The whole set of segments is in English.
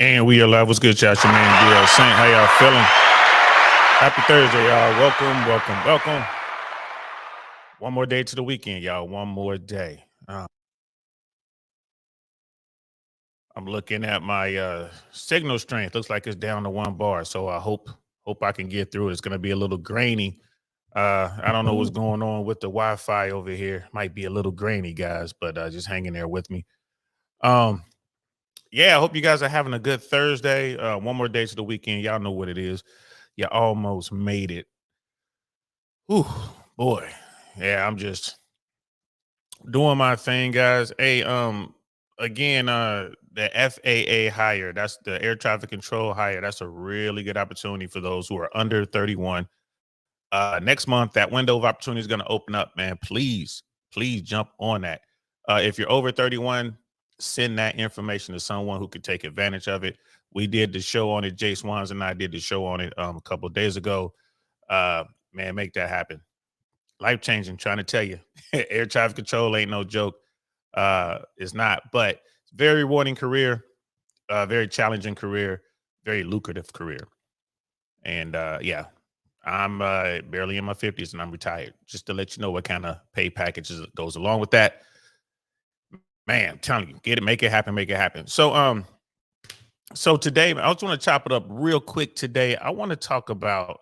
And we are live. What's good, chat? Your man, DL Saint. How y'all feeling? Happy Thursday, y'all. Welcome. One more day to the weekend, y'all. One more day. I'm looking at my signal strength. Looks like it's down to 1 bar. So I hope I can get through it. It's going to be a little grainy. I don't know what's going on with the Wi-Fi over here. Might be a little grainy, guys, but just hang in there with me. Yeah, I hope you guys are having a good Thursday. One more day to the weekend. Y'all know what it is. You almost made it. Whew, boy. Yeah, I'm just doing my thing, guys. Hey, again, the FAA hire, that's the air traffic control hire. That's a really good opportunity for those who are under 31. Next month, that window of opportunity is going to open up, man. Please jump on that. If you're over 31, send that information to someone who could take advantage of it. We did the show on it. Jay Swans and I did the show on it a couple of days ago. Man, make that happen. Life changing. Trying to tell you, air traffic control ain't no joke. It's not, but very rewarding career, very challenging career, very lucrative career. And yeah, I'm barely in my 50s and I'm retired. Just to let you know what kind of pay packages goes along with that. Man, I'm telling you, get it, make it happen. So today, I just want to chop it up real quick today. I want to talk about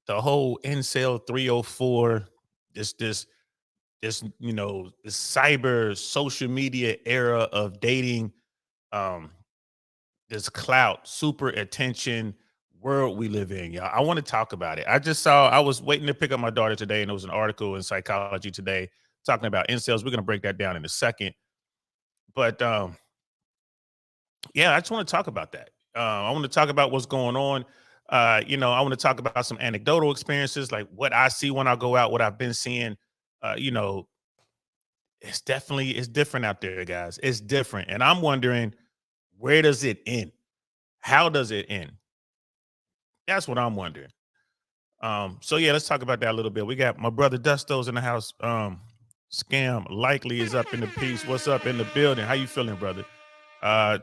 the whole Incel 304, this this this cyber social media era of dating, um this clout, super attention world we live in, y'all. I want to talk about it. I was waiting to pick up my daughter today, and there was an article in Psychology Today talking about incels. We're going to break that down in a second. But yeah, I just want to talk about that. I want to talk about what's going on. I want to talk about some anecdotal experiences, like what I see when I go out, what I've been seeing. Uh, you know, it's different out there, guys. It's different. And I'm wondering, where does it end? How does it end? That's what I'm wondering. So yeah, let's talk about that a little bit. We got my brother Dusto's in the house. Scam likely is up in the piece. What's up in the building? How you feeling, brother?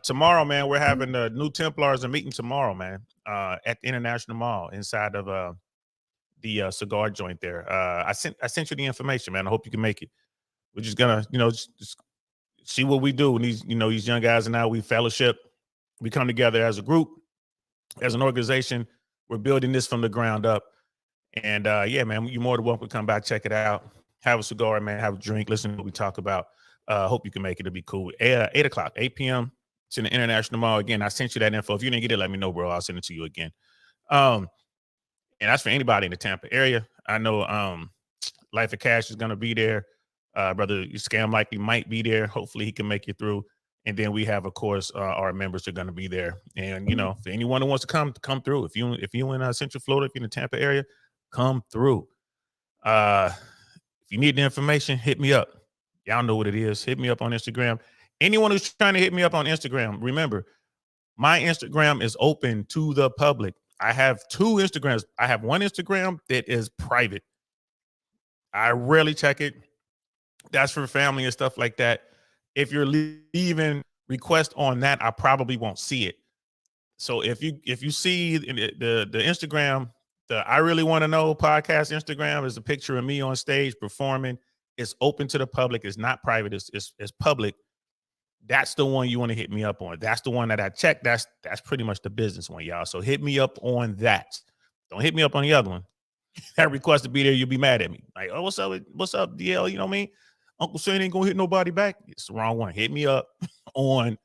Tomorrow, man, we're having the new Templars a meeting tomorrow, man, at the International Mall inside of the cigar joint there. I sent you the information, man. I hope you can make it. We're just gonna, just see what we do. And these young guys and I, we fellowship. We come together as a group, as an organization. We're building this from the ground up. And yeah, man, you're more than welcome to come by, check it out, have a cigar, man, have a drink, listen to what we talk about. Hope you can make it. It'll be cool. 8 o'clock, 8 p.m. It's in the International Mall. Again, I sent you that info. If you didn't get it, let me know, bro. I'll send it to you again. And that's for anybody in the Tampa area. I know Life of Cash is going to be there. Brother Scam likely might be there. Hopefully he can make it through. And then we have, of course, our members are going to be there. And, for anyone who wants to come through. If you in Central Florida, if you're in the Tampa area, come through. If you need the information, hit me up. Y'all know what it is. Hit me up on Instagram. Anyone who's trying to hit me up on Instagram, remember, my Instagram is open to the public. I have 2 Instagrams. I have one Instagram that is private. I rarely check it. That's for family and stuff like that. If you're leaving request on that, I probably won't see it. So if you see the Instagram, the I Really Want to Know podcast Instagram is a picture of me on stage performing. It's open to the public. It's not private. It's public. That's the one you want to hit me up on. That's the one that I check. That's pretty much the business one, y'all. So hit me up on that. Don't hit me up on the other one. That request to be there, you'll be mad at me. Like, oh, what's up, DL? You know what I mean? Uncle Shane ain't gonna hit nobody back. It's the wrong one. Hit me up on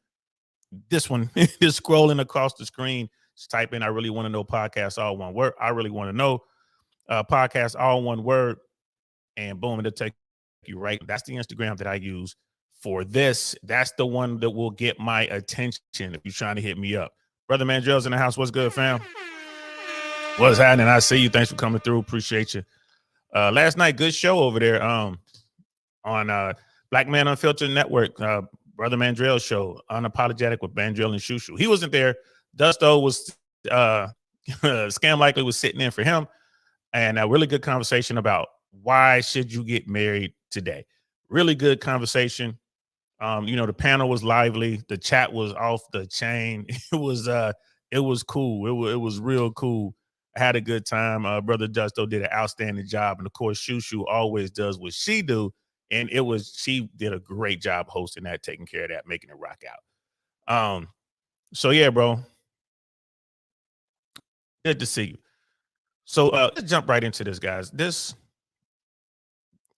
this one. Just scrolling across the screen. Just type in I Really Want to Know podcast, all one word. I Really Want to Know podcast, all one word. And boom, it'll take you right. That's the Instagram that I use for this. That's the one that will get my attention if you're trying to hit me up. Brother Mandrell's in the house. What's good, fam? What's happening? I see you. Thanks for coming through. Appreciate you. Last night, good show over there on Black Man Unfiltered Network. Brother Mandrell's show, Unapologetic with Mandrell and Shushu. He wasn't there. Dusto was Scam likely was sitting in for him. And a really good conversation about why should you get married today. Really good conversation. The panel was lively, the chat was off the chain. It was cool. It was real cool. I had a good time. Brother Justo did an outstanding job, and of course, Shushu always does what she do, and she did a great job hosting that, taking care of that, making it rock out. So yeah, bro, good to see you. So let's jump right into this, guys.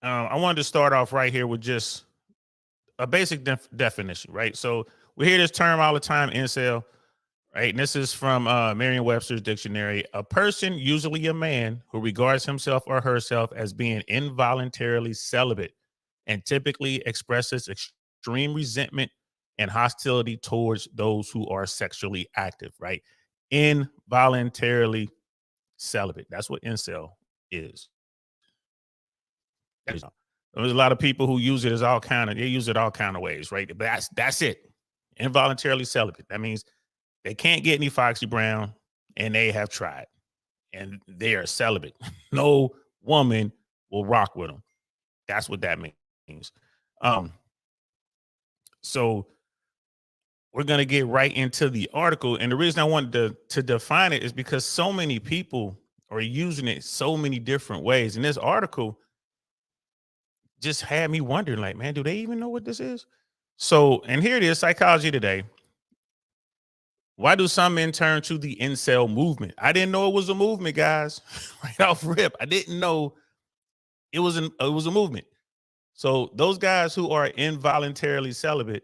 I wanted to start off right here with just a basic definition, right? So we hear this term all the time, incel, right? And this is from Merriam-Webster's dictionary: a person, usually a man, who regards himself or herself as being involuntarily celibate and typically expresses extreme resentment and hostility towards those who are sexually active, right? Involuntarily celibate. That's what incel is. There's a lot of people who use it as they use it all kind of ways, right? But that's it. Involuntarily celibate. That means they can't get any Foxy Brown, and they have tried, and they are celibate. No woman will rock with them. That's what that means. Um, so we're gonna get right into the article, and the reason I wanted to define it is because so many people are using it so many different ways. And this article just had me wondering, like, man, do they even know what this is? So, and here it is, Psychology Today. Why do some men turn to the incel movement? I didn't know it was a movement, guys. Right off rip, I didn't know it was a movement. So those guys who are involuntarily celibate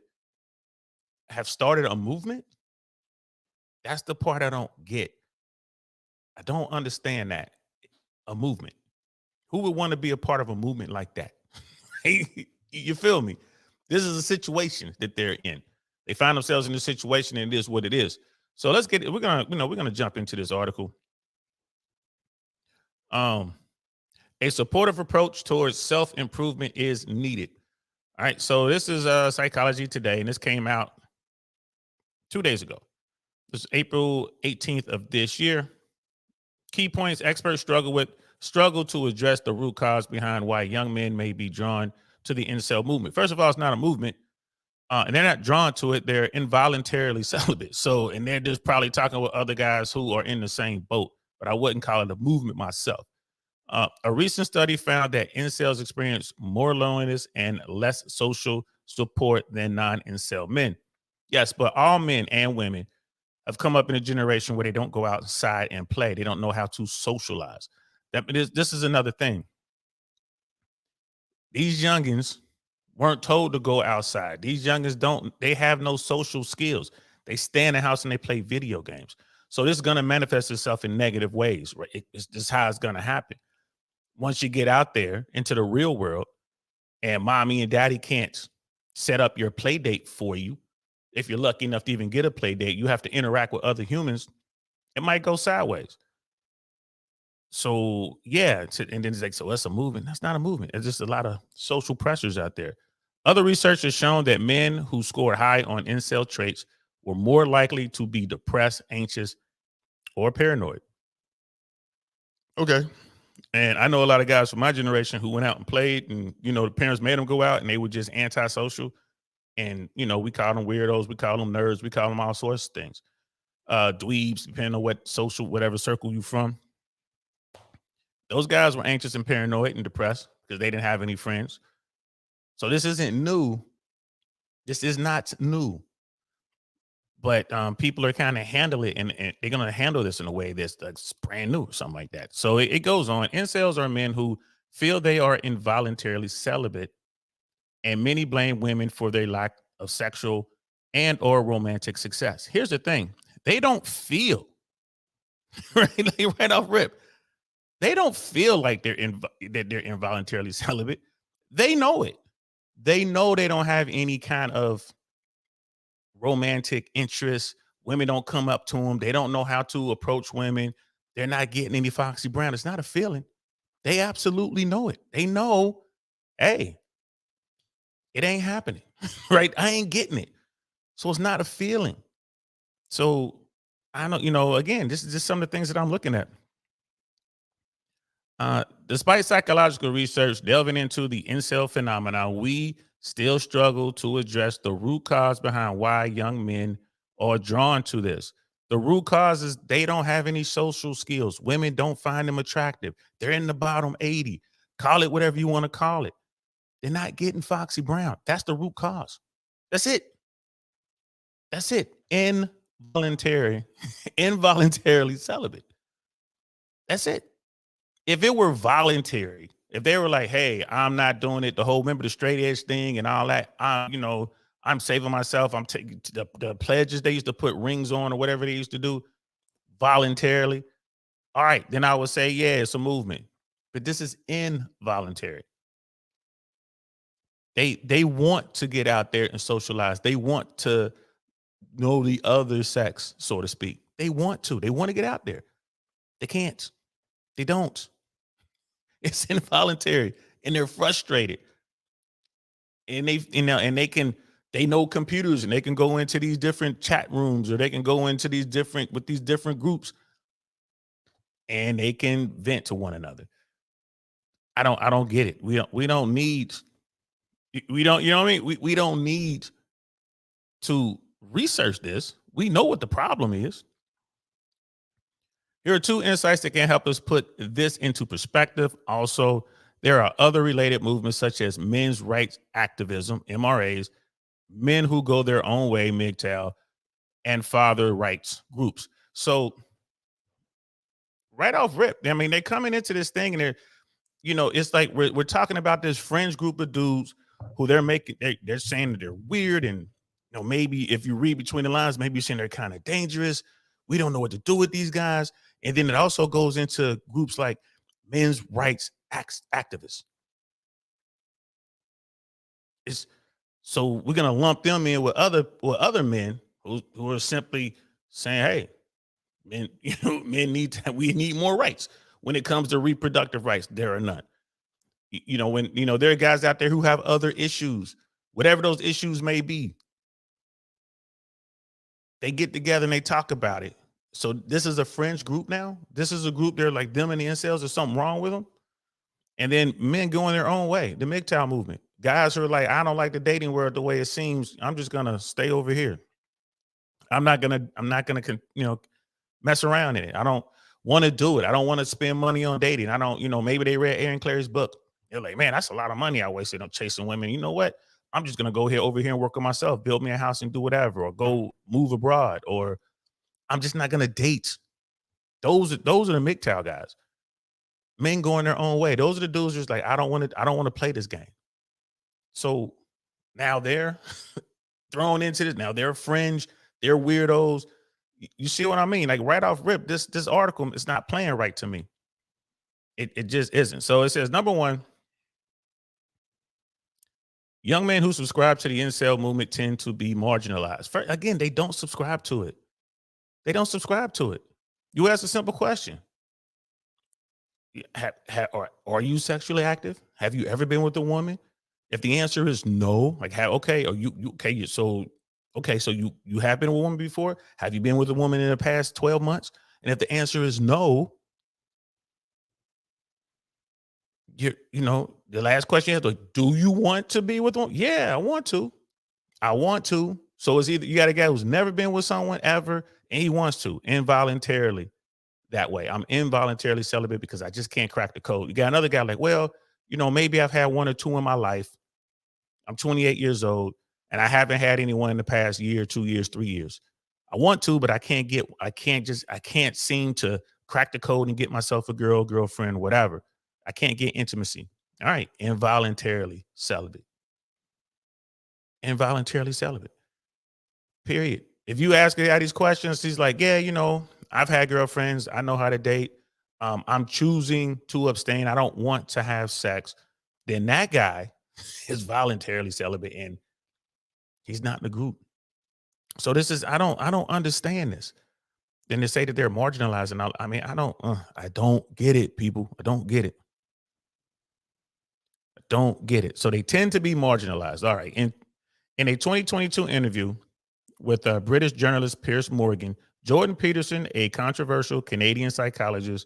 have started a movement. That's the part I don't get. I don't understand that. A movement. Who would want to be a part of a movement like that? You feel me? This is a situation that they're in. They find themselves in this situation, and it is what it is. So let's get it. We're gonna jump into this article. A supportive approach towards self-improvement is needed. All right. So this is Psychology Today, and this came out 2 days ago. This is April 18th of this year. Key points: experts struggle to address the root cause behind why young men may be drawn to the incel movement. First of all, it's not a movement. And they're not drawn to it. They're involuntarily celibate. So, and they're just probably talking with other guys who are in the same boat, but I wouldn't call it a movement myself. A recent study found that incels experience more loneliness and less social support than non-incel men. Yes, but all men and women have come up in a generation where they don't go outside and play. They don't know how to socialize. This is another thing. These youngins weren't told to go outside. These youngins they have no social skills. They stay in the house and they play video games. So this is going to manifest itself in negative ways, right? This is how it's going to happen. Once you get out there into the real world and mommy and daddy can't set up your play date for you, if you're lucky enough to even get a play date, you have to interact with other humans. It might go sideways. So yeah, and then it's like, so that's a movement. That's not a movement. It's just a lot of social pressures out there. Other research has shown that men who scored high on incel traits were more likely to be depressed, anxious, or paranoid. Okay. And I know a lot of guys from my generation who went out and played, and the parents made them go out, and they were just antisocial. And we call them weirdos, we call them nerds, we call them all sorts of things. Dweebs, depending on whatever circle you from. Those guys were anxious and paranoid and depressed because they didn't have any friends. So this isn't new. This is not new. But people are kind of handle it, and they're going to handle this in a way that's brand new or something like that. So it goes on. Incels are men who feel they are involuntarily celibate, and many blame women for their lack of sexual and or romantic success. Here's the thing. They don't feel, right? Like right off rip. They don't feel like that they're involuntarily celibate. They know it. They know they don't have any kind of romantic interest. Women don't come up to them. They don't know how to approach women. They're not getting any Foxy Brown. It's not a feeling. They absolutely know it. They know, hey, it ain't happening, right? I ain't getting it. So it's not a feeling. So I don't, again, this is just some of the things that I'm looking at. Despite psychological research delving into the incel phenomenon, we still struggle to address the root cause behind why young men are drawn to this. The root cause is they don't have any social skills. Women don't find them attractive. They're in the bottom 80. Call it whatever you want to call it. They're not getting Foxy Brown. That's the root cause. That's it. That's it. Involuntary, involuntarily celibate. That's it. If it were voluntary, if they were like, "Hey, I'm not doing it," the whole remember the straight edge thing and all that. I'm saving myself. I'm taking the pledges they used to put rings on or whatever they used to do voluntarily. All right, then I would say, yeah, it's a movement. But this is involuntary. They want to get out there and socialize. They want to know the other sex, so to speak. They want to. They want to get out there. They can't. They don't. It's involuntary, and they're frustrated. And they know computers, and they can go into these different chat rooms, or they can go into these different groups, and they can vent to one another. I don't get it. We don't need we don't you know what I mean? We don't need to research this. We know what the problem is. Here are two insights that can help us put this into perspective. Also, there are other related movements such as men's rights activism, MRAs, men who go their own way, MGTOW, and father rights groups. So right off rip, I mean, they're coming into this thing and it's like we're talking about this fringe group of dudes who they're saying that they're weird, and maybe if you read between the lines, maybe you're saying they're kind of dangerous. We don't know what to do with these guys. And then it also goes into groups like men's rights activists. So we're gonna lump them in with other men who are simply saying, "Hey, men, we need more rights when it comes to reproductive rights. There are none. When there are guys out there who have other issues, whatever those issues may be, they get together and they talk about it. So this is a fringe group now. This is a group. They're like them and the incels. There's something wrong with them. And then men going their own way. The MGTOW movement. Guys who are like, I don't like the dating world the way it seems. I'm just gonna stay over here. I'm not gonna mess around in it. I don't want to do it. I don't want to spend money on dating. I don't, maybe they read Aaron Clary's book. They're like, man, that's a lot of money I wasted on chasing women. You know what? I'm just gonna go over here and work on myself, build me a house and do whatever, or go move abroad, or I'm just not gonna date. Those are the MGTOW guys. Men going their own way. Those are the dudes just like, I don't want to play this game. So now they're thrown into this. Now they're fringe, they're weirdos. You see what I mean? Like right off rip, this article is not playing right to me. It just isn't. So it says, number one, young men who subscribe to the incel movement tend to be marginalized. First, again, they don't subscribe to it. They don't subscribe to it. You ask a simple question. Are you sexually active? Have you ever been with a woman? If the answer is no, like okay, or you okay, so you have been with a woman before? Have you been with a woman in the past 12 months? And if the answer is no, the last question is like, do you want to be with one? Yeah, I want to. I want to. So it's either you got a guy who's never been with someone ever and he wants to involuntarily that way. I'm involuntarily celibate because I just can't crack the code. You got another guy like, well, maybe I've had one or two in my life. I'm 28 years old and I haven't had anyone in the past year, 2 years, 3 years. I want to, but I can't seem to crack the code and get myself a girlfriend, whatever. I can't get intimacy. All right. Involuntarily celibate. Involuntarily celibate. Period. If you ask her these questions, she's like, yeah, I've had girlfriends. I know how to date. I'm choosing to abstain. I don't want to have sex. Then that guy is voluntarily celibate and he's not in the group. So this is, I don't understand this. Then they say that they're marginalized. And I don't get it, people. I don't get it. I don't get it. So they tend to be marginalized. All right. In a 2022 interview with British journalist Piers Morgan, Jordan Peterson, a controversial Canadian psychologist,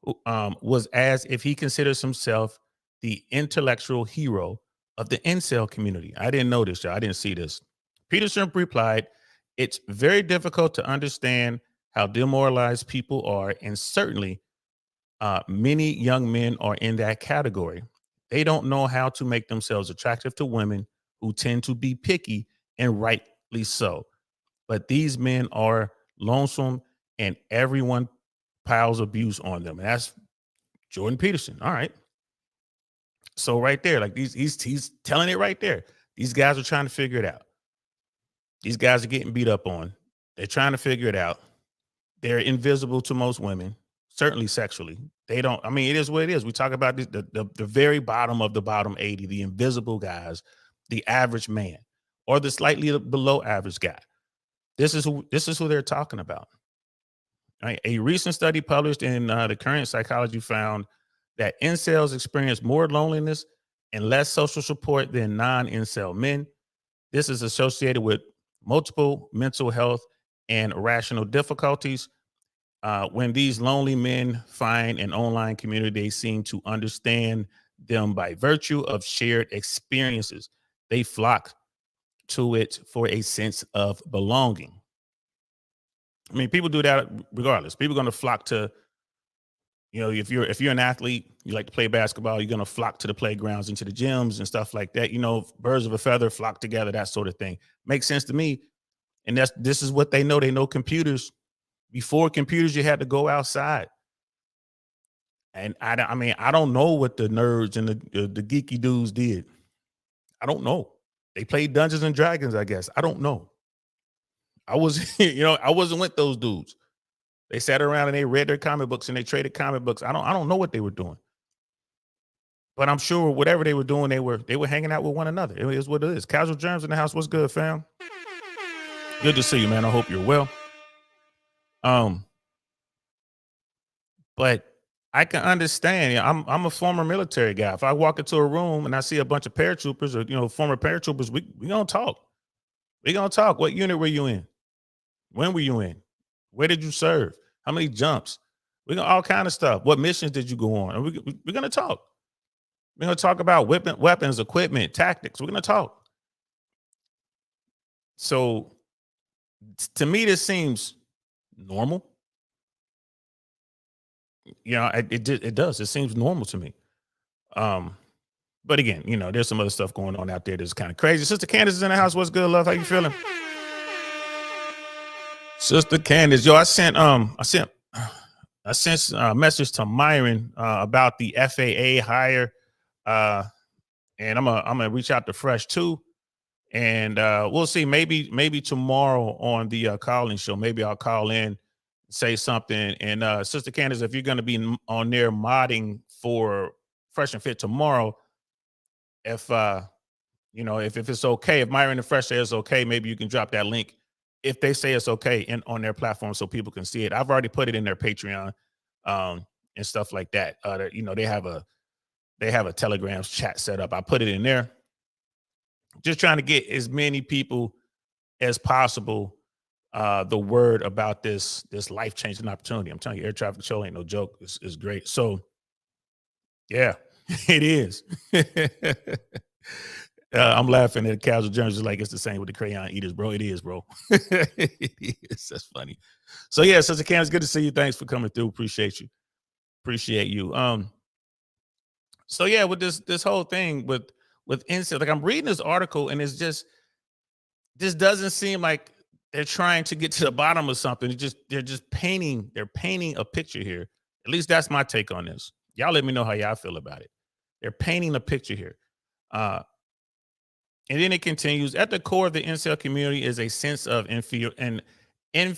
was asked if he considers himself the intellectual hero of the incel community. I didn't know this, y'all. I didn't see this. Peterson replied, "It's very difficult to understand how demoralized people are, and certainly many young men are in that category. They don't know how to make themselves attractive to women who tend to be picky, and rightly so. But these men are lonesome, and everyone piles abuse on them." And that's Jordan Peterson. All right. So right there, like he's telling it right there. These guys are trying to figure it out. These guys are getting beat up on. They're trying to figure it out. They're invisible to most women, certainly sexually. They don't. I mean, it is what it is. We talk about this, the very bottom of the bottom 80, the invisible guys, the average man, or the slightly below average guy. This is who they're talking about. Right? A recent study published in the Current Psychology found that incels experience more loneliness and less social support than non-incel men. This is associated with multiple mental health and rational difficulties. When these lonely men find an online community, they seem to understand them by virtue of shared experiences. They flock to it for a sense of belonging. I mean, people do that regardless. People are going to flock to, if you're an athlete, you like to play basketball, you're going to flock to the playgrounds and to the gyms and stuff like that. Birds of a feather flock together, that sort of thing. Makes sense to me. And this is what they know. They know computers. Before computers, you had to go outside. And I mean, I don't know what the nerds and the geeky dudes did. I don't know. They played Dungeons and Dragons, I guess. I don't know. I was, I wasn't with those dudes. They sat around and they read their comic books and they traded comic books. I don't know what they were doing. But I'm sure whatever they were doing, they were hanging out with one another. It is what it is. Casual Germs in the house. What's good, fam? Good to see you, man. I hope you're well. But I can understand. I'm a former military guy. If I walk into a room and I see a bunch of paratroopers or former paratroopers, we gonna talk. We gonna talk. What unit were you in? When were you in? Where did you serve? How many jumps? We gonna all kind of stuff. What missions did you go on? And we're gonna talk. We're gonna talk about weapons, equipment, tactics. We're gonna talk. So to me, this seems normal. It does. It seems normal to me. But again, there's some other stuff going on out there that's kind of crazy. Sister Candace is in the house. What's good, love? How you feeling? Sister Candace, yo, I sent a message to Myron about the FAA hire, and I'm gonna reach out to Fresh too, and we'll see. Maybe tomorrow on the calling show, maybe I'll call in, say something. And Sister Candace, if you're gonna be on there modding for Fresh and Fit tomorrow, if if it's okay, if Myron and Fresh say it's okay, maybe you can drop that link if they say it's okay on their platform so people can see it. I've already put it in their Patreon and stuff like that. They have a Telegram chat set up. I put it in there. Just trying to get as many people as possible the word about this life-changing opportunity. I'm telling you, air traffic control ain't no joke. It's great. So yeah, it is. I'm laughing at casual journalists like it's the same with the crayon eaters, bro. It is, bro. It is. That's funny. So yeah, Sister Candace, good to see you. Thanks for coming through. Appreciate you. Appreciate you. So yeah, with this whole thing with incel, like I'm reading this article and it's just this doesn't seem like they're trying to get to the bottom of something. They're just painting a picture here. At least that's my take on this. Y'all let me know how y'all feel about it. They're painting a picture here. And then it continues, at the core of the incel community is a sense of inferiority. There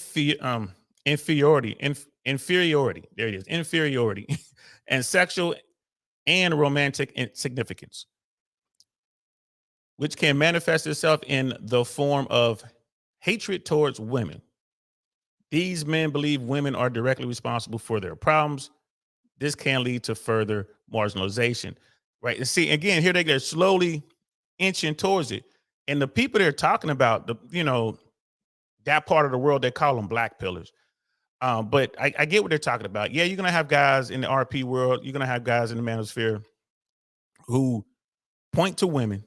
it is, inferiority, and sexual and romantic insignificance, which can manifest itself in the form of hatred towards women. These men believe women are directly responsible for their problems. This can lead to further marginalization, right? And see, again, here they're slowly inching towards it. And the people they're talking about, that part of the world, they call them black pillars. But I get what they're talking about. Yeah, you're going to have guys in the RP world. You're going to have guys in the manosphere who point to women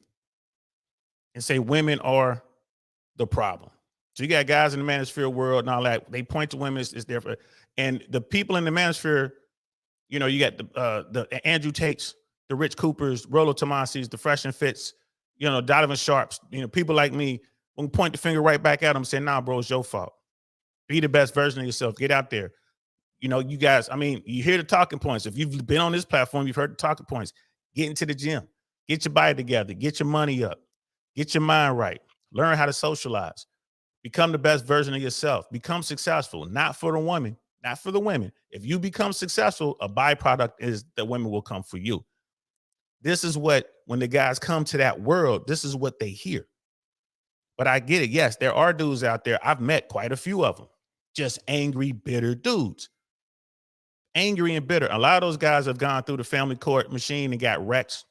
and say women are the problem. So you got guys in the manosphere world and all that. They point to women is there for, and the people in the manosphere, you know, you got the Andrew Tates, the Rich Coopers, Rollo Tomasis, the Fresh and Fits, you know, Donovan Sharps, you know, people like me will point the finger right back at them and say, nah, bro, it's your fault. Be the best version of yourself. Get out there. You know, you guys, I mean, you hear the talking points. If you've been on this platform, you've heard the talking points. Get into the gym, get your body together, get your money up, get your mind right, learn how to socialize, become the best version of yourself, become successful, not for the woman, not for the women. If you become successful, a byproduct is that women will come for you. This is what, when the guys come to that world, this is what they hear. But I get it. Yes, there are dudes out there. I've met quite a few of them. Just angry, bitter dudes. Angry and bitter. A lot of those guys have gone through the family court machine and got wrecked.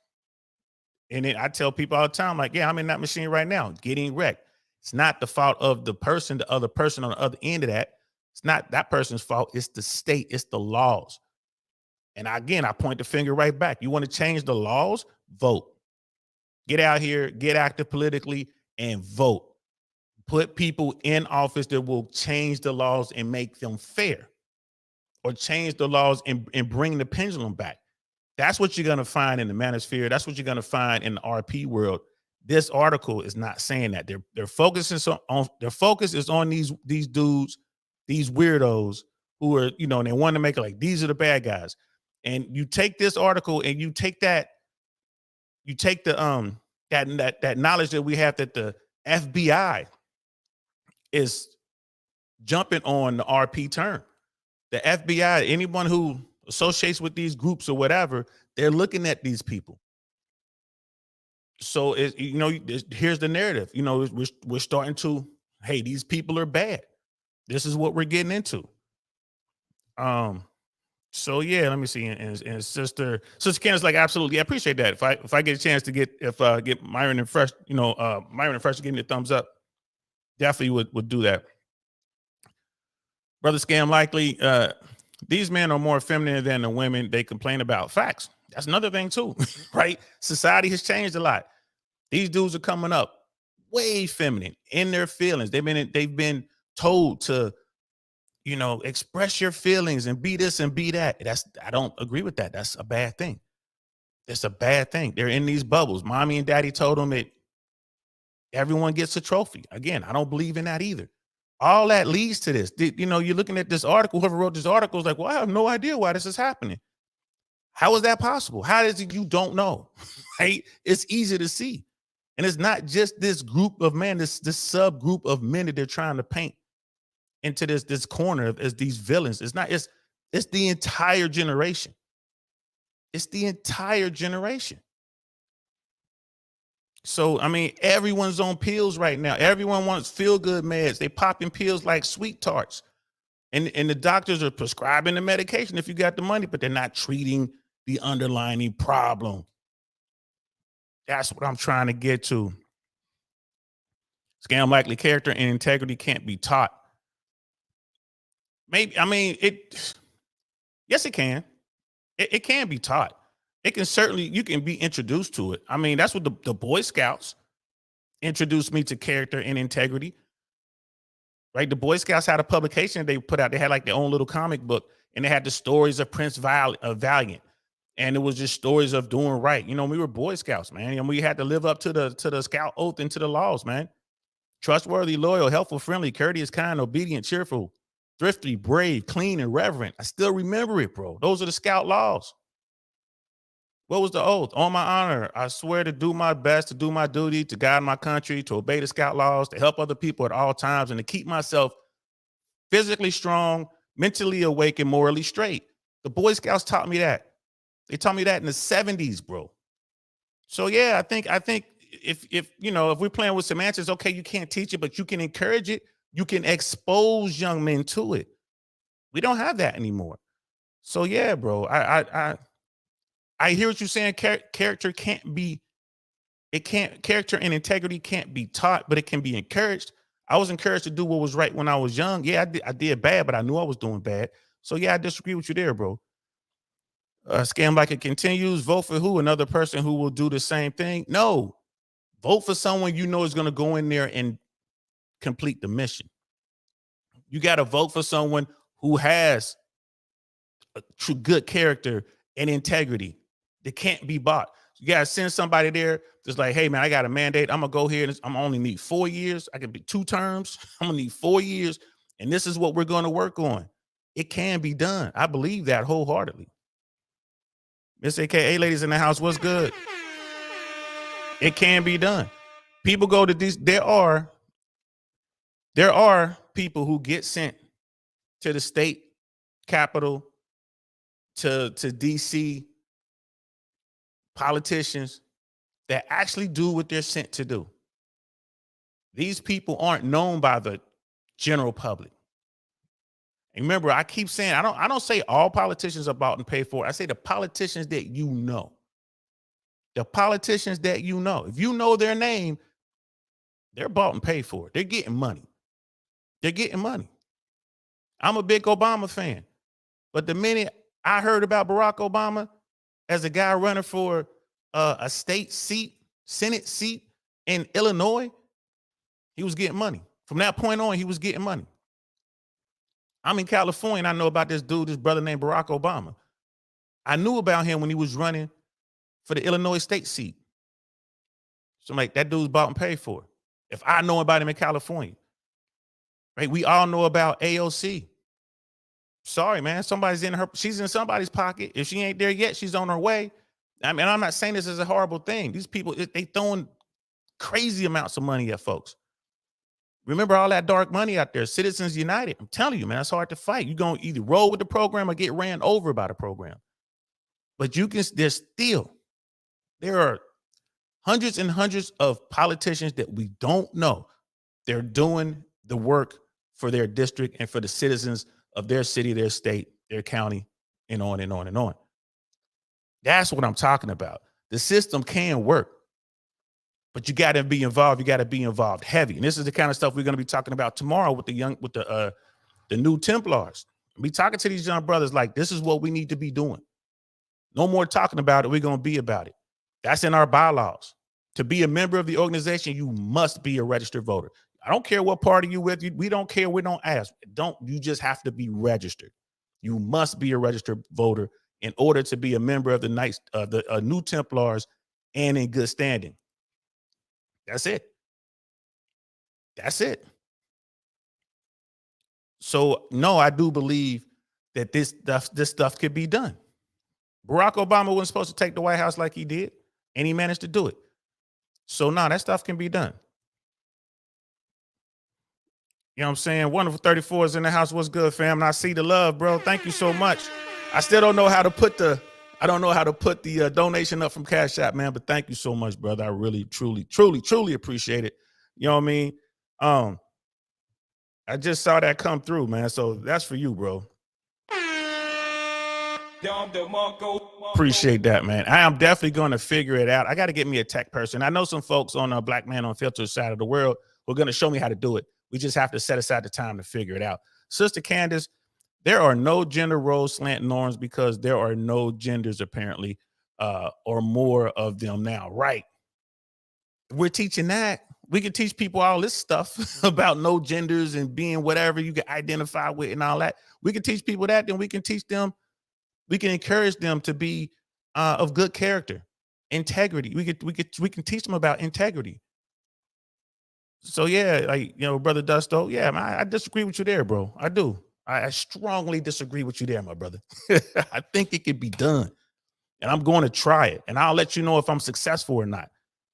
And then I tell people all the time, like, yeah, I'm in that machine right now, getting wrecked. It's not the fault of the person, the other person on the other end of that. It's not that person's fault. It's the state. It's the laws. And again, I point the finger right back. You want to change the laws? Vote. Get out here, get active politically, and vote. Put people in office that will change the laws and make them fair, or change the laws and bring the pendulum back. That's what you're going to find in the manosphere. That's what you're going to find in the RP world. This article is not saying that. Their focus is on these dudes, these weirdos who are, you know, and they want to make it like these are the bad guys. And you take this article and you take the that knowledge that we have that the FBI is jumping on the RP term. The FBI, anyone who associates with these groups or whatever, they're looking at these people. So you know, here's the narrative. You know, we're starting to, hey, these people are bad. This is what we're getting into. So yeah, let me see. And sister Candace, like, absolutely, I appreciate that. If I get a chance to get Myron and Fresh, you know, Myron and Fresh to give me a thumbs up, definitely would do that. Brother Scam Likely, these men are more feminine than the women they complain about. Facts. That's another thing too, right? Society has changed a lot. These dudes are coming up way feminine in their feelings. They've been told to, you know, express your feelings and be this and be that. I don't agree with that. That's a bad thing. It's a bad thing. They're in these bubbles. Mommy and daddy told them that everyone gets a trophy. Again, I don't believe in that either. All that leads to this. You know, you're looking at this article, whoever wrote this article is like, well, I have no idea why this is happening. How is that possible? How is it you don't know? Right? It's easy to see. And it's not just this group of men, this subgroup of men that they're trying to paint into this corner as these villains. It's not, it's the entire generation. It's the entire generation. So, I mean, everyone's on pills right now. Everyone wants feel-good meds. They popping pills like sweet tarts. And the doctors are prescribing the medication if you got the money, but they're not treating the underlying problem. That's what I'm trying to get to. Scam Likely, character and integrity can't be taught. Maybe, I mean, yes, it can. It can be taught. It can certainly, you can be introduced to it. I mean, that's what the Boy Scouts introduced me to character and integrity, right? The Boy Scouts had a publication they put out. They had like their own little comic book, and they had the stories of Prince Valiant. And it was just stories of doing right. You know, we were Boy Scouts, man. And we had to live up to the scout oath and to the laws, man. Trustworthy, loyal, helpful, friendly, courteous, kind, obedient, cheerful, thrifty, brave, clean, and reverent. I still remember it, bro. Those are the scout laws. What was the oath? On my honor, I swear to do my best, to do my duty, to guide my country, to obey the scout laws, to help other people at all times, and to keep myself physically strong, mentally awake, and morally straight. The Boy Scouts taught me that. They taught me that in the 70s, bro. So yeah, I think if you know, if we're playing with semantics, okay, you can't teach it, but you can encourage it. You can expose young men to it. We don't have that anymore. So yeah, bro, I hear what you're saying. Character and integrity can't be taught, but it can be encouraged. I was encouraged to do what was right when I was young. Yeah, I did bad, but I knew I was doing bad. So yeah, I disagree with you there, bro. Scam like it continues. Vote for who? Another person who will do the same thing? No. Vote for someone you know is going to go in there and complete the mission. You got to vote for someone who has a true good character and integrity that can't be bought. You got to send somebody there that's like, hey, man, I got a mandate. I'm going to go here and I'm only need 4 years. I could be 2 terms. I'm going to need 4 years. And this is what we're going to work on. It can be done. I believe that wholeheartedly. Miss AKA ladies in the house, what's good? It can be done. People go to these. There are people who get sent to the state capitol, to DC, politicians that actually do what they're sent to do. These people aren't known by the general public. And remember, I keep saying, I don't say all politicians are bought and paid for. I say the politicians that you know. The politicians that you know. If you know their name, they're bought and paid for. They're getting money. They're getting money. I'm a big Obama fan. But the minute I heard about Barack Obama as a guy running for a state seat, Senate seat in Illinois, he was getting money. From that point on, he was getting money. I'm in California, and I know about this dude, this brother named Barack Obama. I knew about him when he was running for the Illinois state seat. So I'm like, that dude's bought and paid for. If I know about him in California, right? We all know about AOC. Sorry, man. She's in somebody's pocket. If she ain't there yet, she's on her way. I mean, I'm not saying this is a horrible thing. These people, they throwing crazy amounts of money at folks. Remember all that dark money out there. Citizens United. I'm telling you, man, it's hard to fight. You're going to either roll with the program or get ran over by the program. But there are hundreds and hundreds of politicians that we don't know. They're doing the work for their district and for the citizens of their city, their state, their county, and on and on and on. That's what I'm talking about. The system can work, but you got to be involved. You got to be involved heavy. And this is the kind of stuff we're going to be talking about tomorrow with the new Templars. We talking to these young brothers like, this is what we need to be doing. No more talking about it. We're going to be about it. That's in our bylaws. To be a member of the organization, you must be a registered voter. I don't care what party you with. We don't care. We don't ask. You just have to be registered. You must be a registered voter in order to be a member of the New Templars and in good standing. That's it. That's it. So, no, I do believe that this stuff could be done. Barack Obama wasn't supposed to take the White House like he did, and he managed to do it. So, no, that stuff can be done. You know what I'm saying? Wonderful 34 is in the house. What's good, fam? And I see the love, bro. Thank you so much. I still don't know how to put the donation up from Cash App, man. But thank you so much, brother. I really, truly, truly, truly appreciate it. You know what I mean? I just saw that come through, man. So that's for you, bro. Appreciate that, man. I am definitely going to figure it out. I got to get me a tech person. I know some folks on a Black Man Unfiltered side of the world who are going to show me how to do it. We just have to set aside the time to figure it out. Sister Candace, there are no gender roles, slant norms, because there are no genders apparently, or more of them now. Right. We're teaching that. We can teach people all this stuff about no genders and being whatever you can identify with and all that. We can teach people that, then we can teach them. We can encourage them to be of good character, integrity. We can teach them about integrity. So yeah, like, you know, brother Dusto, yeah, man, I disagree with you there, bro. I do. I strongly disagree with you there, my brother. I think it could be done, and I'm going to try it, and I'll let you know if I'm successful or not.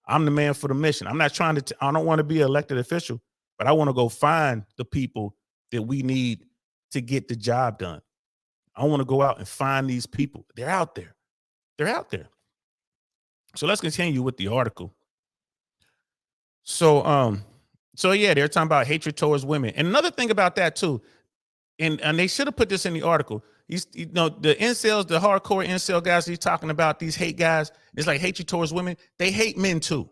I'm the man for the mission. I'm not trying to. I don't want to be an elected official, but I want to go find the people that we need to get the job done. I want to go out and find these people. They're out there. They're out there. So let's continue with the article. So yeah, they're talking about hatred towards women. And another thing about that too, and they should have put this in the article. The incels, the hardcore incel guys, he's talking about these hate guys. It's like hatred towards women. They hate men too.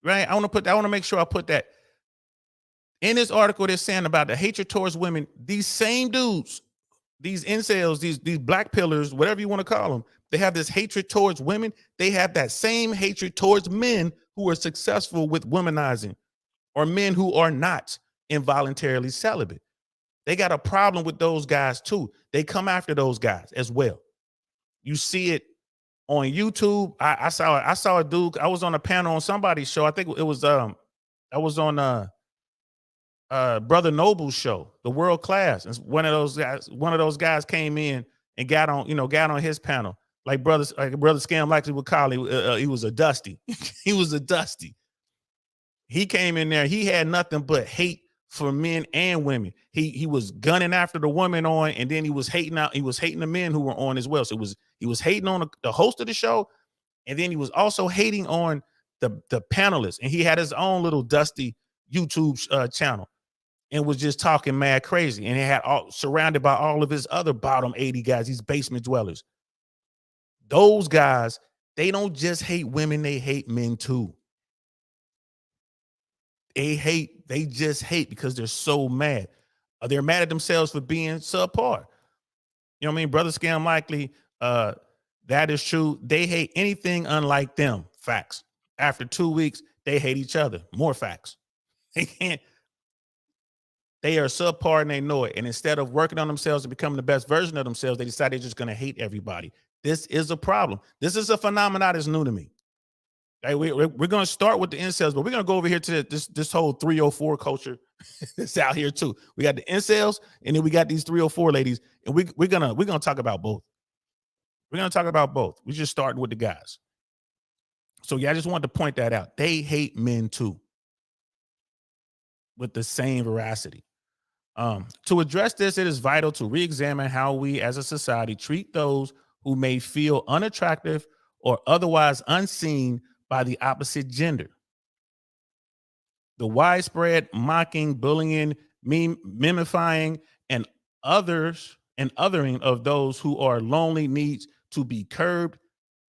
Right? I want to make sure I put that in this article. They're saying about the hatred towards women. These same dudes these incels, these black pillars, whatever you want to call them, they have this hatred towards women. They have that same hatred towards men who are successful with womanizing, or men who are not involuntarily celibate. They got a problem with those guys too. They come after those guys as well. You see it on YouTube. I saw a dude. I was on a panel on somebody's show. I think it was I was on Brother Noble's show, The World Class. And one of those guys came in and got on his panel. Like brother Scam likely would call it, he was a dusty. He was a dusty. He came in there, he had nothing but hate for men and women. He was gunning after the woman on, and then he was hating the men who were on as well. So he was hating on the host of the show, and then he was also hating on the panelists. And he had his own little dusty YouTube channel and was just talking mad crazy. And he had surrounded by all of his other bottom 80 guys, these basement dwellers. Those guys, they don't just hate women, they hate men too. They just hate because they're so mad. They're mad at themselves for being subpar. You know what I mean? Brother Scam likely, that is true. They hate anything unlike them. Facts. After 2 weeks, they hate each other. More facts. They can't. They are subpar and they know it. And instead of working on themselves and becoming the best version of themselves, they decide they're just going to hate everybody. This is a problem. This is a phenomenon that's new to me. Hey, we're going to start with the incels, but we're going to go over here to this whole 304 culture that's out here too. We got the incels, and then we got these 304 ladies, and we're gonna talk about both. We're gonna talk about both. We just started with the guys. So yeah, I just wanted to point that out. They hate men too, with the same veracity. To address this, it is vital to re-examine how we as a society treat those who may feel unattractive or otherwise unseen by the opposite gender. The widespread mocking, bullying, mimifying, and othering of those who are lonely needs to be curbed,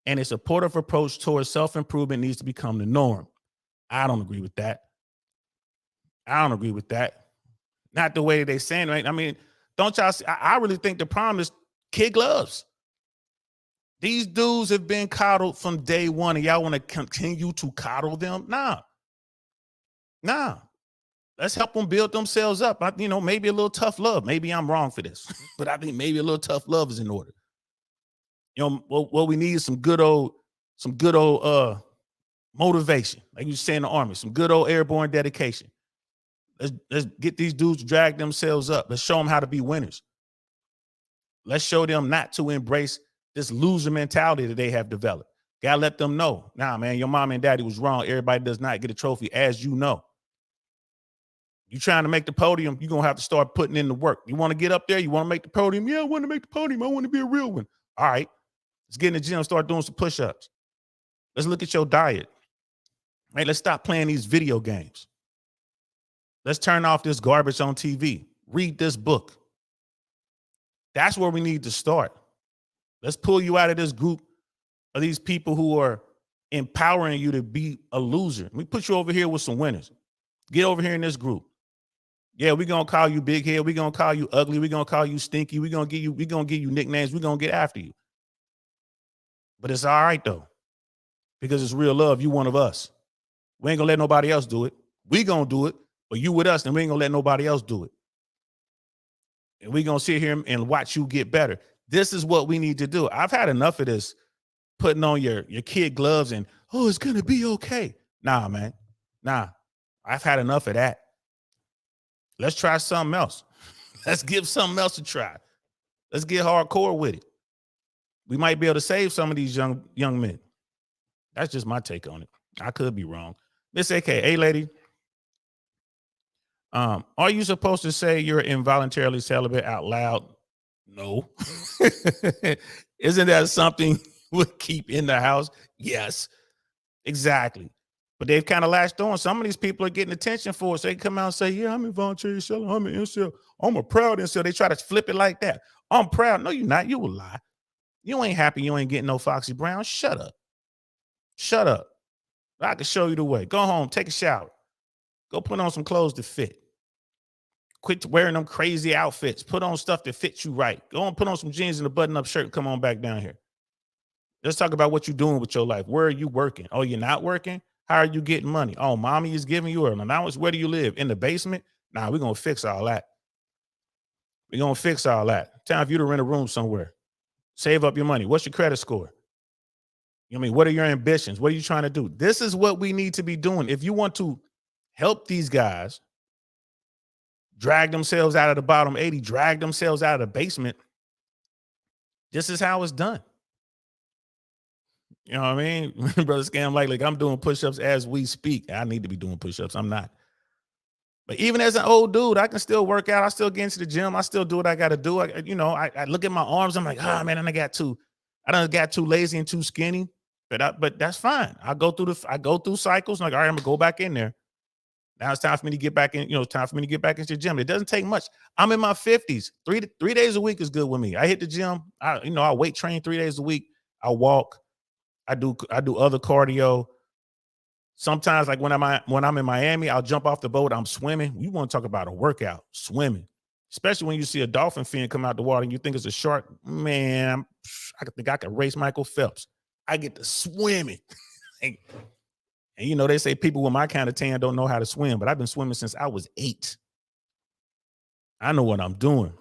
and a supportive approach towards self-improvement needs to become the norm. I don't agree with that. Not the way they're saying, right? I mean, don't y'all see? I really think the problem is kid gloves. These dudes have been coddled from day one, and y'all want to continue to coddle them? Nah. Let's help them build themselves up. Maybe a little tough love. Maybe I'm wrong for this, but I think maybe a little tough love is in order. What we need is some good old motivation, like you say in the Army, some good old airborne dedication. Let's get these dudes to drag themselves up. Let's show them how to be winners. Let's show them not to embrace this loser mentality that they have developed. Gotta let them know, nah, man, your mom and daddy was wrong. Everybody does not get a trophy, as you know. You trying to make the podium, you're going to have to start putting in the work. You want to get up there? You want to make the podium? Yeah, I want to make the podium. I want to be a real one. All right, let's get in the gym, start doing some push-ups. Let's look at your diet. Right, let's stop playing these video games. Let's turn off this garbage on TV. Read this book. That's where we need to start. Let's pull you out of this group of these people who are empowering you to be a loser. We put you over here with some winners. Get over here in this group. Yeah, we're gonna call you big head. We're gonna call you ugly. We're gonna call you stinky. We're gonna give you nicknames. We're gonna get after you. But it's all right though, because it's real love. You one of us. We ain't gonna let nobody else do it. We gonna do it, but you with us, and we ain't gonna let nobody else do it. And we gonna sit here and watch you get better. This is what we need to do. I've had enough of this putting on your kid gloves and, oh, it's gonna be okay. Nah, man. Nah. I've had enough of that. Let's try something else. Let's give something else a try. Let's get hardcore with it. We might be able to save some of these young men. That's just my take on it. I could be wrong. Miss AK, hey lady. Are you supposed to say you're involuntarily celibate out loud? No. Isn't that something we keep in the house? Yes, exactly. But they've kind of latched on. Some of these people are getting attention for it. So they come out and say, yeah, I'm involuntarily celibate. I'm an incel. I'm a proud incel. They try to flip it like that. I'm proud. No, you're not. You will lie. You ain't happy. You ain't getting no Foxy Brown. Shut up. Shut up. I can show you the way. Go home. Take a shower. Go put on some clothes to fit. Quit wearing them crazy outfits. Put on stuff that fits you right. Go and put on some jeans and a button-up shirt and come on back down here. Let's talk about what you're doing with your life. Where are you working? Oh, you're not working? How are you getting money? Oh, mommy is giving you an allowance. Where do you live? In the basement? Nah, we're going to fix all that. We're going to fix all that. Time for you to rent a room somewhere. Save up your money. What's your credit score? I mean, what are your ambitions? What are you trying to do? This is what we need to be doing. If you want to help these guys drag themselves out of the bottom 80, drag themselves out of the basement, this is how it's done. You know what I mean? Brother Scam, like I'm doing push-ups as we speak. I need to be doing push-ups. I'm not. But even as an old dude, I can still work out. I still get into the gym. I still do what I got to do. I look at my arms. I'm like, man, I done got too lazy and too skinny. But that's fine. I go through cycles. I'm like, all right, I'm gonna go back in there. Now it's time for me to get back in. It's time for me to get back into the gym. It doesn't take much. I'm in my 50s. Three days a week is good with me. I hit the gym. I weight train 3 days a week. I walk. I do other cardio. Sometimes, like when I'm in Miami, I'll jump off the boat. I'm swimming. You want to talk about a workout? Swimming, especially when you see a dolphin fin come out the water and you think it's a shark. Man, I think I could race Michael Phelps. I get to swimming, and they say people with my kind of tan don't know how to swim, but I've been swimming since I was 8. I know what I'm doing.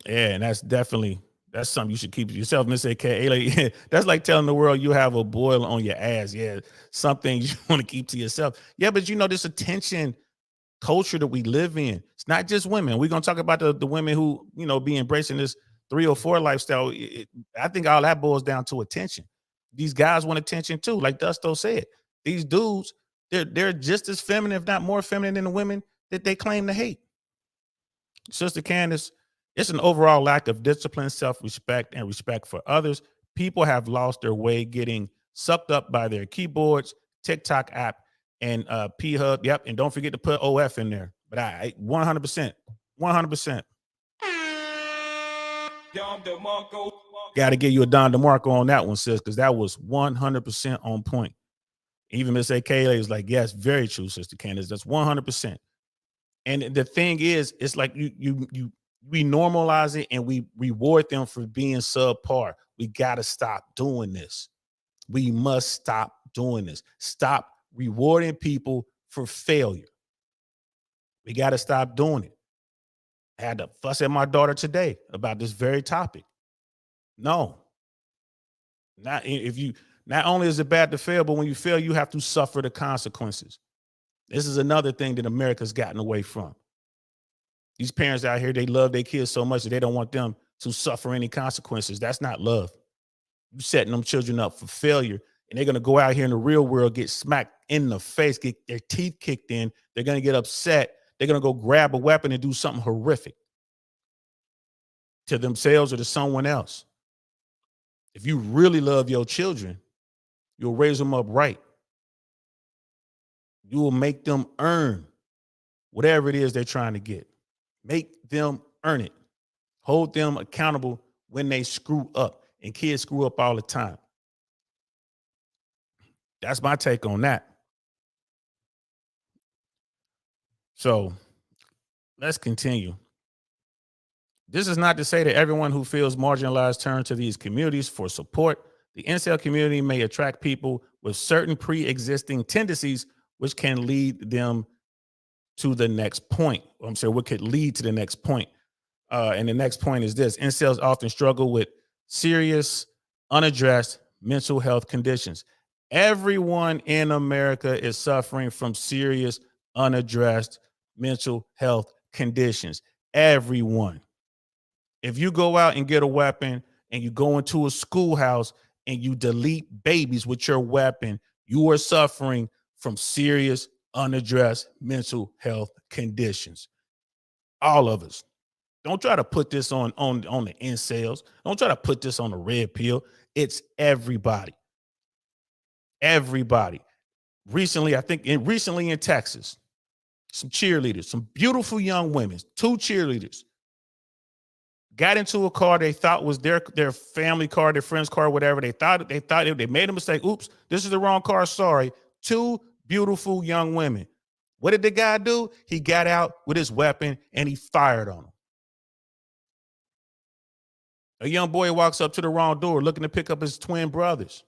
Yeah, and that's something you should keep to yourself, Miss AK. That's like telling the world you have a boil on your ass. Yeah, some things you want to keep to yourself. Yeah, but this attention culture that we live in. It's not just women. We're gonna talk about the women who be embracing this 304 lifestyle. I think all that boils down to attention. These guys want attention too, like Dusto said. These dudes, they're just as feminine, if not more feminine, than the women that they claim to hate. Sister Candace, it's an overall lack of discipline, self-respect, and respect for others. People have lost their way, getting sucked up by their keyboards, TikTok app, and P-Hub. Yep, and don't forget to put OF in there. But I 100%, 100%. Got to give you a Don DeMarco on that one, sis, because that was 100% on point. Even Miss AK is like, yes, very true, Sister Candace. That's 100%. And the thing is, it's like we normalize it and we reward them for being subpar. We got to stop doing this. We must stop doing this. Stop rewarding people for failure. We got to stop doing it. I had to fuss at my daughter today about this very topic. No. Not only is it bad to fail, but when you fail, you have to suffer the consequences. This is another thing that America's gotten away from. These parents out here, they love their kids so much that they don't want them to suffer any consequences. That's not love. You're setting them children up for failure, and they're going to go out here in the real world, get smacked in the face, get their teeth kicked in. They're going to get upset. They're going to go grab a weapon and do something horrific to themselves or to someone else. If you really love your children, you'll raise them up right. You will make them earn whatever it is they're trying to get. Make them earn it. Hold them accountable when they screw up. And kids screw up all the time. That's my take on that. So let's continue. This is not to say that everyone who feels marginalized turns to these communities for support. The incel community may attract people with certain pre-existing tendencies, which can lead them to the next point. I'm sorry, what could lead to the next point. And the next point is this: incels often struggle with serious, unaddressed mental health conditions. Everyone in America is suffering from serious, unaddressed mental health conditions. Everyone. If you go out and get a weapon and you go into a schoolhouse and you delete babies with your weapon, you are suffering from serious, unaddressed mental health conditions. All of us. Don't try to put this on the incels. Don't try to put this on the red pill. It's everybody. Everybody. Recently in Texas, some cheerleaders, some beautiful young women, 2 cheerleaders, got into a car they thought was their family car, their friend's car, whatever. They made a mistake. Oops, this is the wrong car. Sorry. 2 beautiful young women. What did the guy do? He got out with his weapon and he fired on him. A young boy walks up to the wrong door looking to pick up his twin brothers.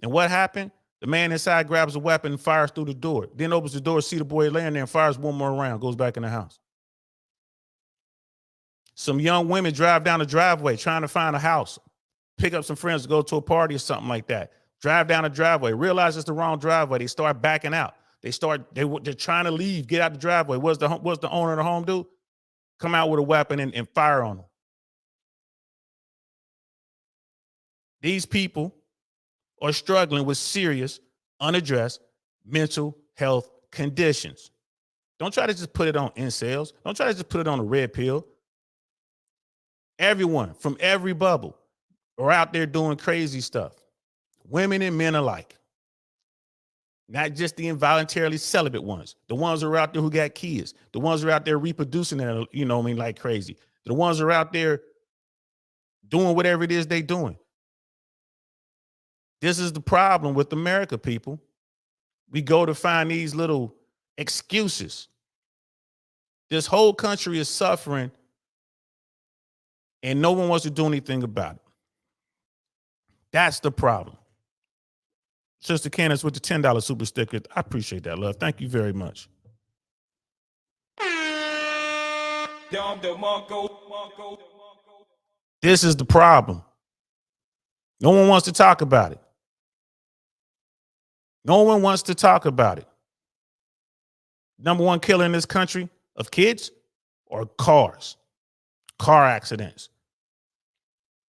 And what happened? The man inside grabs a weapon and fires through the door. Then opens the door, see the boy laying there and fires one more round, goes back in the house. Some young women drive down the driveway trying to find a house, pick up some friends to go to a party or something like that. Drive down the driveway, realize it's the wrong driveway. They start backing out. They're trying to leave, get out the driveway. What's the owner of the home do? Come out with a weapon and fire on them. These people are struggling with serious, unaddressed mental health conditions. Don't try to just put it on incels. Don't try to just put it on a red pill. Everyone from every bubble are out there doing crazy stuff. Women and men alike. Not just the involuntarily celibate ones. The ones who are out there who got kids. The ones who are out there reproducing, like crazy. The ones who are out there doing whatever it is they're doing. This is the problem with America, people. We go to find these little excuses. This whole country is suffering and no one wants to do anything about it. That's the problem. Sister Candace with the $10 super sticker. I appreciate that, love. Thank you very much. This is the problem. No one wants to talk about it. No one wants to talk about it. Number one killer in this country of kids or cars, car accidents.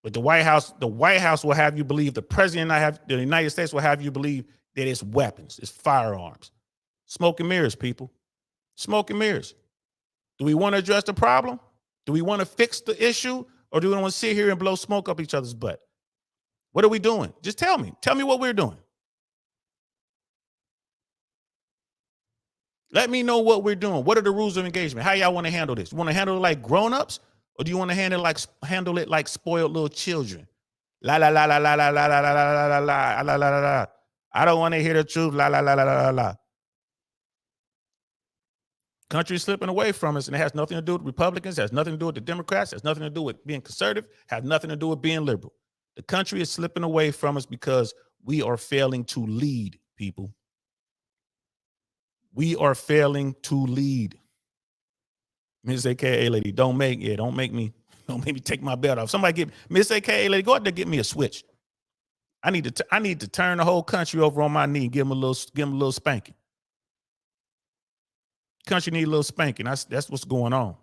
But the White House will have you believe, the president the United States will have you believe that it's weapons, it's firearms. Smoke and mirrors, people. Smoke and mirrors. Do we want to address the problem? Do we want to fix the issue? Or do we want to sit here and blow smoke up each other's butt? What are we doing? Just tell me. Tell me what we're doing. Let me know what we're doing. What are the rules of engagement? How y'all want to handle this? You want to handle it like grown-ups? Or do you want to handle it like spoiled little children? La la la la la la la la la la la la la la la. I don't want to hear the truth. La la la la la la. Country's slipping away from us, and it has nothing to do with Republicans, has nothing to do with the Democrats, has nothing to do with being conservative, has nothing to do with being liberal. The country is slipping away from us because we are failing to lead, people. We are failing to lead. Miss AKA lady, don't make me take my belt off. Somebody get Miss AKA lady, go out there, get me a switch. I need to turn the whole country over on my knee and give them a little spanking. Country need a little spanking. That's what's going on.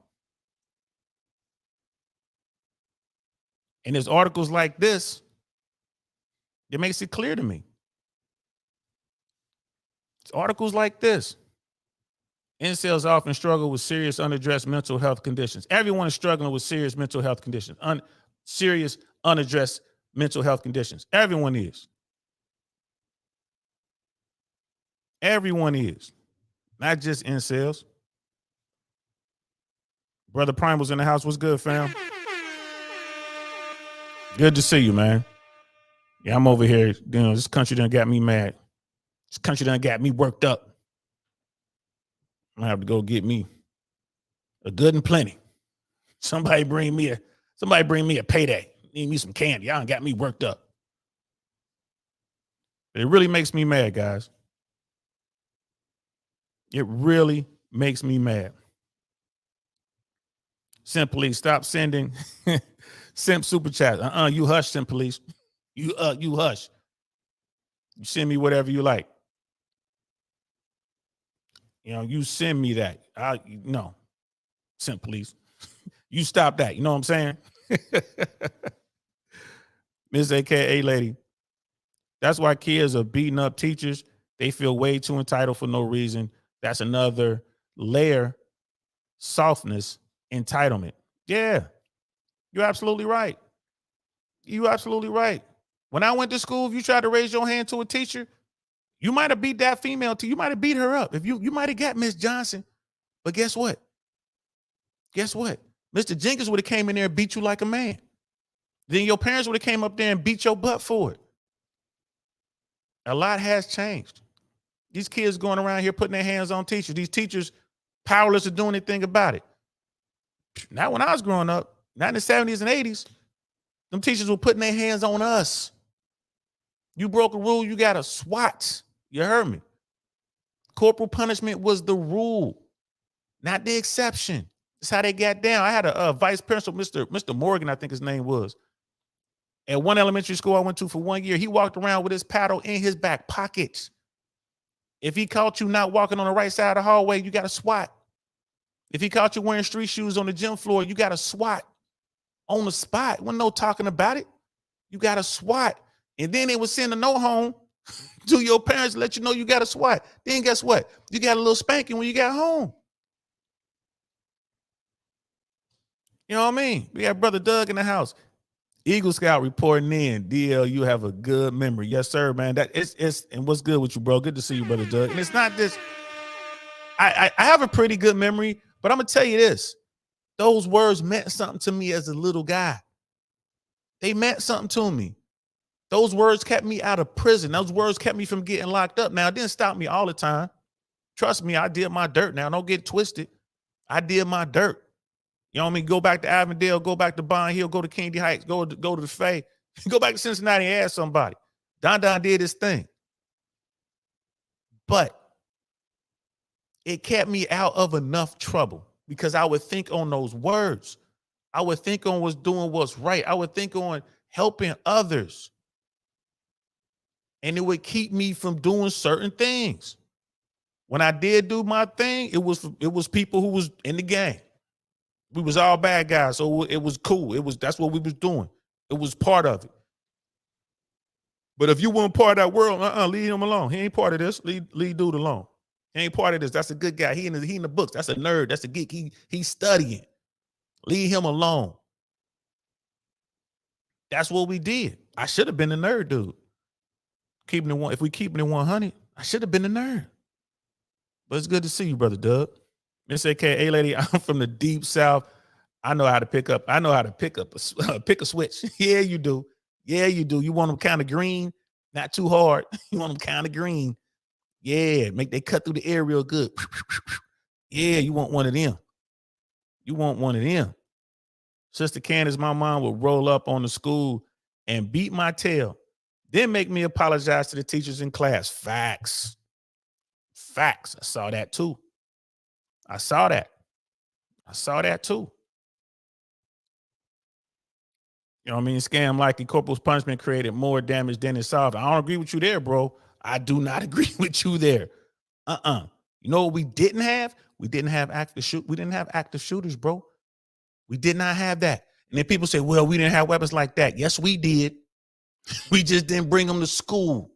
And there's articles like this that makes it clear to me. It's articles like this. Incels often struggle with serious unaddressed mental health conditions. Everyone is struggling with serious mental health conditions, serious unaddressed mental health conditions. Everyone is. Everyone is. Not just incels. Brother Prime was in the house. What's good, fam? Good to see you, man. Yeah, I'm over here. This country done got me mad. This country done got me worked up. I'm gonna have to go get me a good and plenty. Somebody bring me a payday. Need me some candy. Y'all got me worked up. But it really makes me mad, guys. It really makes me mad. Simp Police, stop sending simp super chat. You hush, Simp Police. You hush. You send me whatever you like. You send me that. No, Simp Police. You stop that. You know what I'm saying? Miss AKA lady. That's why kids are beating up teachers. They feel way too entitled for no reason. That's another layer, softness, entitlement. Yeah, you're absolutely right. You're absolutely right. When I went to school, if you tried to raise your hand to a teacher, you might have beat that female too. You might have beat her up. If you might have got Miss Johnson. But guess what? Mr. Jenkins would have came in there and beat you like a man. Then your parents would have came up there and beat your butt for it. A lot has changed. These kids going around here putting their hands on teachers. These teachers powerless to do anything about it. Not when I was growing up, not in the 70s and 80s. Them teachers were putting their hands on us. You broke a rule, you got a SWAT. You heard me. Corporal punishment was the rule, not the exception. That's how they got down. I had a vice principal, Mr. Morgan, I think his name was. At one elementary school I went to for 1 year, he walked around with his paddle in his back pockets. If he caught you not walking on the right side of the hallway, you got a SWAT. If he caught you wearing street shoes on the gym floor, you got a SWAT on the spot. Wasn't no talking about it. You got a SWAT. And then they would send a note home to your parents to let you know you got a SWAT. Then guess what? You got a little spanking when you got home. You know what I mean? We got Brother Doug in the house. Eagle Scout reporting in. DL, you have a good memory. Yes, sir, man. That it's and what's good with you, bro? Good to see you, Brother Doug. And it's not this. I have a pretty good memory, but I'm gonna tell you this. Those words meant something to me as a little guy. They meant something to me. Those words kept me out of prison. Those words kept me from getting locked up. Now, it didn't stop me all the time. Trust me, I did my dirt. Now, don't get twisted. I did my dirt. You know what I mean? Go back to Avondale, go back to Bond Hill, go to Kennedy Heights, go to the Fay, go back to Cincinnati and ask somebody. Don did his thing. But it kept me out of enough trouble because I would think on those words. I would think on doing what's right. I would think on helping others. And it would keep me from doing certain things. When I did do my thing, it was people who was in the gang. We was all bad guys, so it was cool. That's what we was doing. It was part of it. But if you weren't part of that world, leave him alone. He ain't part of this. Leave dude alone. He ain't part of this. That's a good guy. He in the books. That's a nerd. That's a geek. He's studying. Leave him alone. That's what we did. I should have been the nerd dude. If we keeping it 100, I should have been the nerd. But it's good to see you, Brother Doug. Miss AK, hey lady, I'm from the deep South. I know how to pick up pick a switch. Yeah, you do. Yeah, you do. You want them kind of green, not too hard. You want them kind of green. Yeah, they cut through the air real good. Yeah, you want one of them. You want one of them. Sister Candace, my mom would roll up on the school and beat my tail, then make me apologize to the teachers in class. Facts. Facts. I saw that too. I saw that too. You know what I mean? Scam like the corporal's punishment created more damage than it solved. I don't agree with you there, bro. I do not agree with you there. You know what we didn't have? We didn't have active shooters, bro. We did not have that. And then people say, well, we didn't have weapons like that. Yes, we did. We just didn't bring them to school.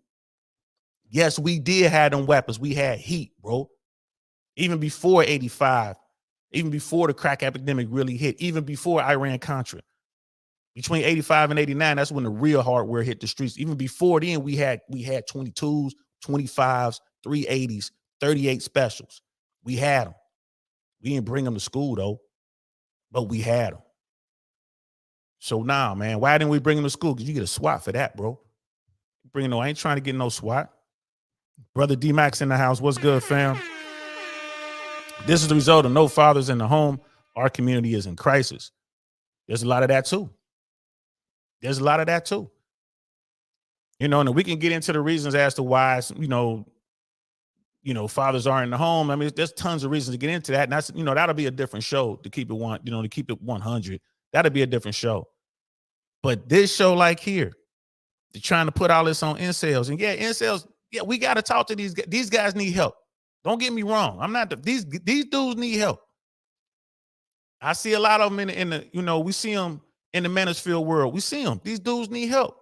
Yes, we did have them weapons. We had heat, bro. Even before 85, even before the crack epidemic really hit, even before Iran-Contra. Between 85 and 89, that's when the real hardware hit the streets. Even before then, we had 22s, 25s, 380s, 38 specials. We had them. We didn't bring them to school, though, but we had them. So now, man, why didn't we bring them to school? Because you get a SWAT for that, bro. I ain't trying to get no SWAT. Brother D-Max in the house. What's good, fam? This is the result of no fathers in the home. Our community is in crisis. There's a lot of that, too. You know, and we can get into the reasons as to why, fathers aren't in the home. I mean, there's tons of reasons to get into that. And that's, that'll be a different show to keep it 100. That'll be a different show. But this show like here, they're trying to put all this on incels. And yeah, incels, yeah, we got to talk to these guys. These guys need help. Don't get me wrong. These dudes need help. I see a lot of them in the we see them in the Mansfield world. We see them. These dudes need help.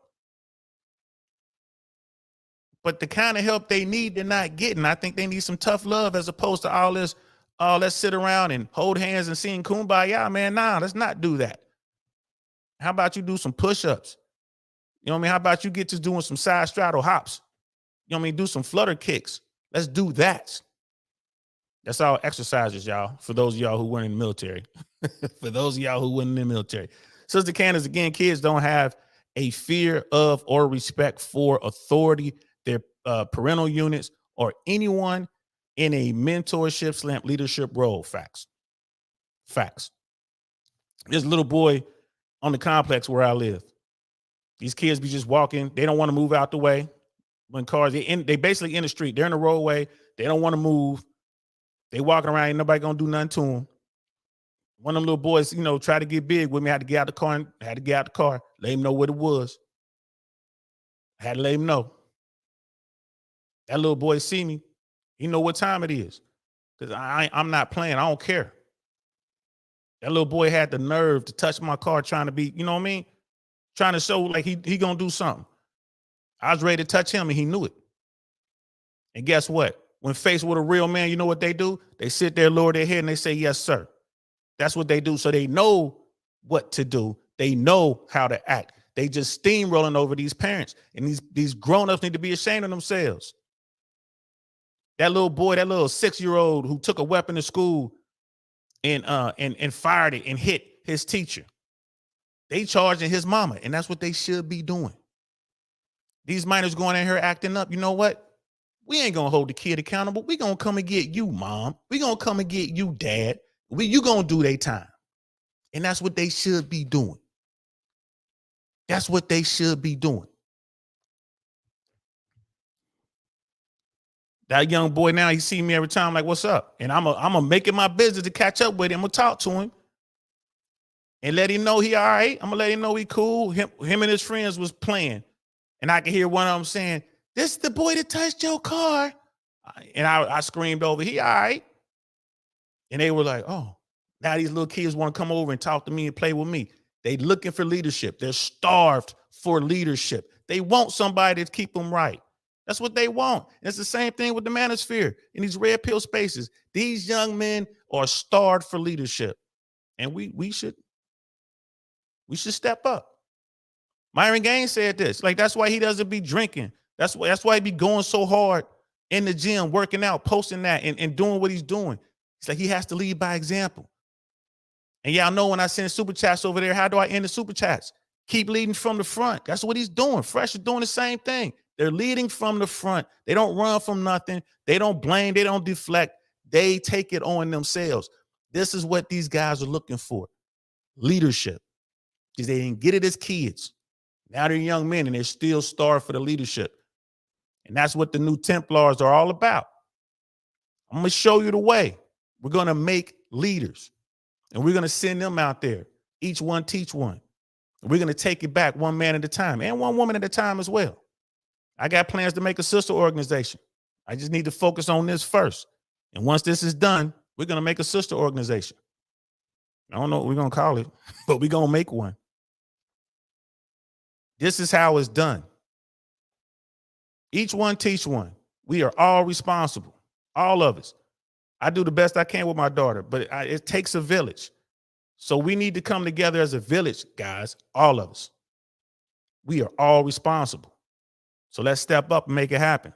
But the kind of help they need, they're not getting. I think they need some tough love as opposed to all this, let's sit around and hold hands and sing Kumbaya, man. Nah, let's not do that. How about you do some push-ups? You know what I mean? How about you get to doing some side straddle hops? You know what I mean? Do some flutter kicks. Let's do that. That's all exercises, y'all, for those of y'all who weren't in the military. For those of y'all who weren't in the military. Sister Candace, again, kids don't have a fear of or respect for authority. Their parental units or anyone in a mentorship slam leadership role. Facts. Facts. There's a little boy on the complex where I live. These kids be just walking. They don't want to move out the way. When cars, they basically in the street. They're in the roadway. They don't want to move. They walking around. Ain't nobody gonna do nothing to them. One of them little boys, try to get big with me. I had to get out the car. Let him know what it was. I had to let him know. That little boy see me. He know what time it is. Because I'm not playing. I don't care. That little boy had the nerve to touch my car trying to be, you know what I mean? Trying to show like he gonna do something. I was ready to touch him and he knew it. And guess what? When faced with a real man, you know what they do? They sit there, lower their head, and they say, yes, sir. That's what they do. So they know what to do. They know how to act. They just steamrolling over these parents. And these grown-ups need to be ashamed of themselves. That little boy, that little 6-year-old who took a weapon to school and fired it and hit his teacher. They charging his mama, and that's what they should be doing. These minors going in here acting up. You know what? We ain't gonna hold the kid accountable. We gonna come and get you, mom. We gonna come and get you, dad. You gonna do their time. And that's what they should be doing. That's what they should be doing. That young boy now, he see me every time like, what's up? And I'm make it my business to catch up with him. I'm gonna talk to him and let him know he all right. I'm gonna let him know he cool. Him and his friends was playing. And I can hear one of them saying, this is the boy that touched your car. And I screamed over, he all right. And they were like, oh, now these little kids want to come over and talk to me and play with me. They looking for leadership. They're starved for leadership. They want somebody to keep them right. That's what they want. And it's the same thing with the manosphere in these red pill spaces. These young men are starved for leadership. And we should step up. Myron Gaines said this. Like, that's why he doesn't be drinking. That's why he be going so hard in the gym, working out, posting that, and doing what he's doing. It's like he has to lead by example. And y'all know when I send super chats over there, how do I end the super chats? Keep leading from the front. That's what he's doing. Fresh is doing the same thing. They're leading from the front. They don't run from nothing. They don't blame. They don't deflect. They take it on themselves. This is what these guys are looking for. Leadership. Because they didn't get it as kids. Now they're young men and they're still starved for the leadership. And that's what the new Templars are all about. I'm going to show you the way. We're going to make leaders. And we're going to send them out there. Each one teach one. And we're going to take it back one man at a time and one woman at a time as well. I got plans to make a sister organization. I just need to focus on this first. And once this is done, we're going to make a sister organization. I don't know what we're going to call it, but we're going to make one. This is how it's done. Each one teach one. We are all responsible. All of us. I do the best I can with my daughter, but it takes a village. So we need to come together as a village, guys, all of us. We are all responsible. So let's step up and make it happen.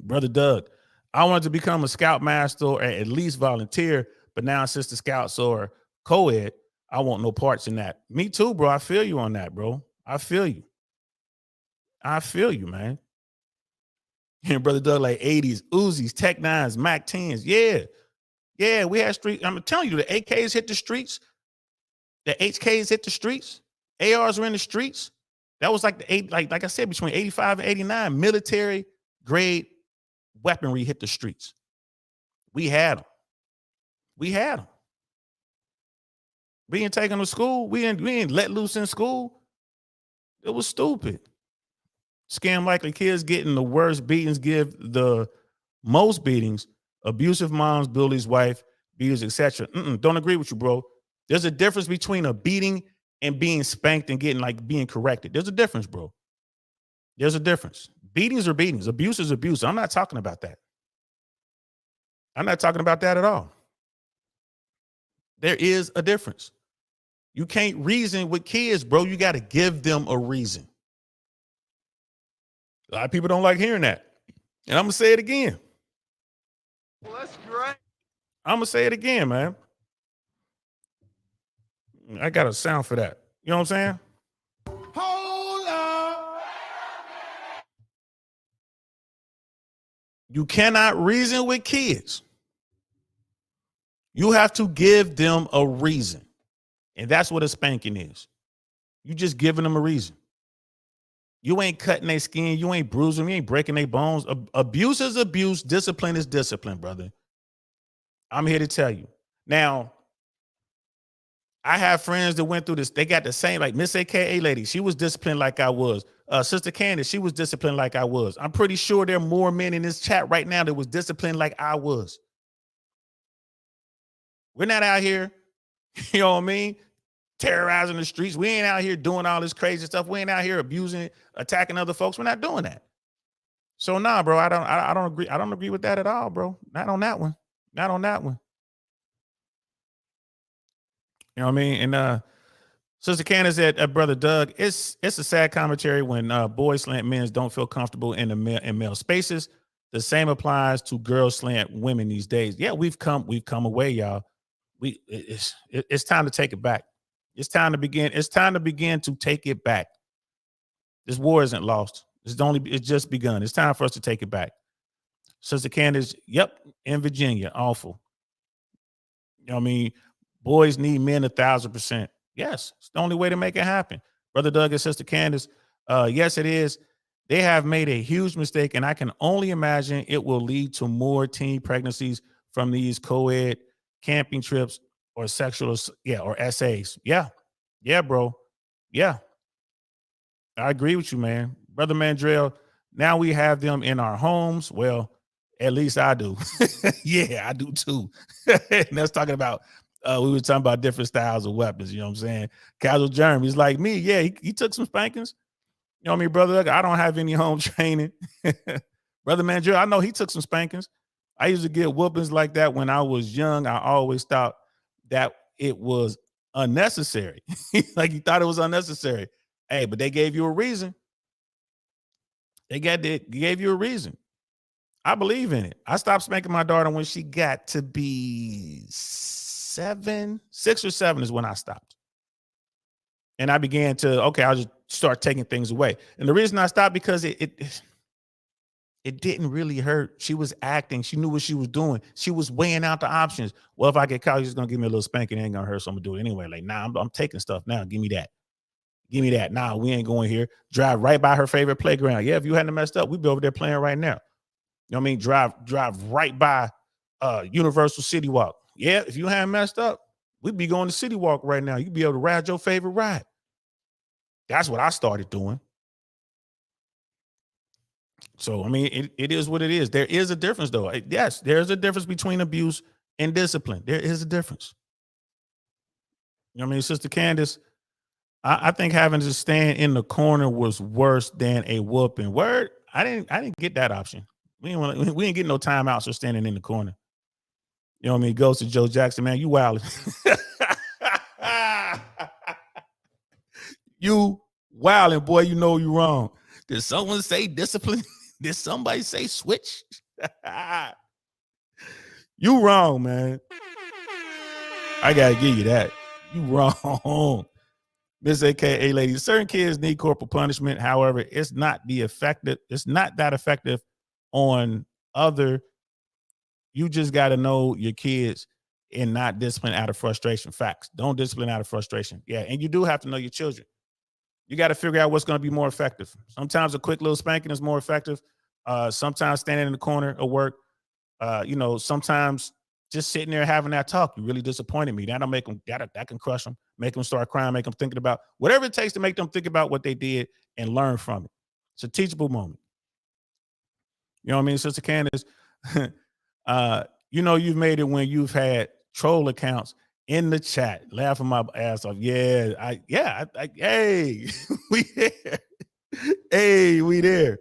Brother Doug, I wanted to become a scoutmaster or at least volunteer, but now since the scouts are co-ed, I want no parts in that. Me too, bro. I feel you on that, bro. I feel you. I feel you, man. And Brother Doug, like 80s, Uzis, Tech 9s, Mac 10s. Yeah. Yeah, we had street. I'm telling you, the AKs hit the streets. The HKs hit the streets. ARs were in the streets. That was like like I said, between 85 and 89, military grade weaponry hit the streets. We had them. We had them. We didn't take them to school. We didn't let loose in school. It was stupid. Scam likely kids getting the worst beatings give the most beatings. Abusive moms, bullies, wife, beaters, etc. Don't agree with you, bro. There's a difference between a beating and being spanked and getting like being corrected. There's a difference, bro. There's a difference. Beatings are beatings. Abuse is abuse. I'm not talking about that. I'm not talking about that at all. There is a difference. You can't reason with kids, bro. You got to give them a reason. A lot of people don't like hearing that. And I'm going to say it again. Well, that's great. I'm going to say it again, man. I got a sound for that. You know what I'm saying? You cannot reason with kids. You have to give them a reason. And that's what a spanking is. You just giving them a reason. You ain't cutting their skin. You ain't bruising them. You ain't breaking their bones. Abuse is abuse. Discipline is discipline, brother. I'm here to tell you. Now, I have friends that went through this. They got the same, like Miss AKA lady. She was disciplined like I was. Sister Candace, she was disciplined like I was. I'm pretty sure there are more men in this chat right now that was disciplined like I was. We're not out here, you know what I mean, terrorizing the streets. We ain't out here doing all this crazy stuff. We ain't out here abusing, attacking other folks. We're not doing that. So nah, bro, I don't agree. I don't agree with that at all, bro. Not on that one. Not on that one. You know what I mean? And Sister Candace said, Brother Doug, it's a sad commentary when boys slant men don't feel comfortable in male spaces. The same applies to girls slant women these days. Yeah, we've come away, y'all. It's time to take it back. It's time to begin to take it back. This war isn't lost. It's just begun. It's time for us to take it back. Sister Candace, yep, in Virginia, awful. You know what I mean? Boys need men 1,000%. Yes, it's the only way to make it happen. Brother Doug and Sister Candace, yes, it is. They have made a huge mistake, and I can only imagine it will lead to more teen pregnancies from these co-ed camping trips or sexual, or essays. Yeah, bro. Yeah, I agree with you, man. Brother Mandrell, now we have them in our homes. Well, at least I do. Yeah, I do too. And that's talking about, we were talking about different styles of weapons. You know what I'm saying? Casual Germ, he's like me. Yeah, he took some spankings. You know what I mean, brother? I don't have any home training. Brother Mandrell, I know he took some spankings. I used to get whoopings like that when I was young. I always thought that it was unnecessary. Like he thought it was unnecessary. Hey, but they gave you a reason. They gave you a reason. I believe in it. I stopped spanking my daughter when she got to be 6 or 7 is when I stopped. And I began to, I'll just start taking things away. And the reason I stopped, because it didn't really hurt. She was acting. She knew what she was doing. She was weighing out the options. Well, if I get caught, she's going to give me a little spanking. It ain't going to hurt, so I'm going to do it anyway. Like, nah, I'm taking stuff now. Give me that. Give me that. Nah, we ain't going here. Drive right by her favorite playground. Yeah, if you hadn't messed up, we'd be over there playing right now. You know what I mean? Drive right by Universal City Walk. Yeah, if you hadn't messed up, we'd be going to City Walk right now. You'd be able to ride your favorite ride. That's what I started doing. So, I mean, it is what it is. There is a difference, though. Yes, there's a difference between abuse and discipline. There is a difference. You know what I mean? Sister Candace, I think having to stand in the corner was worse than a whooping. Word, I didn't get that option. We ain't getting no timeouts or standing in the corner. You know what I mean? Goes to Joe Jackson, man. You wild. You wilding, boy. You know you wrong. Did someone say discipline? Did somebody say switch? You wrong, man. I gotta give you that. You wrong. Miss AKA lady. Certain kids need corporal punishment. However, it's not that effective on other. You just gotta know your kids and not discipline out of frustration. Facts. Don't discipline out of frustration. Yeah, and you do have to know your children. You got to figure out what's going to be more effective. Sometimes a quick little spanking is more effective. Sometimes standing in the corner of work. Sometimes just sitting there having that talk. You really disappointed me. That'll make them. That can crush them. Make them start crying. Make them thinking about whatever it takes to make them think about what they did and learn from it. It's a teachable moment. You know what I mean, Sister Candace? You've made it when you've had troll accounts in the chat, laughing my ass off. Yeah, hey, we there. Hey, we there.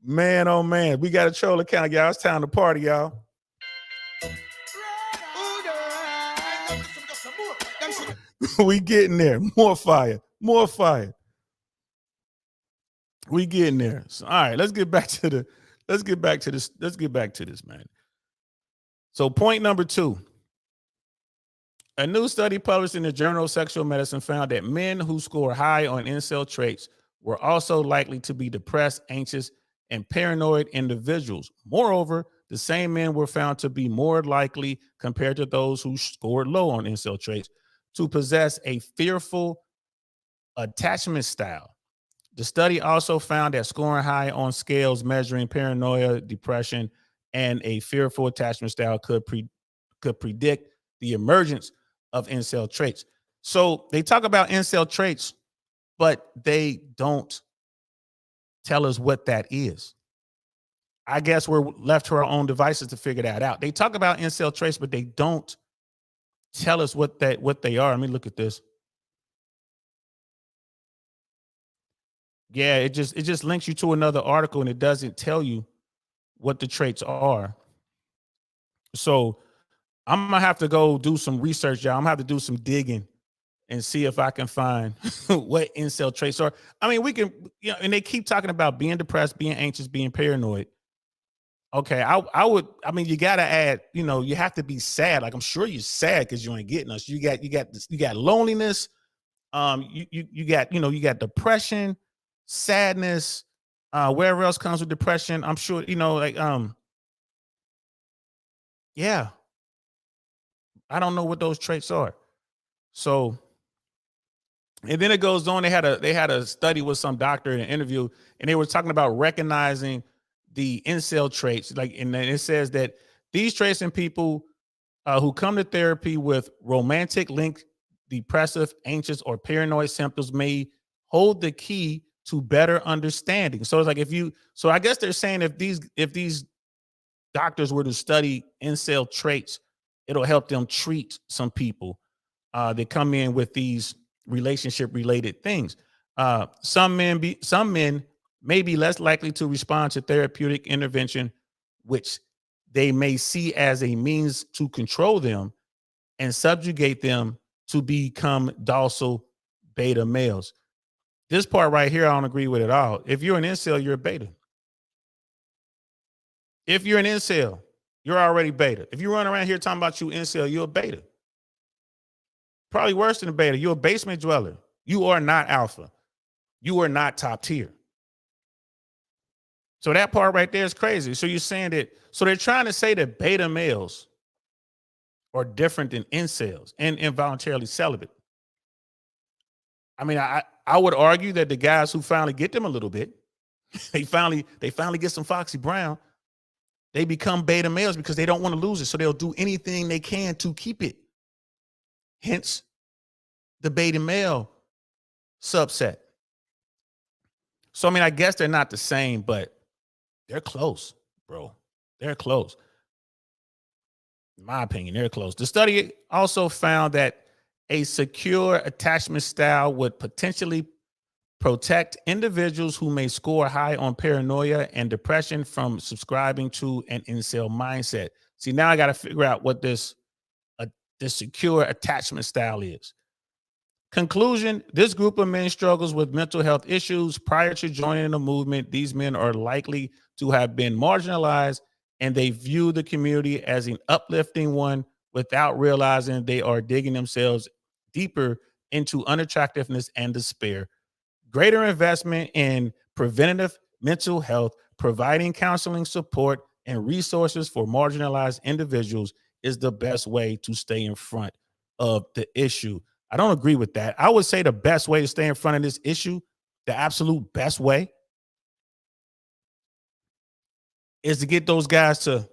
Man, oh man, we got a troll account, y'all. It's time to party, y'all. We getting there. More fire. We getting there. So, all right, let's get back to this, man. So point number 2. A new study published in the Journal of Sexual Medicine found that men who score high on incel traits were also likely to be depressed, anxious, and paranoid individuals. Moreover, the same men were found to be more likely, compared to those who scored low on incel traits, to possess a fearful attachment style. The study also found that scoring high on scales measuring paranoia, depression, and a fearful attachment style could predict the emergence of incel traits. So they talk about incel traits, but they don't tell us what that is. I guess we're left to our own devices to figure that out. They talk about incel traits, but they don't tell us what they are. Let me look at this. Yeah, it just links you to another article and it doesn't tell you what the traits are. So I'm gonna have to go do some research, y'all. I'm gonna have to do some digging and see if I can find what incel traits are. I mean, we can, and they keep talking about being depressed, being anxious, being paranoid. Okay, I mean, you gotta add, you have to be sad. Like, I'm sure you're sad because you ain't getting us. You got loneliness. You got depression, sadness, wherever else comes with depression. I'm sure, yeah, I don't know what those traits are. So, and then it goes on. They had a study with some doctor in an interview, and they were talking about recognizing the incel traits. Like, and then it says that these traits in people who come to therapy with romantic linked depressive, anxious, or paranoid symptoms may hold the key to better understanding. So it's like, so I guess they're saying if these doctors were to study incel traits, it'll help them treat some people that come in with these relationship related things. Some men may be less likely to respond to therapeutic intervention, which they may see as a means to control them and subjugate them to become docile beta males. This part right here, I don't agree with at all. If you're an incel, you're a beta. If you're an incel, you're already beta. If you run around here talking about you incel, you're a beta. Probably worse than a beta. You're a basement dweller. You are not alpha. You are not top tier. So that part right there is crazy. So you're saying that, so they're trying to say that beta males are different than incels and involuntarily celibate. I mean, I would argue that the guys who finally get them a little bit, they finally get some Foxy Brown, they become beta males because they don't want to lose it. So they'll do anything they can to keep it. Hence the beta male subset. So I mean, I guess they're not the same, but they're close, bro. They're close. In my opinion, they're close. The study also found that a secure attachment style would potentially protect individuals who may score high on paranoia and depression from subscribing to an incel mindset. See, now I got to figure out what this secure attachment style is. Conclusion: this group of men struggles with mental health issues. Prior to joining the movement, these men are likely to have been marginalized, and they view the community as an uplifting one without realizing they are digging themselves deeper into unattractiveness and despair. Greater investment in preventative mental health, providing counseling support and resources for marginalized individuals is the best way to stay in front of the issue. I don't agree with that. I would say the best way to stay in front of this issue, the absolute best way, is to get those guys to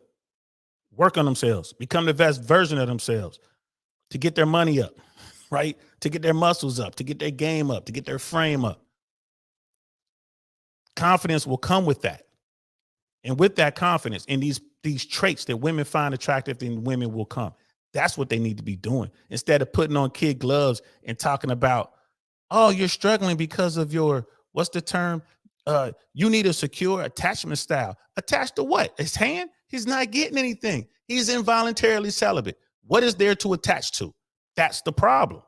work on themselves, become the best version of themselves, to get their money up, right? To get their muscles up, to get their game up, to get their frame up. Confidence will come with that. And with that confidence and these traits that women find attractive, then women will come. That's what they need to be doing. Instead of putting on kid gloves and talking about, oh, you're struggling because of your, what's the term? You need a secure attachment style. Attached to what? His hand? He's not getting anything. He's involuntarily celibate. What is there to attach to? That's the problem.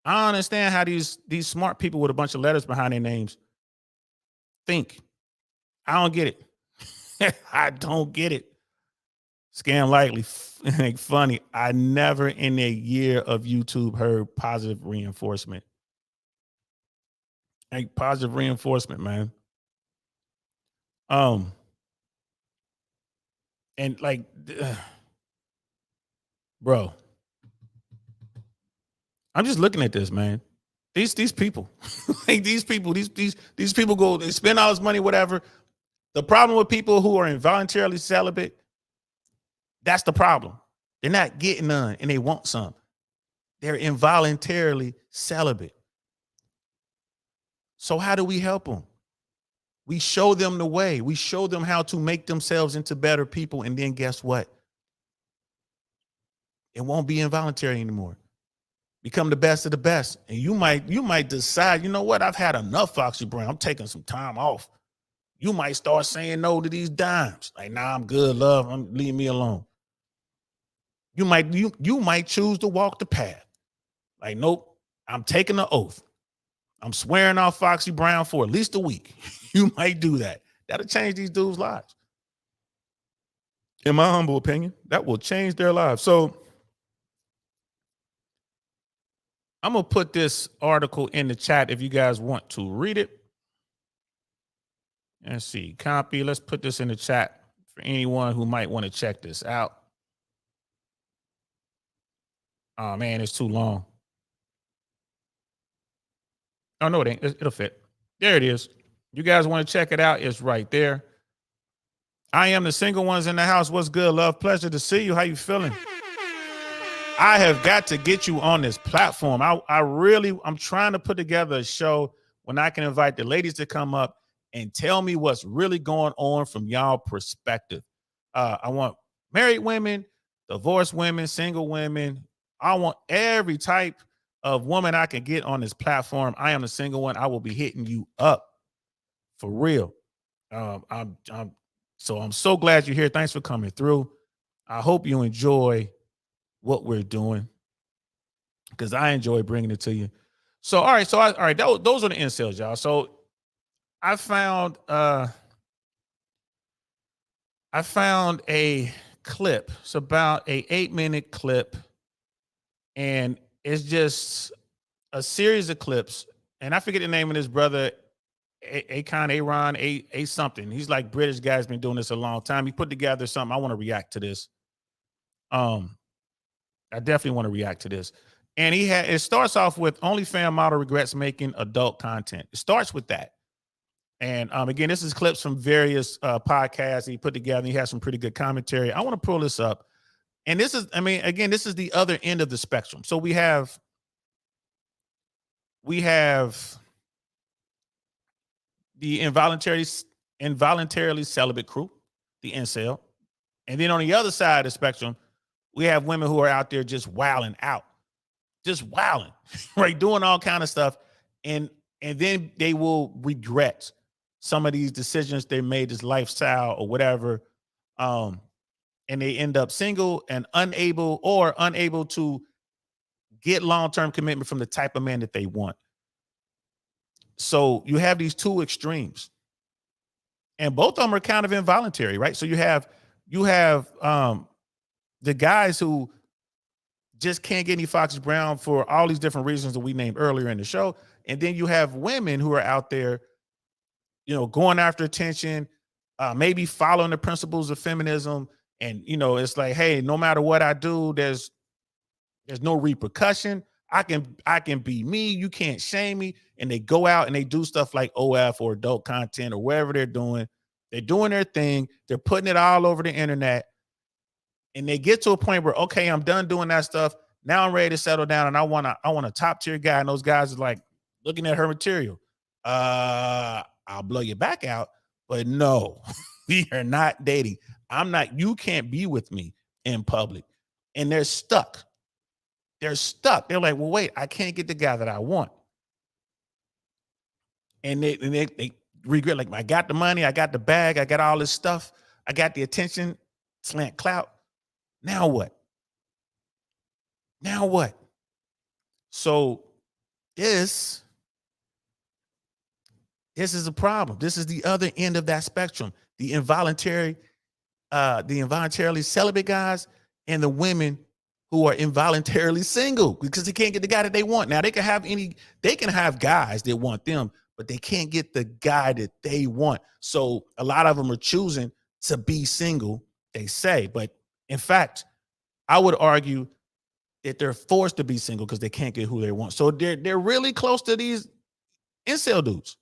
I don't understand how these smart people with a bunch of letters behind their names think. I don't get it. I don't get it. Scam likely funny. I never in a year of YouTube heard positive reinforcement. Positive reinforcement, man. Um, and like, bro, I'm just looking at this, man. These people, like these people go, they spend all this money, whatever. The problem with people who are involuntarily celibate, that's the problem. They're not getting none and they want some. They're involuntarily celibate. So how do we help them? We show them the way. We show them how to make themselves into better people. And then guess what? It won't be involuntary anymore. Become the best of the best. And you might decide, you know what? I've had enough Foxy Brown. I'm taking some time off. You might start saying no to these dimes. Like, nah, I'm good, love. Leave me alone. You might choose to walk the path. Like, nope, I'm taking the oath. I'm swearing off Foxy Brown for at least a week. You might do that. That'll change these dudes' lives. In my humble opinion, that will change their lives. So I'm going to put this article in the chat if you guys want to read it. Let's see, copy. Let's put this in the chat for anyone who might want to check this out. Oh, man, it's too long. Oh, no, it ain't. It'll fit. There it is. You guys want to check it out? It's right there. I am the single ones in the house. What's good, love? Pleasure to see you. How you feeling? I have got to get you on this platform. I'm trying to put together a show when I can invite the ladies to come up and tell me what's really going on from y'all perspective. I want married women, divorced women, single women. I want every type of woman I can get on this platform. I am the single one. I will be hitting you up for real. I'm so glad you're here. Thanks for coming through. I hope you enjoy what we're doing because I enjoy bringing it to you. So, all right. Those are the incels, y'all. So I found a clip. It's about a 8-minute clip, and it's just a series of clips. And I forget the name of this brother, Aaron, a something. He's like British guy. Has been doing this a long time. He put together something. I want to react to this. I definitely want to react to this. And it starts off with OnlyFans model regrets making adult content. It starts with that. And again, this is clips from various podcasts he put together. He has some pretty good commentary. I want to pull this up. And this is the other end of the spectrum. So we have the involuntarily celibate crew, the incel. And then on the other side of the spectrum, we have women who are out there just wilding out, right? Doing all kind of stuff. And then they will regret some of these decisions they made, this lifestyle or whatever. And they end up single and unable to get long-term commitment from the type of man that they want. So you have these two extremes. And both of them are kind of involuntary, right? So you have the guys who just can't get any Foxy Brown for all these different reasons that we named earlier in the show. And then you have women who are out there, going after attention, maybe following the principles of feminism. And, it's like, hey, no matter what I do, there's no repercussion. I can be me. You can't shame me. And they go out and they do stuff like OF or adult content or wherever they're doing. They're doing their thing. They're putting it all over the internet. And they get to a point where, okay, I'm done doing that stuff. Now I'm ready to settle down. And I want a top tier guy. And those guys are like looking at her material. I'll blow your back out. But no, we are not dating. You can't be with me in public. And they're stuck. They're like, well, wait, I can't get the guy that I want. And they regret, like, I got the money, I got the bag, I got all this stuff, I got the attention, slant clout. Now what? So this is a problem. This is the other end of that spectrum. The involuntarily celibate guys and the women who are involuntarily single because they can't get the guy that they want. Now they can have guys that want them, but they can't get the guy that they want. So a lot of them are choosing to be single, they say. But in fact, I would argue that they're forced to be single because they can't get who they want. So they're really close to these incel dudes.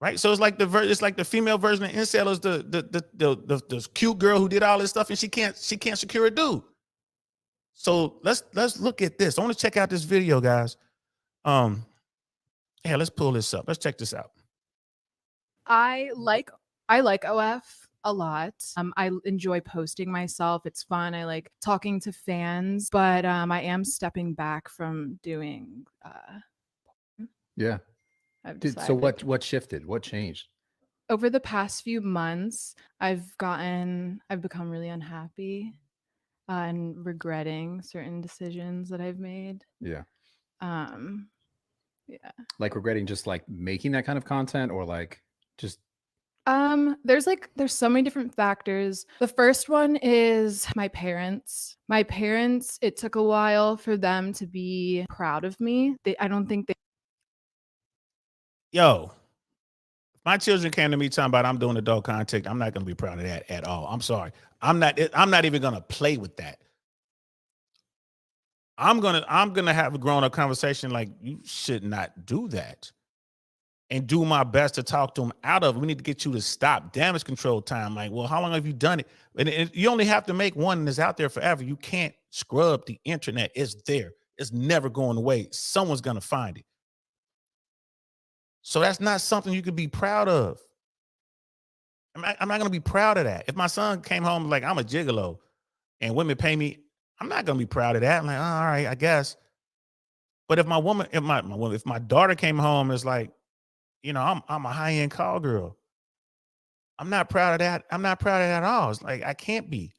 Right. So it's like the female version of incel is the cute girl who did all this stuff and she can't secure a dude. So let's look at this. I want to check out this video, guys. Yeah, let's pull this up. Let's check this out. I like OF a lot. I enjoy posting myself. It's fun. I like talking to fans, but I am stepping back from doing Yeah. So what shifted? What changed? Over the past few months, I've become really unhappy and regretting certain decisions that I've made. Yeah. Yeah. Like regretting just like making that kind of content or like just there's so many different factors. The first one is my parents. It took a while for them to be proud of me. I don't think they Yo, if my children came to me talking about I'm doing adult content, I'm not going to be proud of that at all. I'm sorry. I'm not even going to play with that. I'm going to have a grown up conversation like you should not do that. And do my best to talk to them out of it. We need to get you to stop damage control time. Like, well, how long have you done it? And you only have to make one that's out there forever. You can't scrub the internet. It's there. It's never going away. Someone's going to find it. So that's not something you could be proud of. I'm not going to be proud of that. If my son came home like I'm a gigolo and women pay me, I'm not going to be proud of that. I'm like, oh, all right, I guess. But if my daughter came home and is like, you know, I'm a high-end call girl. I'm not proud of that. I'm not proud of that at all. It's like I can't be.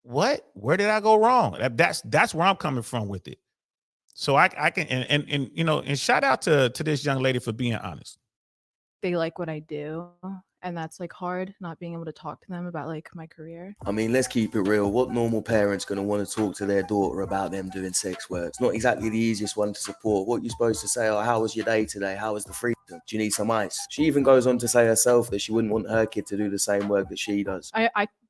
What? Where did I go wrong? That's where I'm coming from with it. So I can and you know, and shout out to this young lady for being honest. They like what I do, and that's like hard not being able to talk to them about like my career. I mean, let's keep it real. What normal parent's going to want to talk to their daughter about them doing sex work? It's not exactly the easiest one to support. What you're supposed to say, oh, how was your day today? How was the freedom? Do you need some ice? She even goes on to say herself that she wouldn't want her kid to do the same work that she does.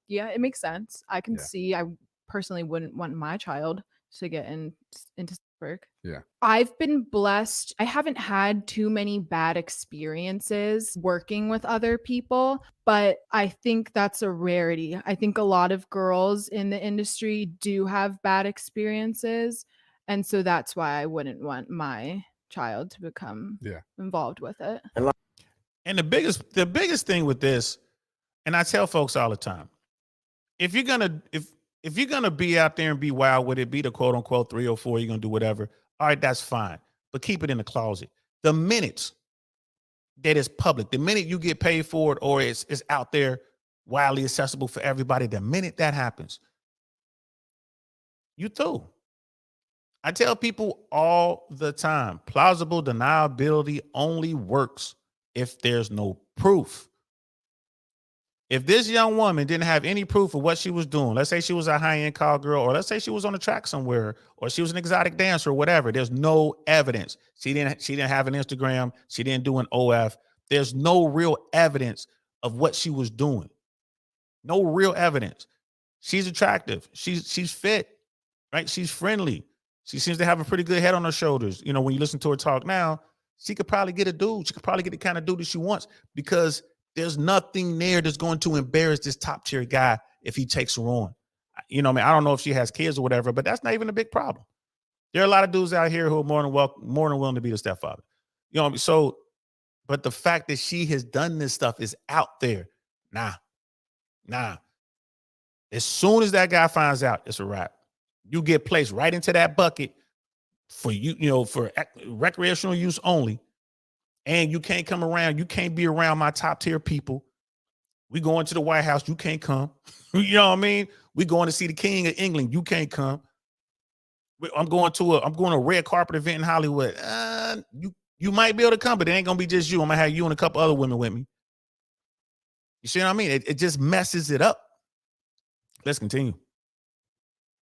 Yeah, it makes sense. I can see I personally wouldn't want my child to get into work. Yeah. I've been blessed. I haven't had too many bad experiences working with other people, but I think that's a rarity. I think a lot of girls in the industry do have bad experiences. And so that's why I wouldn't want my child to become involved with it. And the biggest thing with this, and I tell folks all the time, if you're gonna be out there and be wild with it, be the quote unquote 304, you're gonna do whatever. All right, that's fine. But keep it in the closet. The minute that it's public, the minute you get paid for it or it's out there widely accessible for everybody, the minute that happens, you through. I tell people all the time, plausible deniability only works if there's no proof. If this young woman didn't have any proof of what she was doing, let's say she was a high-end call girl, or let's say she was on a track somewhere, or she was an exotic dancer or whatever, there's no evidence. She didn't have an Instagram. She didn't do an OF. There's no real evidence of what she was doing. No real evidence. She's attractive. She's fit, right? She's friendly. She seems to have a pretty good head on her shoulders. You know, when you listen to her talk now, she could probably get a dude. She could probably get the kind of dude that she wants because there's nothing there that's going to embarrass this top tier guy if he takes her on. You know, I mean, I don't know if she has kids or whatever, but that's not even a big problem. There are a lot of dudes out here who are more than willing to be the stepfather. You know what I mean? So, but the fact that she has done this stuff is out there. Nah. As soon as that guy finds out, it's a wrap. You get placed right into that bucket for for recreational use only. And you can't come around. You can't be around my top tier people. We going to the White House. You can't come. You know what I mean? We going to see the King of England. You can't come. I'm going to a red carpet event in Hollywood. You might be able to come, but it ain't gonna be just you. I'm gonna have you and a couple other women with me. You see what I mean? It just messes it up. Let's continue.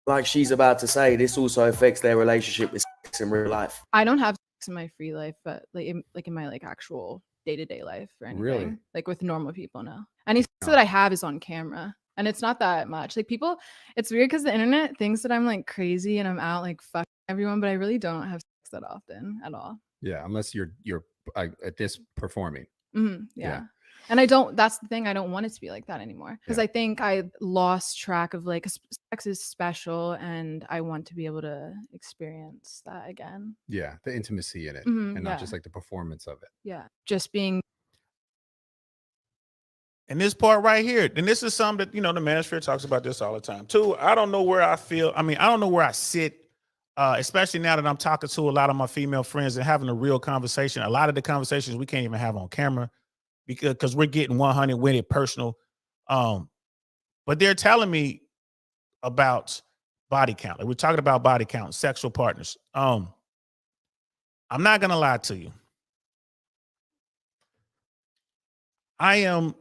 Like she's about to say, this also affects their relationship with sex in real life. I don't have sex in my free life, but like in my like actual day-to-day life or anything. Really? Like with normal people, no. Any sex No. that I have is on camera. And it's not that much. Like people, it's weird because the internet thinks that I'm like crazy and I'm out like fucking everyone, but I really don't have sex that often at all. Yeah, unless you're at this performing. Yeah. And I don't, that's the thing. I don't want it to be like that anymore. Because Yeah. I think I lost track of like sex is special and I want to be able to experience that again. Yeah, the intimacy in it and not just Yeah. like the performance of it. Yeah. Just being And this part right here, and this is something that, you know, the manosphere talks about this all the time too. I don't know where I feel. I mean, I don't know where I sit, especially now that I'm talking to a lot of my female friends and having a real conversation. A lot of the conversations we can't even have on camera because we're getting 100 with it personal. But they're telling me about body count. Like we're talking about body count, sexual partners. I'm not gonna lie to you. I am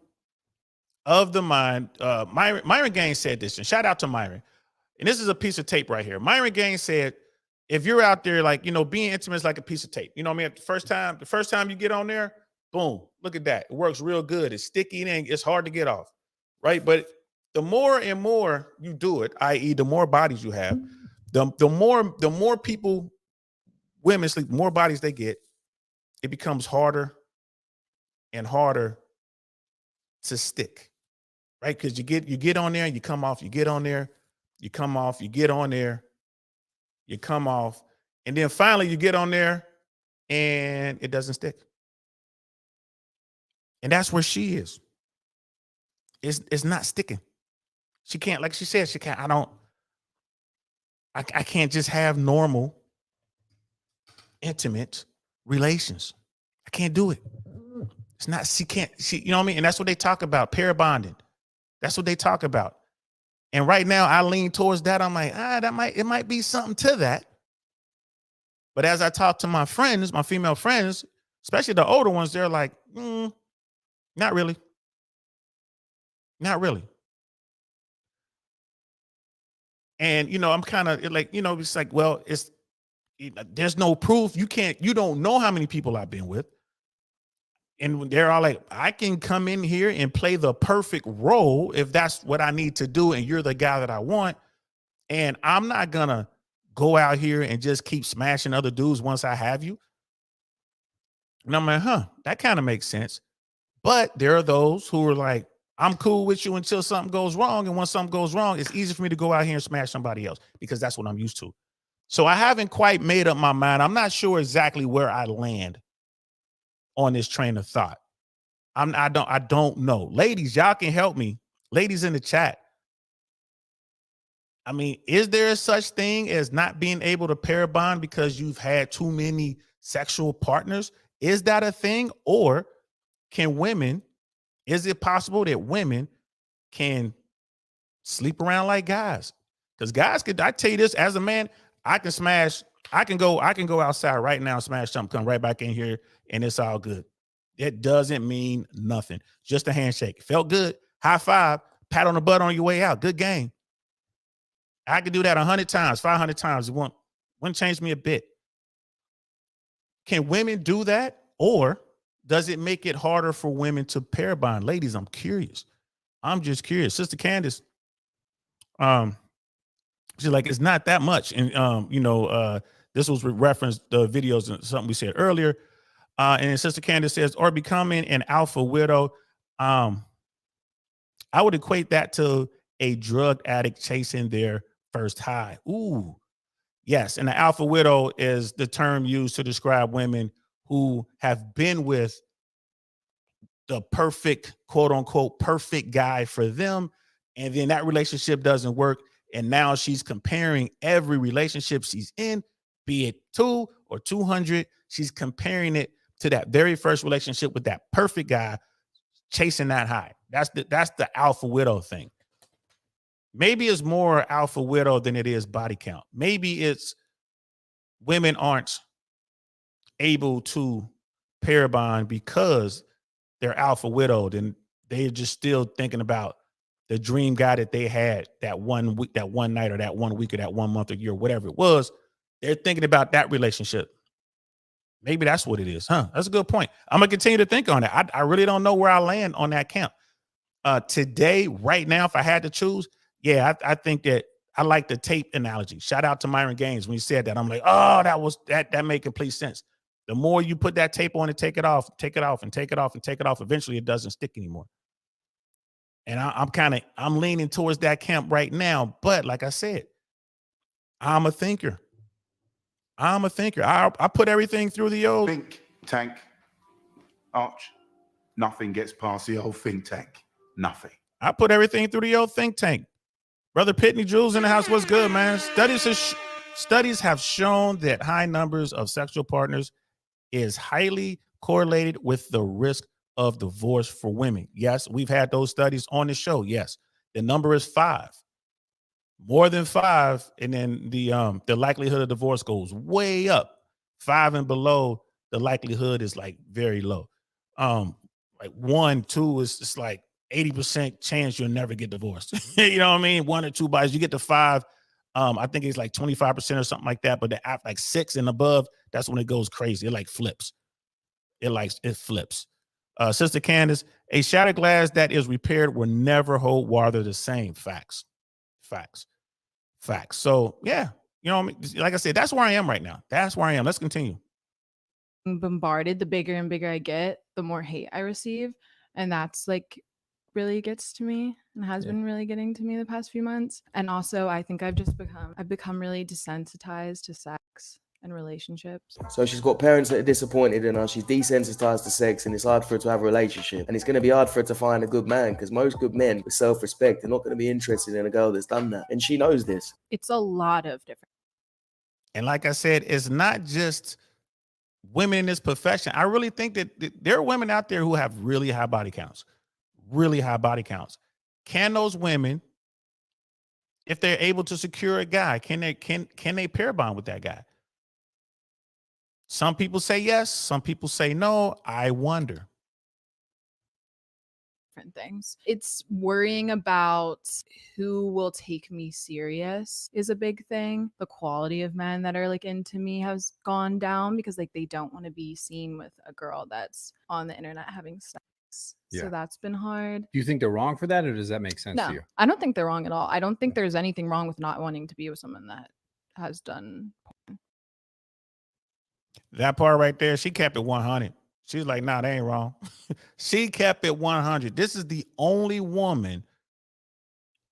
of the mind. Myron Gaines said this, and shout out to Myron. And this is a piece of tape right here. Myron Gaines said, if you're out there, like, you know, being intimate is like a piece of tape. You know what I mean? The first time you get on there, boom, look at that. It works real good. It's sticky and it's hard to get off, right? But the more and more you do it, i.e., the more bodies you have, the more people, women sleep, the more bodies they get, it becomes harder and harder to stick, right? Because you get on there, you come off, you get on there, you come off, you get on there, you come off, and then finally you get on there and it doesn't stick. And that's where she is. It's not sticking. She can't, like she said, she can't, I can't just have normal, intimate relations. I can't do it. It's not, you know what I mean? And that's what they talk about, pair bonding. That's what they talk about. And right now I lean towards that. I'm like, it might be something to that. But as I talk to my friends, my female friends, especially the older ones, they're like, not really. Not really. And, you know, I'm kind of like, you know, it's like, well, there's no proof. You don't know how many people I've been with. And they're all like, I can come in here and play the perfect role if that's what I need to do. And you're the guy that I want. And I'm not going to go out here and just keep smashing other dudes once I have you. And I'm like, that kind of makes sense. But there are those who are like, I'm cool with you until something goes wrong. And when something goes wrong, it's easy for me to go out here and smash somebody else because that's what I'm used to. So I haven't quite made up my mind. I'm not sure exactly where I land on this train of thought. I don't know. Ladies, y'all can help me. Ladies in the chat. I mean, is there such thing as not being able to pair bond because you've had too many sexual partners? Is that a thing? Or is it possible that women can sleep around like guys? Because guys I tell you this, as a man, I can go outside right now and smash something, come right back in here, and it's all good. It doesn't mean nothing. Just a handshake. Felt good. High five, pat on the butt on your way out. Good game. I could do that 100 times, 500 times. It wouldn't change me a bit. Can women do that? Or does it make it harder for women to pair bond? Ladies, I'm curious. I'm just curious. Sister Candace, she's like, it's not that much. And, this was with reference the videos and something we said earlier. And Sister Candace says, or becoming an alpha widow. I would equate that to a drug addict chasing their first high. Ooh, yes. And the alpha widow is the term used to describe women who have been with the perfect, quote unquote, perfect guy for them. And then that relationship doesn't work. And now she's comparing every relationship she's in, be it 2 or 200. She's comparing it to that very first relationship with that perfect guy chasing that high. That's the alpha widow thing. Maybe it's more alpha widow than it is body count. Maybe it's women aren't able to pair bond because they're alpha widowed and they're just still thinking about the dream guy that they had that one week, that one night, or that 1 week, or that 1 month, or year, whatever it was. They're thinking about that relationship. Maybe that's what it is, huh? That's a good point. I'm gonna continue to think on it. I really don't know where I land on that camp. Today, right now, if I had to choose, yeah, I think that I like the tape analogy. Shout out to Myron Gaines when he said that. I'm like, oh, that made complete sense. The more you put that tape on and take it off, and take it off, and take it off, eventually it doesn't stick anymore. And I'm leaning towards that camp right now. But like I said, I'm a thinker. I put everything through the old think tank. Arch, nothing gets past the old think tank. Nothing. I put everything through the old think tank. Brother Pitney Jules in the house. What's good, man? Studies have shown that high numbers of sexual partners is highly correlated with the risk of divorce for women. Yes, we've had those studies on the show. Yes, the number is 5. More than 5, and then the likelihood of divorce goes way up. 5 and below, the likelihood is like very low. Like 1, 2 is just like 80% chance you'll never get divorced. You know what I mean? 1 or 2 bodies. You get to 5, I think it's like 25% or something like that. But the app like 6 and above, that's when it goes crazy. It like flips. It flips. Sister Candace, a shattered glass that is repaired will never hold water the same. Facts. So yeah, you know, like I said, that's where I am right now. That's where I am. Let's continue. Bombarded, the bigger and bigger I get, the more hate I receive. And that's like really gets to me and has been really getting to me the past few months. And also I think I've become really desensitized to sex and relationships. So she's got parents that are disappointed in her. She's desensitized to sex, and it's hard for her to have a relationship. And it's going to be hard for her to find a good man, because most good men with self-respect are not going to be interested in a girl that's done that. And she knows this. It's a lot of different. And like I said, it's not just women in this profession. I really think that there are women out there who have really high body counts. Can those women, if they're able to secure a guy, can they pair bond with that guy? Some people say yes, some people say no. I wonder. Different things. It's worrying about who will take me serious is a big thing. The quality of men that are like into me has gone down because like they don't want to be seen with a girl that's on the internet having sex. Yeah. So that's been hard. Do you think they're wrong for that, or does that make sense to No, you? I don't think they're wrong at all. I don't think there's anything wrong with not wanting to be with someone that has done porn. That part right there, she kept it 100. She's like, nah, that ain't wrong. She kept it 100. This is the only woman,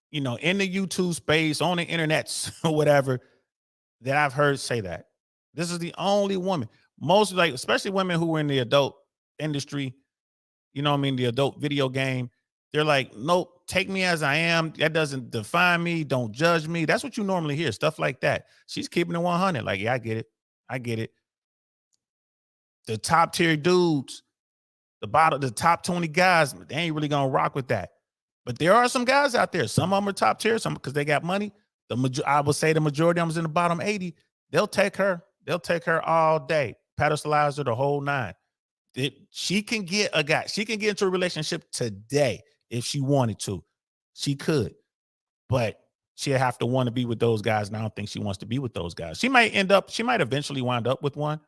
you know, in the YouTube space, on the internet, or whatever, that I've heard say that. This is the only woman. Most, like, especially women who were in the adult industry, you know what I mean, the adult video game, they're like, nope, take me as I am. That doesn't define me. Don't judge me. That's what you normally hear, stuff like that. She's keeping it 100. Like, yeah, I get it. The top tier dudes, the top 20 guys, they ain't really gonna rock with that. But there are some guys out there. Some of them are top tier, some because they got money. I would say the majority of them is in the bottom 80. They'll take her. They'll take her all day. Pedestalize her the whole 9. She can get a guy. She can get into a relationship today if she wanted to. She could, but she'll have to want to be with those guys. And I don't think she wants to be with those guys. She might eventually wind up with one.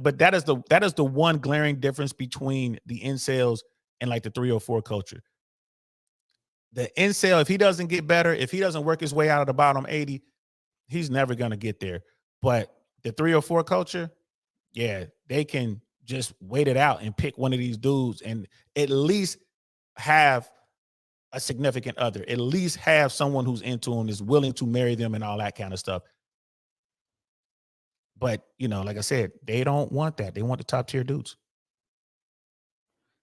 But that is the one glaring difference between the incels and like the 304 culture. The incel, if he doesn't get better, if he doesn't work his way out of the bottom 80, he's never gonna get there. But the 304 culture, yeah, they can just wait it out and pick one of these dudes and at least have a significant other, at least have someone who's into them, is willing to marry them and all that kind of stuff. But, you know, like I said, they don't want that. They want the top tier dudes.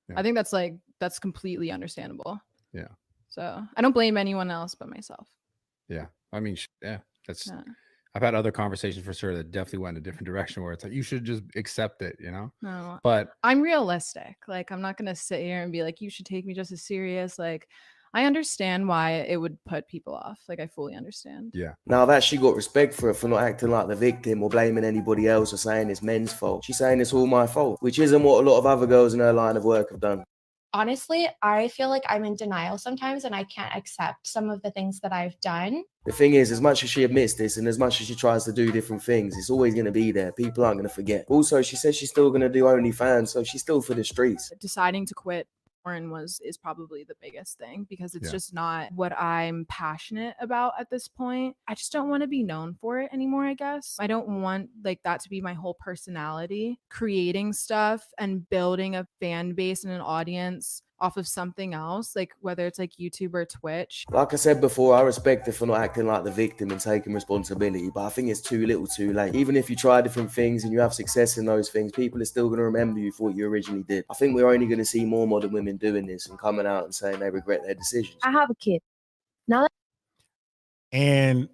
Yeah. I think that's completely understandable. Yeah. So I don't blame anyone else but myself. Yeah. I mean, that's, I've had other conversations for sure that definitely went in a different direction where it's like, you should just accept it, you know? No, but I'm realistic. Like, I'm not going to sit here and be like, you should take me just as serious. Like, I understand why it would put people off. Like, I fully understand. Yeah. Now, I've actually got respect for her for not acting like the victim or blaming anybody else or saying it's men's fault. She's saying it's all my fault, which isn't what a lot of other girls in her line of work have done. Honestly, I feel like I'm in denial sometimes and I can't accept some of the things that I've done. The thing is, as much as she admits this and as much as she tries to do different things, it's always going to be there. People aren't going to forget. Also, she says she's still going to do OnlyFans, so she's still for the streets. Deciding to quit porn is probably the biggest thing, because it's just not what I'm passionate about at this point. I just don't want to be known for it anymore, I guess. I don't want like that to be my whole personality. Creating stuff and building a fan base and an audience off of something else, like whether it's like YouTube or Twitch. Like I said before, I respect her for not acting like the victim and taking responsibility, but I think it's too little too late. Even if you try different things and you have success in those things, people are still going to remember you for what you originally did. I think we're only going to see more modern women doing this and coming out and saying they regret their decisions. I have a kid. Now that And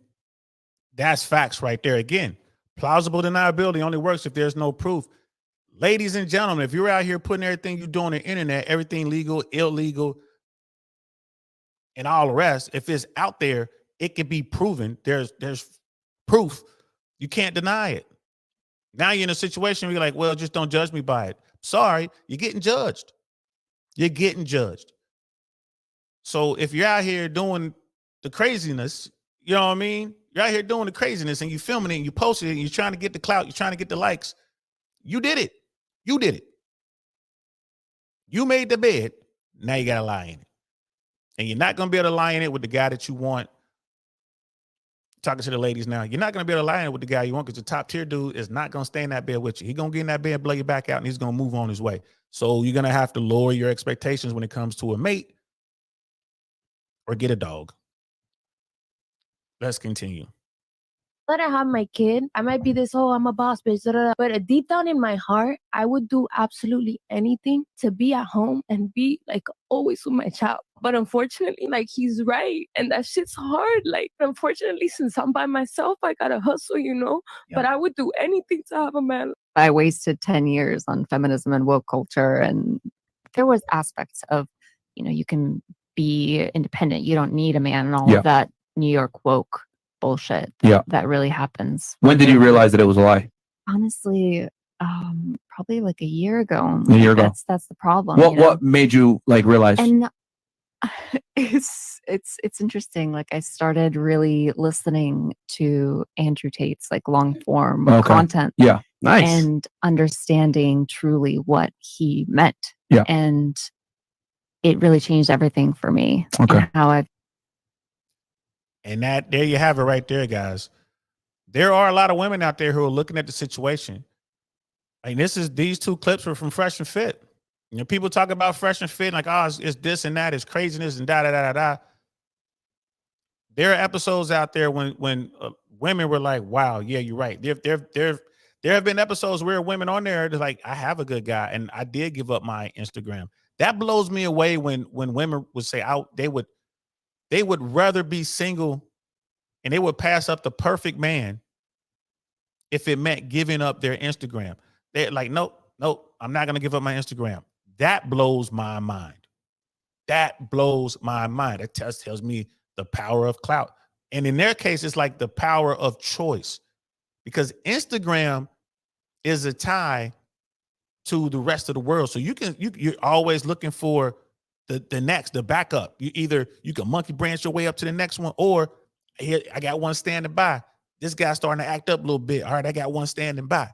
that's facts right there. Again, plausible deniability only works if there's no proof. Ladies and gentlemen, if you're out here putting everything you do on the internet, everything legal, illegal, and all the rest, if it's out there, it can be proven. There's proof. You can't deny it. Now you're in a situation where you're like, well, just don't judge me by it. Sorry, you're getting judged. You're getting judged. So if you're out here doing the craziness, you know what I mean? You're out here doing the craziness and you're filming it and you posting it and you're trying to get the clout, you're trying to get the likes. You did it. You did it. You made the bed. Now you got to lie in it. And you're not going to be able to lie in it with the guy that you want. Talking to the ladies now, you're not going to be able to lie in it with the guy you want, because the top tier dude is not going to stay in that bed with you. He's going to get in that bed, blow you back out, and he's going to move on his way. So you're going to have to lower your expectations when it comes to a mate, or get a dog. Let's continue. I have my kid, I might be this, oh, I'm a boss bitch, but deep down in my heart, I would do absolutely anything to be at home and be like always with my child. But unfortunately, like, he's right, and that shit's hard. Like, unfortunately, since I'm by myself, I gotta hustle, you know. But I would do anything to have a man. I wasted 10 years on feminism and woke culture, and there was aspects of, you know, you can be independent, you don't need a man, and all of that New York woke bullshit that really happens. When did you realize that it was a lie? Honestly, probably like a year ago. A year ago. That's the problem. What made you like realize? And it's interesting. Like, I started really listening to Andrew Tate's like long form content. Yeah. Nice. And understanding truly what he meant. Yeah. And it really changed everything for me. Okay. And how I've And that, there you have it right there, guys. There are a lot of women out there who are looking at the situation. I mean, these two clips were from Fresh and Fit. You know, people talk about Fresh and Fit like, oh, it's this and that, it's craziness and da da da da da. There are episodes out there when women were like, wow, yeah, you're right. There have been episodes where women on there are like, I have a good guy and I did give up my Instagram. That blows me away when women would say they would rather be single, and they would pass up the perfect man if it meant giving up their Instagram. They're like, nope, I'm not going to give up my Instagram. That blows my mind. That blows my mind. It tells me the power of clout. And in their case, it's like the power of choice, because Instagram is a tie to the rest of the world. So you're always looking for the backup. You can monkey branch your way up to the next one, or here, I got one standing by. This guy's starting to act up a little bit. All right, I got one standing by.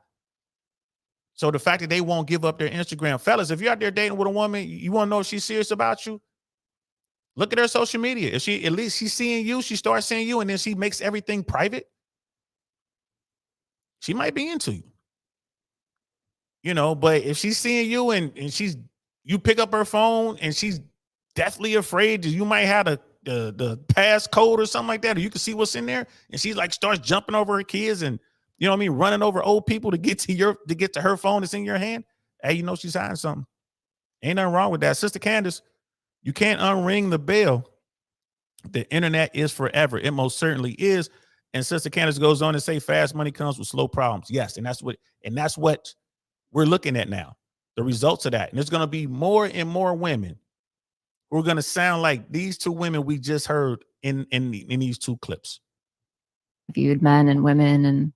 So the fact that they won't give up their Instagram, fellas, if you're out there dating with a woman, you want to know if she's serious about you? Look at her social media. If at least she's seeing you, she starts seeing you, and then she makes everything private, she might be into you. You know, but if she's seeing you and you pick up her phone and she's deathly afraid that you might have the passcode or something like that, or you can see what's in there, and she like starts jumping over her kids and, you know what I mean, running over old people to get to her phone that's in your hand. Hey, you know she's hiding something. Ain't nothing wrong with that. Sister Candace, you can't unring the bell. The internet is forever. It most certainly is. And Sister Candace goes on to say, fast money comes with slow problems. Yes, and that's what we're looking at now. The results of that. And there's going to be more and more women who are going to sound like these two women we just heard in these two clips. viewed men and women and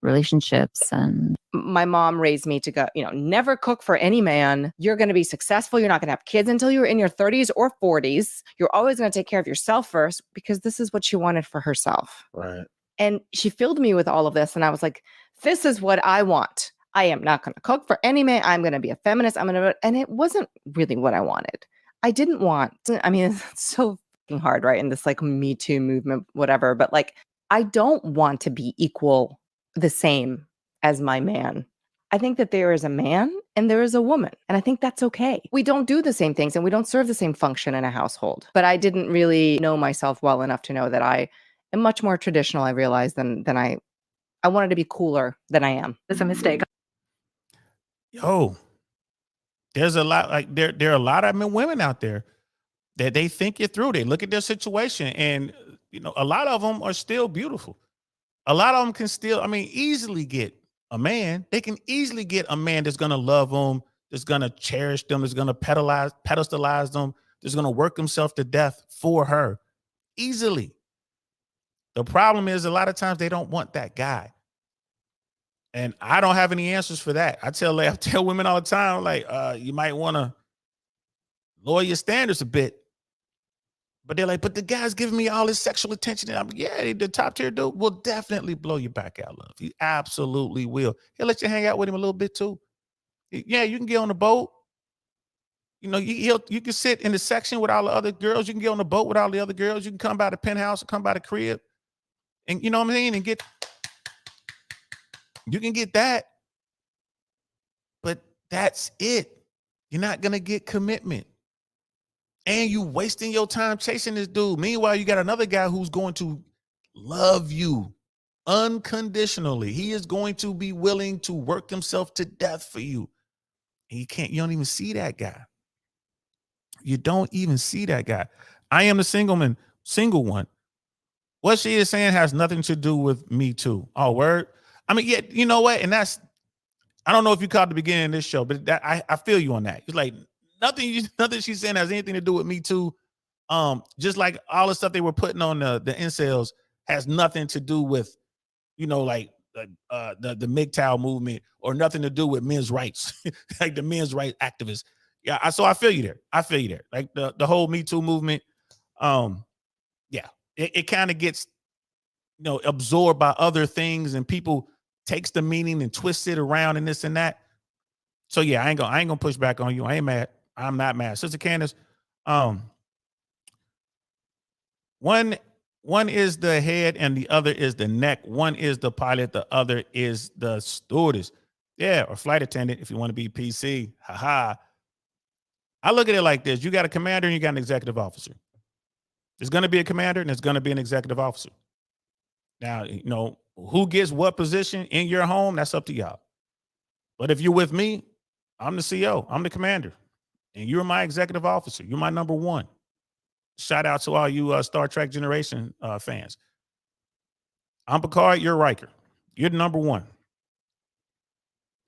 relationships. And my mom raised me to go, never cook for any man. You're going to be successful. You're not going to have kids until you're in your 30s or 40s. You're always going to take care of yourself first, because this is what she wanted for herself. Right. And she filled me with all of this. And I was like, this is what I want. I am not going to cook for any man. I'm going to be a feminist. And it wasn't really what I wanted. I didn't want, it's so fucking hard, right? In this like Me Too movement, whatever. But like, I don't want to be equal, the same as my man. I think that there is a man and there is a woman. And I think that's okay. We don't do the same things and we don't serve the same function in a household. But I didn't really know myself well enough to know that I am much more traditional, I realized, than I wanted to be cooler than I am. It's a mistake. Yo, there's a lot, like there are a lot of women out there that they think it through. They look at their situation, and a lot of them are still beautiful. A lot of them can still, easily get a man. They can easily get a man that's gonna love them, that's gonna cherish them, that's gonna pedestalize them, that's gonna work himself to death for her. Easily. The problem is a lot of times they don't want that guy. And I don't have any answers for that. I tell women all the time, like, you might want to lower your standards a bit. But they're like, but the guy's giving me all this sexual attention. And I'm like, yeah, the top tier dude will definitely blow you back out, love. He absolutely will. He'll let you hang out with him a little bit too. Yeah, you can get on the boat. You can sit in the section with all the other girls. You can get on the boat with all the other girls. You can come by the penthouse or come by the crib. And you know what I mean? And you can get that. But that's it. You're not going to get commitment. And you wasting your time chasing this dude. Meanwhile, you got another guy who's going to love you unconditionally. He is going to be willing to work himself to death for you. And you don't even see that guy. You don't even see that guy. I am the single one. What she is saying has nothing to do with Me Too. Oh, word. Yeah, you know what? And I don't know if you caught the beginning of this show, but I feel you on that. It's like nothing she's saying has anything to do with Me Too. Just like all the stuff they were putting on the incels has nothing to do with, like the MGTOW movement, or nothing to do with men's rights, like the men's rights activists. Yeah, so I feel you there. Like the whole Me Too movement. Yeah, it kind of gets absorbed by other things, and people takes the meaning and twists it around and this and that. So yeah, I ain't gonna push back on you. I ain't mad. I'm not mad. Sister Candace, one is the head and the other is the neck. One is the pilot, the other is the stewardess. Yeah, or flight attendant if you want to be PC. Haha. I look at it like this. You got a commander and you got an executive officer. There's going to be a commander and there's going to be an executive officer. Now, who gets what position in your home, that's up to y'all. But if you're with me, I'm the CEO, I'm the commander, and you're my executive officer. You're my number one. Shout out to all you Star Trek Generation fans. I'm Picard, you're Riker. You're the number one.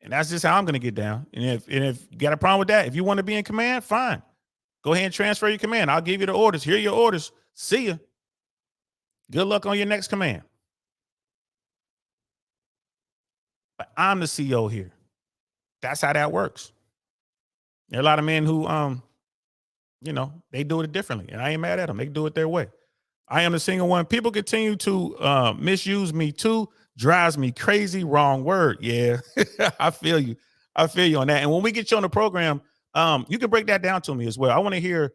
And that's just how I'm going to get down. And if you got a problem with that, if you want to be in command, fine. Go ahead and transfer your command. I'll give you the orders. Here are your orders. See ya. Good luck on your next command. But I'm the CEO here. That's how that works. There are a lot of men who, they do it differently, and I ain't mad at them. They do it their way. I am the single one. People continue to misuse Me Too. Drives me crazy. Wrong word. Yeah, I feel you. I feel you on that. And when we get you on the program, you can break that down to me as well. I want to hear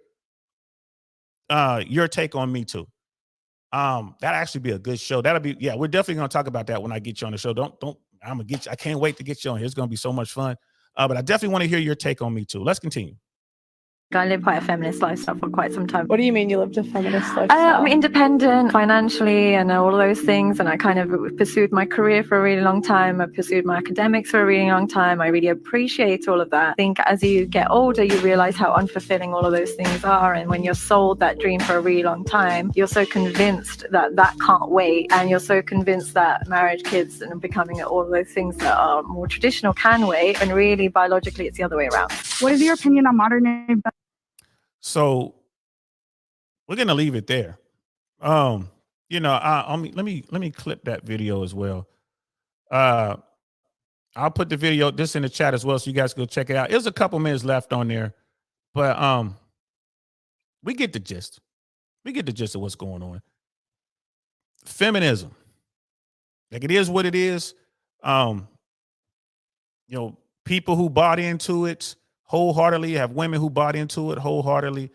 your take on Me Too. That'll actually be a good show. We're definitely going to talk about that when I get you on the show. I'm gonna get you. I can't wait to get you on here. It's gonna be so much fun. But I definitely want to hear your take on Me Too. Let's continue. I lived quite a feminist lifestyle for quite some time. What do you mean you lived a feminist lifestyle? I'm independent financially and all of those things. And I kind of pursued my career for a really long time. I pursued my academics for a really long time. I really appreciate all of that. I think as you get older, you realize how unfulfilling all of those things are. And when you're sold that dream for a really long time, you're so convinced that that can't wait. And you're so convinced that marriage, kids, and becoming all of those things that are more traditional can wait. And really, biologically, it's the other way around. What is your opinion on modern day? So we're gonna leave it there. Let me clip that video as well. I'll put the video this in the chat as well, so you guys go check it out. There's a couple minutes left on there, but we get the gist. We get the gist of what's going on. Feminism, like it is what it is. People who bought into it wholeheartedly, have women who bought into it wholeheartedly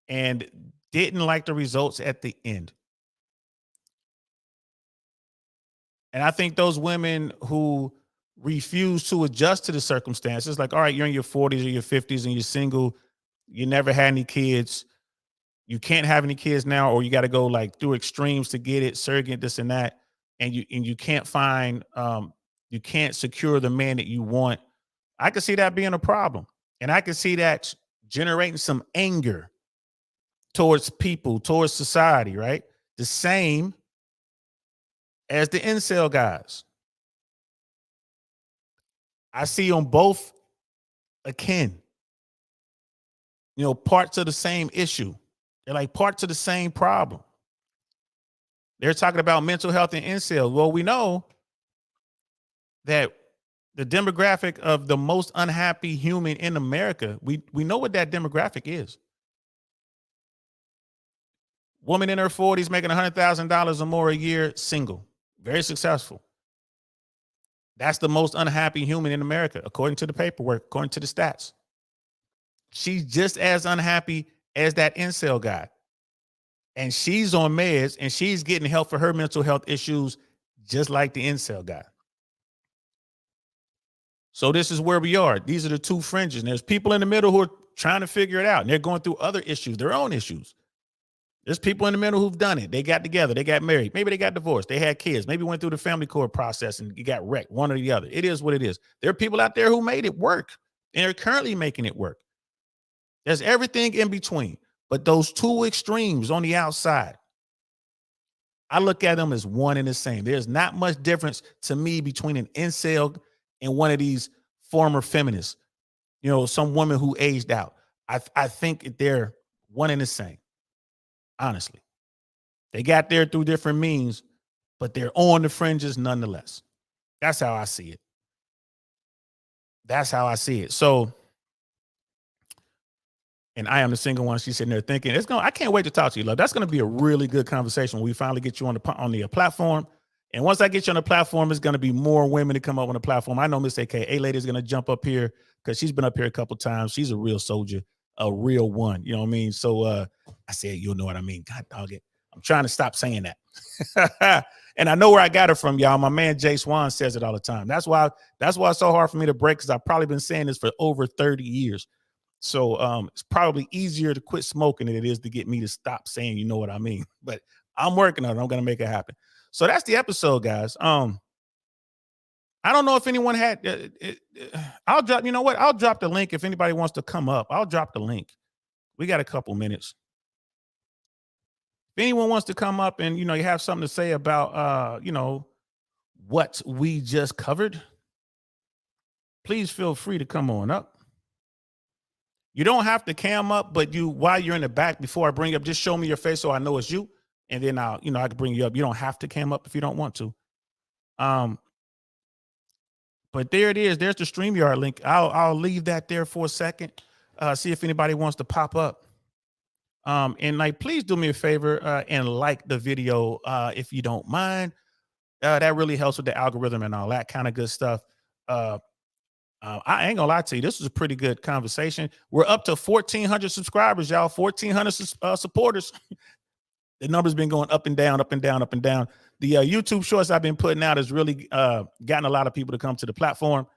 and didn't like the results at the end. And I think those women who refuse to adjust to the circumstances, like, all right, you're in your 40s or your 50s and you're single, you never had any kids, you can't have any kids now, or you got to go like through extremes to get it, surrogate, this and that, and you can't find, you can't secure the man that you want. I can see that being a problem, and I can see that generating some anger towards people, towards society, right? The same as the incel guys. I see them both akin, parts of the same issue. They're like parts of the same problem. They're talking about mental health and incel. Well, we know that the demographic of the most unhappy human in America, we know what that demographic is. Woman in her 40s making $100,000 or more a year, single, very successful. That's the most unhappy human in America, according to the paperwork, according to the stats. She's just as unhappy as that incel guy. And she's on meds and she's getting help for her mental health issues, just like the incel guy. So this is where we are. These are the two fringes. And there's people in the middle who are trying to figure it out. And they're going through other issues, their own issues. There's people in the middle who've done it. They got together. They got married. Maybe they got divorced. They had kids. Maybe went through the family court process and you got wrecked, one or the other. It is what it is. There are people out there who made it work and are currently making it work. There's everything in between. But those two extremes on the outside, I look at them as one and the same. There's not much difference to me between an incel and one of these former feminists, some woman who aged out. I think they're one and the same. Honestly, they got there through different means, but they're on the fringes nonetheless. That's how I see it. That's how I see it. So, and I am the single one. She's sitting there thinking, I can't wait to talk to you, love. That's going to be a really good conversation when we finally get you on the platform. And once I get you on the platform, it's going to be more women to come up on the platform. I know Miss AKA lady is going to jump up here because she's been up here a couple times. She's a real soldier, a real one. You know what I mean? So I said, you'll know what I mean. God dog it. I'm trying to stop saying that. And I know where I got it from, y'all. My man Jay Swan says it all the time. That's why it's so hard for me to break, because I've probably been saying this for over 30 years. So it's probably easier to quit smoking than it is to get me to stop saying, you know what I mean? But I'm working on it. I'm going to make it happen. So that's the episode, guys. I don't know if anyone had, I'll drop, you know what? I'll drop the link if anybody wants to come up. I'll drop the link. We got a couple minutes. If anyone wants to come up and, you have something to say about, what we just covered, please feel free to come on up. You don't have to cam up, but while you're in the back, before I bring you up, just show me your face so I know it's you. And then I can bring you up. You don't have to cam up if you don't want to. But there it is. There's the StreamYard link. I'll leave that there for a second. See if anybody wants to pop up. And please do me a favor and like the video if you don't mind. That really helps with the algorithm and all that kind of good stuff. I ain't gonna lie to you. This was a pretty good conversation. We're up to 1,400 subscribers, y'all. 1,400 supporters. The number's been going up and down, up and down, up and down. The YouTube shorts I've been putting out has really gotten a lot of people to come to the platform.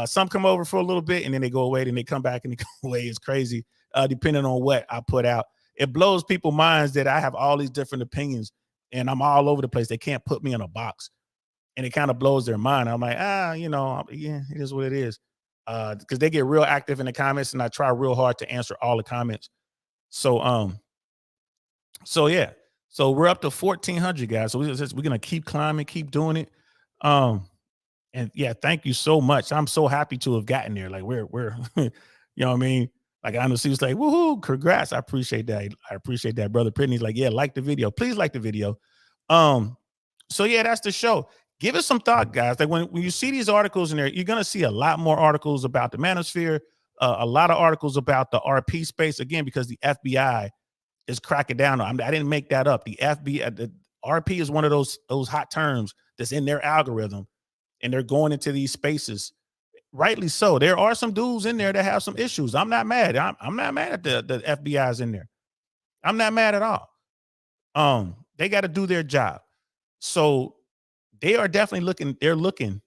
Some come over for a little bit and then they go away, and they come back and they go away. It's crazy, depending on what I put out. It blows people's minds that I have all these different opinions and I'm all over the place. They can't put me in a box, and it kind of blows their mind. I'm like, yeah, it is what it is. Because they get real active in the comments, and I try real hard to answer all the comments. So yeah. So we're up to 1,400 guys. So we're gonna keep climbing, keep doing it. And yeah, thank you so much. I'm so happy to have gotten there. Like we're you know what I mean? Like I know she was like, woohoo, congrats. I appreciate that. I appreciate that. Brother Brittany's like, yeah, like the video. Please like the video. So yeah, that's the show. give it some thought, guys. Like when you see these articles in there, you're gonna see a lot more articles about the manosphere, a lot of articles about the RP space again, because the FBI is cracking down on. I didn't make that up. The FBI, the RP is one of those hot terms that's in their algorithm, and they're going into these spaces. Rightly so. There are some dudes in there that have some issues. I'm not mad. I'm not mad at the FBI's in there. I'm not mad at all. They got to do their job. So they are definitely looking. They're looking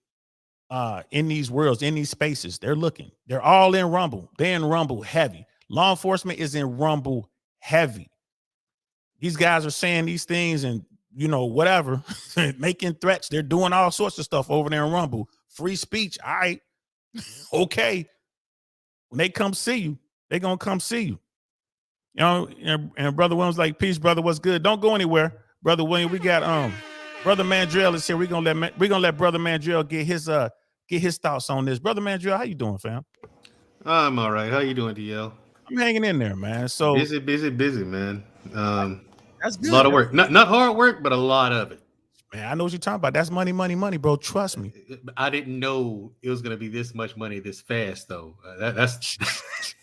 in these worlds, in these spaces. They're looking. They're all in Rumble. They're in Rumble heavy. Law enforcement is in Rumble heavy. These guys are saying these things and, you know, whatever, making threats. They're doing all sorts of stuff over there in Rumble. Free speech. All right. Okay. When they come see you, they're going to come see you. You know, and Brother Williams like, peace, brother, what's good? Don't go anywhere. Brother William, we got Brother Mandrell is here. We're gonna let Brother Mandrell get his thoughts on this. Brother Mandrell, how you doing, fam? I'm all right. How you doing, DL? I'm hanging in there, man. So busy, man. That's good. A lot of work. Not hard work, but a lot of it. Man, I know what you're talking about. That's money, bro. Trust me. I didn't know it was gonna be this much money this fast, though. That's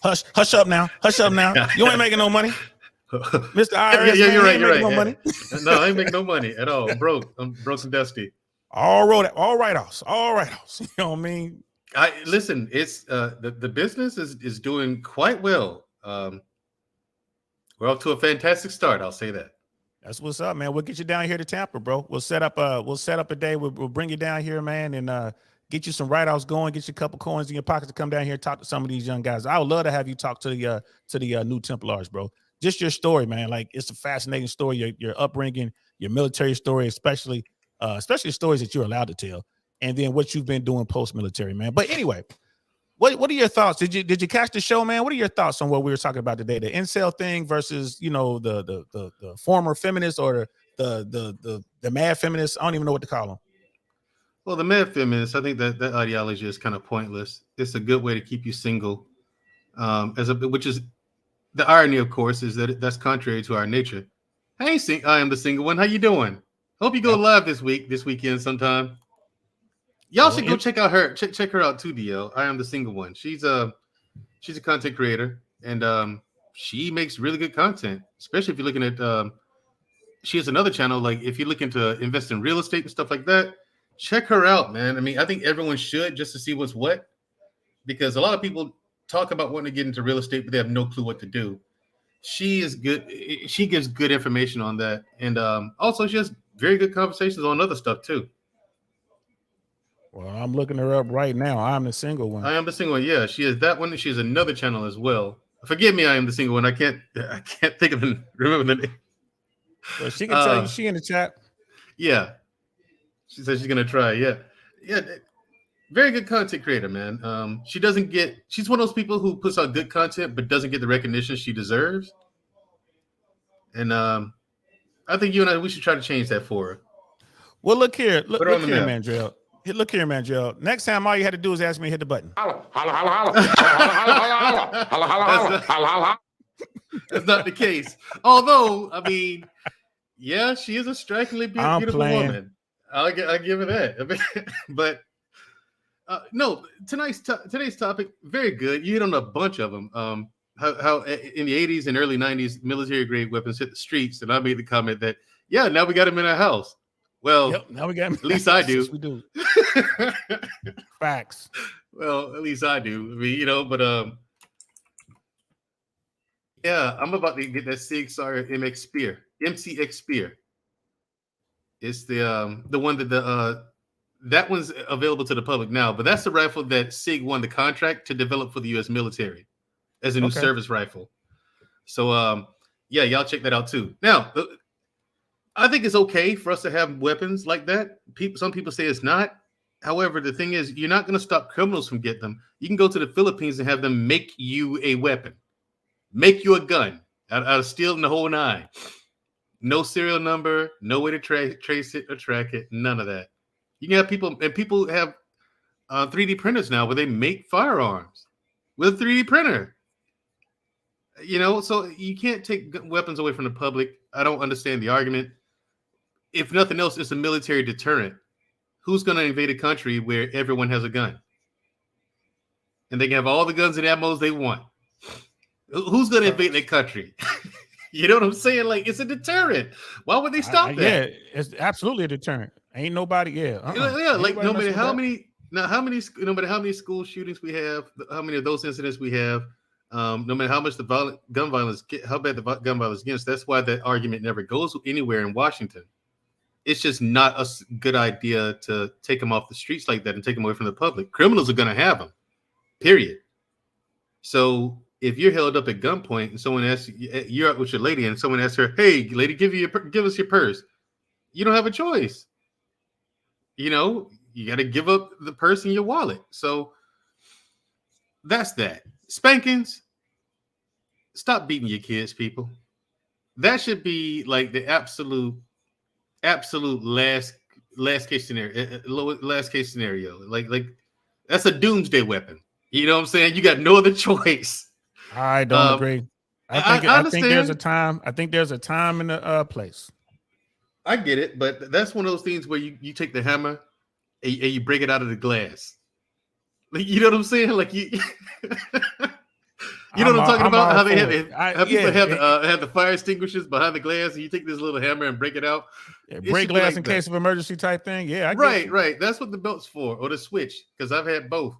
hush up now. Hush up now. You ain't making no money. Mr. IRS, yeah, you're right. No money. No, I ain't making no money at all. I'm broke and dusty. All write-offs. You know what I mean? Listen, it's the business is doing quite well. We're off to a fantastic start. I'll say that. That's what's up, man. We'll get you down here to Tampa, bro. We'll set up a day. We'll bring you down here, man, and get you some write-offs going. Get you a couple coins in your pocket to come down here and talk to some of these young guys. I would love to have you talk to the new Templars, bro. Just your story, man. Like, it's a fascinating story. Your upbringing, your military story, especially stories that you're allowed to tell, and then what you've been doing post-military, man. But anyway, what are your thoughts? Did you catch the show, man? What are your thoughts on what we were talking about today? The incel thing versus, you know, the former feminists or the mad feminists. I don't even know what to call them. Well, the mad feminists, I think that ideology is kind of pointless. It's a good way to keep you single, which is the irony, of course, is that that's contrary to our nature. Hey, I am the single one. How you doing? Hope you go live this weekend sometime. Y'all should go check out her. Check her out too, DL. I am the single one. She's a content creator, and she makes really good content. Especially if you're looking at. She has another channel. Like if you're looking to invest in real estate and stuff like that, check her out, man. I mean, I think everyone should, just to see what's what, because a lot of people talk about wanting to get into real estate, but they have no clue what to do. She is good. She gives good information on that, and also she has very good conversations on other stuff too. Well, I'm looking her up right now. I am the single one. I am the single one. Yeah, she has that one. She has another channel as well. Forgive me, I am the single one. I can't think of remember the name. Well, she can tell you. She in the chat. Yeah, she said she's gonna try. Yeah. Very good content creator, man. She's one of those people who puts out good content but doesn't get the recognition she deserves. And I think you and we should try to change that for her. Well, look here, Mandrell. Look here, Mandrell. Next time, all you had to do is ask me to hit the button. That's not the case. Although, I mean, yeah, she is a strikingly beautiful woman. I'll give her that. But no, today's topic, very good. You hit on a bunch of them. How in the 80s and early 90s, military grade weapons hit the streets, and I made the comment that now we got them in our house. Well, now we got them. At least I do. Yes, we do. Facts. Well, at least I do. I mean, but I'm about to get that Sig Sauer MCX Spear. It's the one that that one's available to the public now, but that's the rifle that SIG won the contract to develop for the U.S. military as a new service rifle. So, y'all check that out too. Now, I think it's okay for us to have weapons like that. Some people say it's not. However, the thing is, you're not going to stop criminals from getting them. You can go to the Philippines and have them make you a weapon, make you a gun out of steel and the whole nine. No serial number, no way to trace it or track it, none of that. You can have people have 3D printers now where they make firearms with a 3D printer. So you can't take weapons away from the public. I don't understand the argument. If nothing else, it's a military deterrent. who's going to invade a country where everyone has a gun? And they can have all the guns and ammos they want. Who's going to invade that country? You know what I'm saying? Like, it's a deterrent. Why would they stop that? Yeah, it's absolutely a deterrent. Ain't nobody, Yeah, Ain't like nobody no matter messing how with many, no matter how many school shootings we have, how many of those incidents we have, no matter how much the gun violence, how bad the gun violence gets, that's why that argument never goes anywhere in Washington. It's just not a good idea to take them off the streets like that and take them away from the public. Criminals are going to have them, period. So if you're held up at gunpoint and someone asks you're out with your lady and someone asks her, "Hey, lady, give us your purse," you don't have a choice. You know, you got to give up the purse and your wallet. So that's that. Spankings. Stop beating your kids, people. That should be like the absolute last case scenario. Last case scenario. Like that's a doomsday weapon. You know what I'm saying? You got no other choice. I don't agree. I think there's a time. I think there's a time and a place. I get it, but that's one of those things where you take the hammer and you break it out of the glass. Like, you know what I'm saying? Like you know what I'm talking about? How they have people have the fire extinguishers behind the glass, and you take this little hammer and break it out. Yeah, break glass in case of emergency type thing. Yeah, I right. That's what the belt's for, or the switch, because I've had both,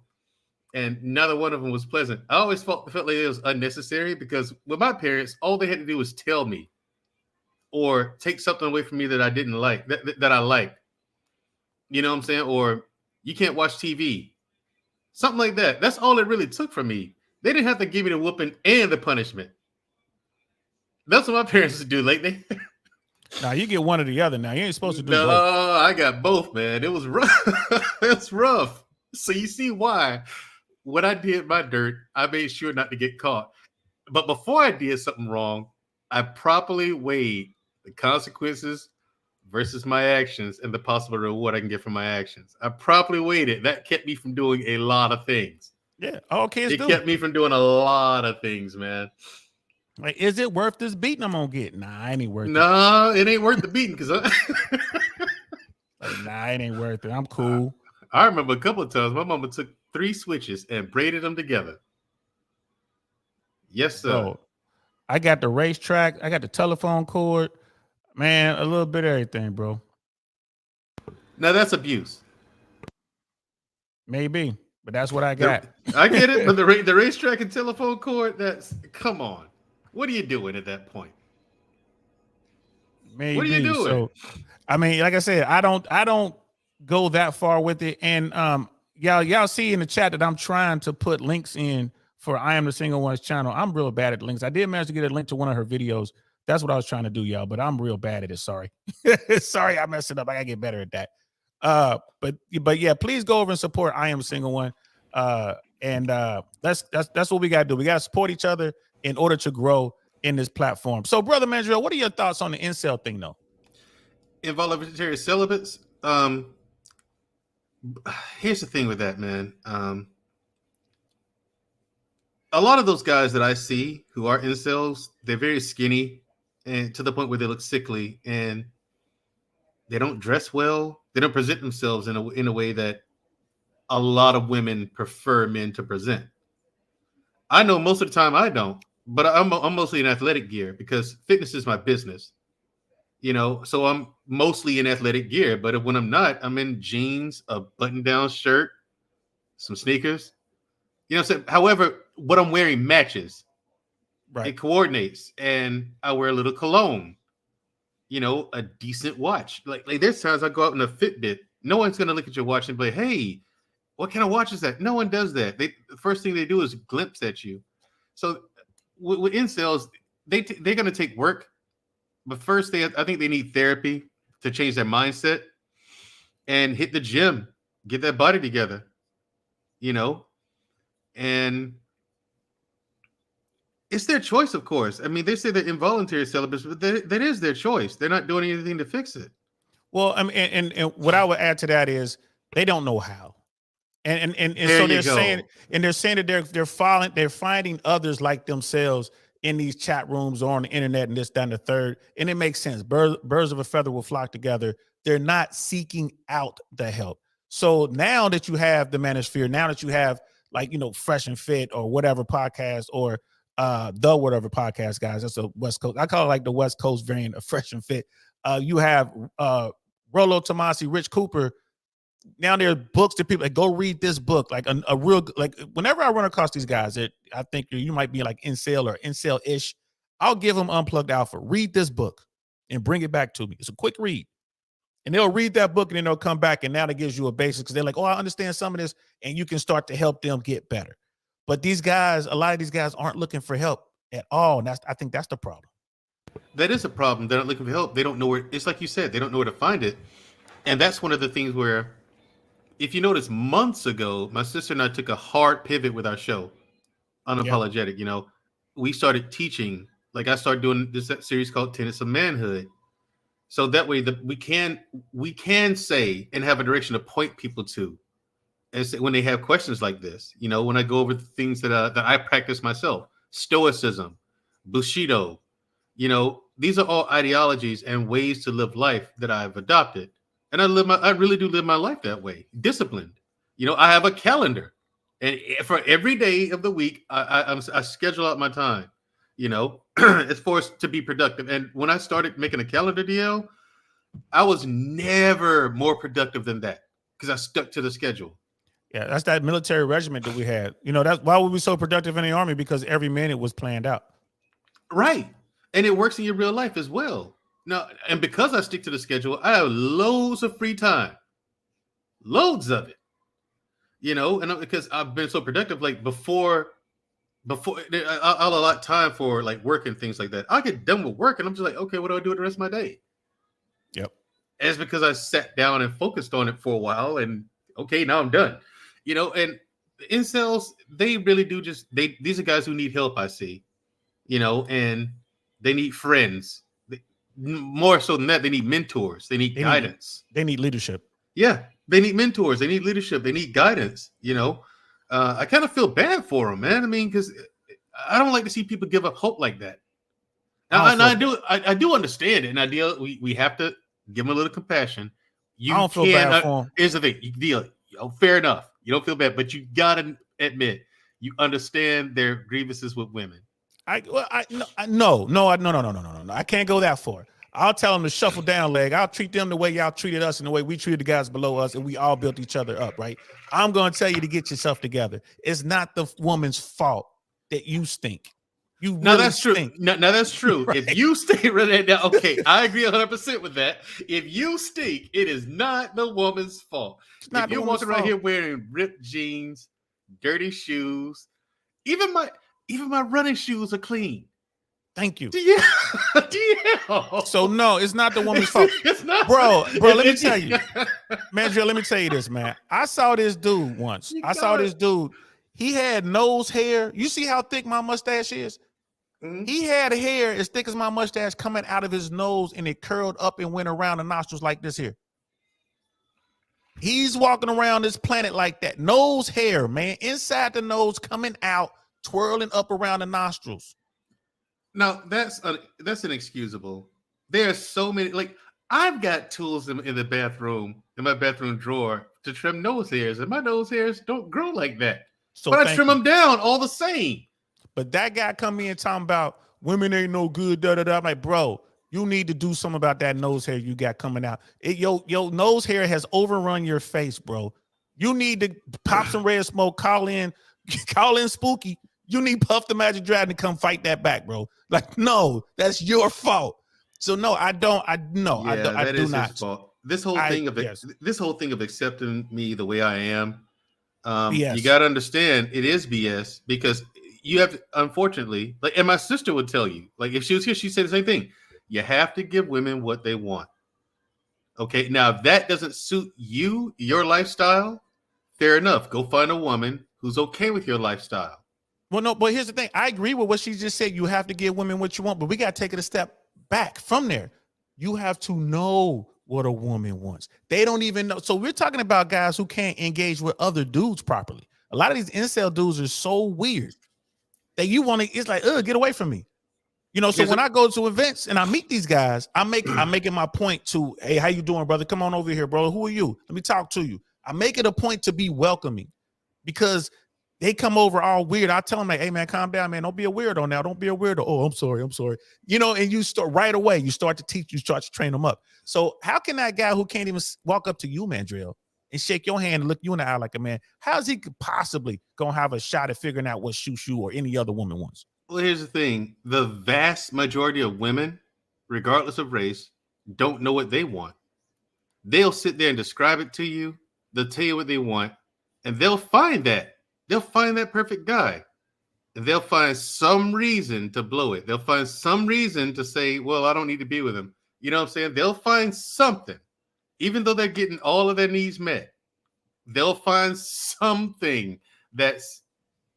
and neither one of them was pleasant. I always felt like it was unnecessary because with my parents, all they had to do was tell me, or take something away from me that I didn't like, that I liked. You know what I'm saying? Or you can't watch TV, something like that. That's all it really took from me. They didn't have to give me the whooping and the punishment. That's what my parents would do. Like now you get one or the other. Now you ain't supposed to do both. No, I got both, man. It was rough. It's rough. So you see why when I did my dirt, I made sure not to get caught. But before I did something wrong, I properly weighed the consequences versus my actions and the possible reward I can get from my actions. I properly weighed it. That kept me from doing a lot of things. Yeah, all kids do. It kept me from doing a lot of things, man. Like, is it worth this beating I'm gonna get? Nah, it ain't worth it. No, it ain't worth the beating because like, nah, it ain't worth it. I'm cool. I remember a couple of times my mama took 3 switches and braided them together. Yes, sir. Bro, I got the racetrack, I got the telephone cord, man, a little bit of everything, bro. Now that's abuse. Maybe, but that's what I got. I get it, but the racetrack and telephone cord, that's, come on. What are you doing at that point? Maybe. What are you doing? So, I mean, like I said, I don't go that far with it. And y'all see in the chat that I'm trying to put links in for I Am the Single One's channel. I'm real bad at links. I did manage to get a link to one of her videos. That's what I was trying to do, y'all, but I'm real bad at it. Sorry. Sorry, I messed it up. I gotta get better at that. But yeah, please go over and support I Am a Single One. And that's what we gotta do. We gotta support each other in order to grow in this platform. So, Brother Mandrill, what are your thoughts on the incel thing, though? Involuntary celibates. Here's the thing with that, man. A lot of those guys that I see who are incels, they're very skinny and to the point where they look sickly, and they don't dress well. They don't present themselves in a way that a lot of women prefer men to present. I know most of the time I don't, but I'm mostly in athletic gear because fitness is my business. You know, so I'm mostly in athletic gear, but when I'm not, I'm in jeans, a button-down shirt, some sneakers. You know what I'm saying? However, what I'm wearing matches. Right. It coordinates, and I wear a little cologne. You know, a decent watch. Like there's times I go out in a Fitbit. No one's gonna look at your watch and be like, "Hey, what kind of watch is that?" No one does that. The first thing they do is glimpse at you. So with incels, they're gonna take work, but first I think they need therapy to change their mindset and hit the gym, get that body together. You know, and it's their choice, of course. I mean, they say they're involuntary celibates, but that is their choice. They're not doing anything to fix it. Well, I mean, and what I would add to that is they don't know how, and so they're saying that they're finding others like themselves in these chat rooms or on the internet and this, that, and the third, and it makes sense. Birds of a feather will flock together. They're not seeking out the help. So now that you have the Manosphere, now that you have like, you know, Fresh and Fit or whatever podcast or the whatever podcast, guys, that's a West Coast. I call it like the West Coast variant of Fresh and Fit. You have Rollo Tomasi, Rich Cooper. Now there are books that people like, go read this book. Like a real, like whenever I run across these guys that I think you might be like Incel or Incel-ish, I'll give them Unplugged Alpha. Read this book and bring it back to me. It's a quick read. And they'll read that book and then they'll come back and now that gives you a basis because they're like, oh, I understand some of this, and you can start to help them get better. But these guys, a lot of these guys aren't looking for help at all. And I think that's the problem. That is a problem. They're not looking for help. They don't know where, it's like you said, they don't know where to find it. And that's one of the things where, if you notice, months ago, my sister and I took a hard pivot with our show, Unapologetic. You know, we started teaching, like I started doing this series called Tenets of Manhood. So that way we can say and have a direction to point people to, and say, when they have questions like this, you know, when I go over the things that I practice myself, Stoicism, Bushido, you know, these are all ideologies and ways to live life that I've adopted. And I really do live my life that way, disciplined. You know, I have a calendar, and for every day of the week, I schedule out my time. You know, it's forced to be productive. And when I started making a calendar deal, I was never more productive than that because I stuck to the schedule. Yeah, that's that military regiment that we had. You know, that's why were we so productive in the Army? Because every minute was planned out. Right. And it works in your real life as well. Now, and because I stick to the schedule, I have loads of free time. Loads of it. You know, and because I've been so productive, like before I'll allot time for like work and things like that. I get done with work and I'm just like, okay, what do I do with the rest of my day? Yep. And it's because I sat down and focused on it for a while and okay, now I'm done. You know, and incels, they really do these are guys who need help, I see. You know, and they need friends. More so than that, they need mentors. They need guidance. They need leadership. Yeah, they need mentors. They need leadership. They need guidance, you know. I kind of feel bad for them, man. I mean, because I don't like to see people give up hope like that. I do understand it, and we have to give them a little compassion. I don't feel bad for them. Here's the thing: you deal. You know, fair enough. You don't feel bad, but you gotta admit you understand their grievances with women. No. I can't go that far. I'll tell them to shuffle down leg. I'll treat them the way y'all treated us and the way we treated the guys below us, and we all built each other up, right? I'm going to tell you to get yourself together. It's not the woman's fault that you stink. You now really that's true. stink. Now that's true. Right. If you stink right now, okay, I agree 100% with that. If you stink, it is not the woman's fault. If you're walking around here wearing ripped jeans, dirty shoes, even my running shoes are clean. Thank you. Yeah. So no, it's not the woman's fault. It's not, bro. Let me tell you, Mandrill. Let me tell you this, man. I saw this dude once. This dude. He had nose hair. You see how thick my mustache is? Mm-hmm. He had hair as thick as my mustache coming out of his nose, and it curled up and went around the nostrils like this here. He's walking around this planet like that. Nose hair, man, inside the nose, coming out, twirling up around the nostrils. Now that's inexcusable. There are so many. Like I've got tools in the bathroom, in my bathroom drawer, to trim nose hairs, and my nose hairs don't grow like that. So but I trim them down all the same. But that guy come in talking about women ain't no good. Da da da. I'm like, bro, you need to do something about that nose hair you got coming out. Your nose hair has overrun your face, bro. You need to pop some red smoke. Call in Spooky. You need Puff the Magic Dragon to come fight that back, bro. Like, no, that's your fault. So no, I don't. I do not. His fault. This whole thing of accepting me the way I am, you got to understand it is BS because you have to, unfortunately, like, and my sister would tell you, like, if she was here, she'd say the same thing. You have to give women what they want. Okay, now if that doesn't suit you, your lifestyle, fair enough. Go find a woman who's okay with your lifestyle. Well, no, but here's the thing. I agree with what she just said. You have to give women what you want, but we got to take it a step back from there. You have to know what a woman wants. They don't even know. So we're talking about guys who can't engage with other dudes properly. A lot of these incel dudes are so weird that you want to, it's like, get away from me. You know, so when I go to events and I meet these guys, I'm making my point to, hey, how you doing, brother? Come on over here, brother. Who are you? Let me talk to you. I make it a point to be welcoming, because they come over all weird. I tell them, like, hey man, calm down, man. Don't be a weirdo now. Don't be a weirdo. Oh, I'm sorry. You know, and you start right away. You start to teach, you start to train them up. So how can that guy who can't even walk up to you, Mandrill, and shake your hand and look you in the eye like a man, how's he possibly gonna have a shot at figuring out what Shushu or any other woman wants? Well, here's the thing. The vast majority of women, regardless of race, don't know what they want. They'll sit there and describe it to you. They'll tell you what they want, and they'll find that. They'll find that perfect guy. And they'll find some reason to blow it. They'll find some reason to say, well, I don't need to be with him. You know what I'm saying? They'll find something. Even though they're getting all of their needs met, they'll find something that's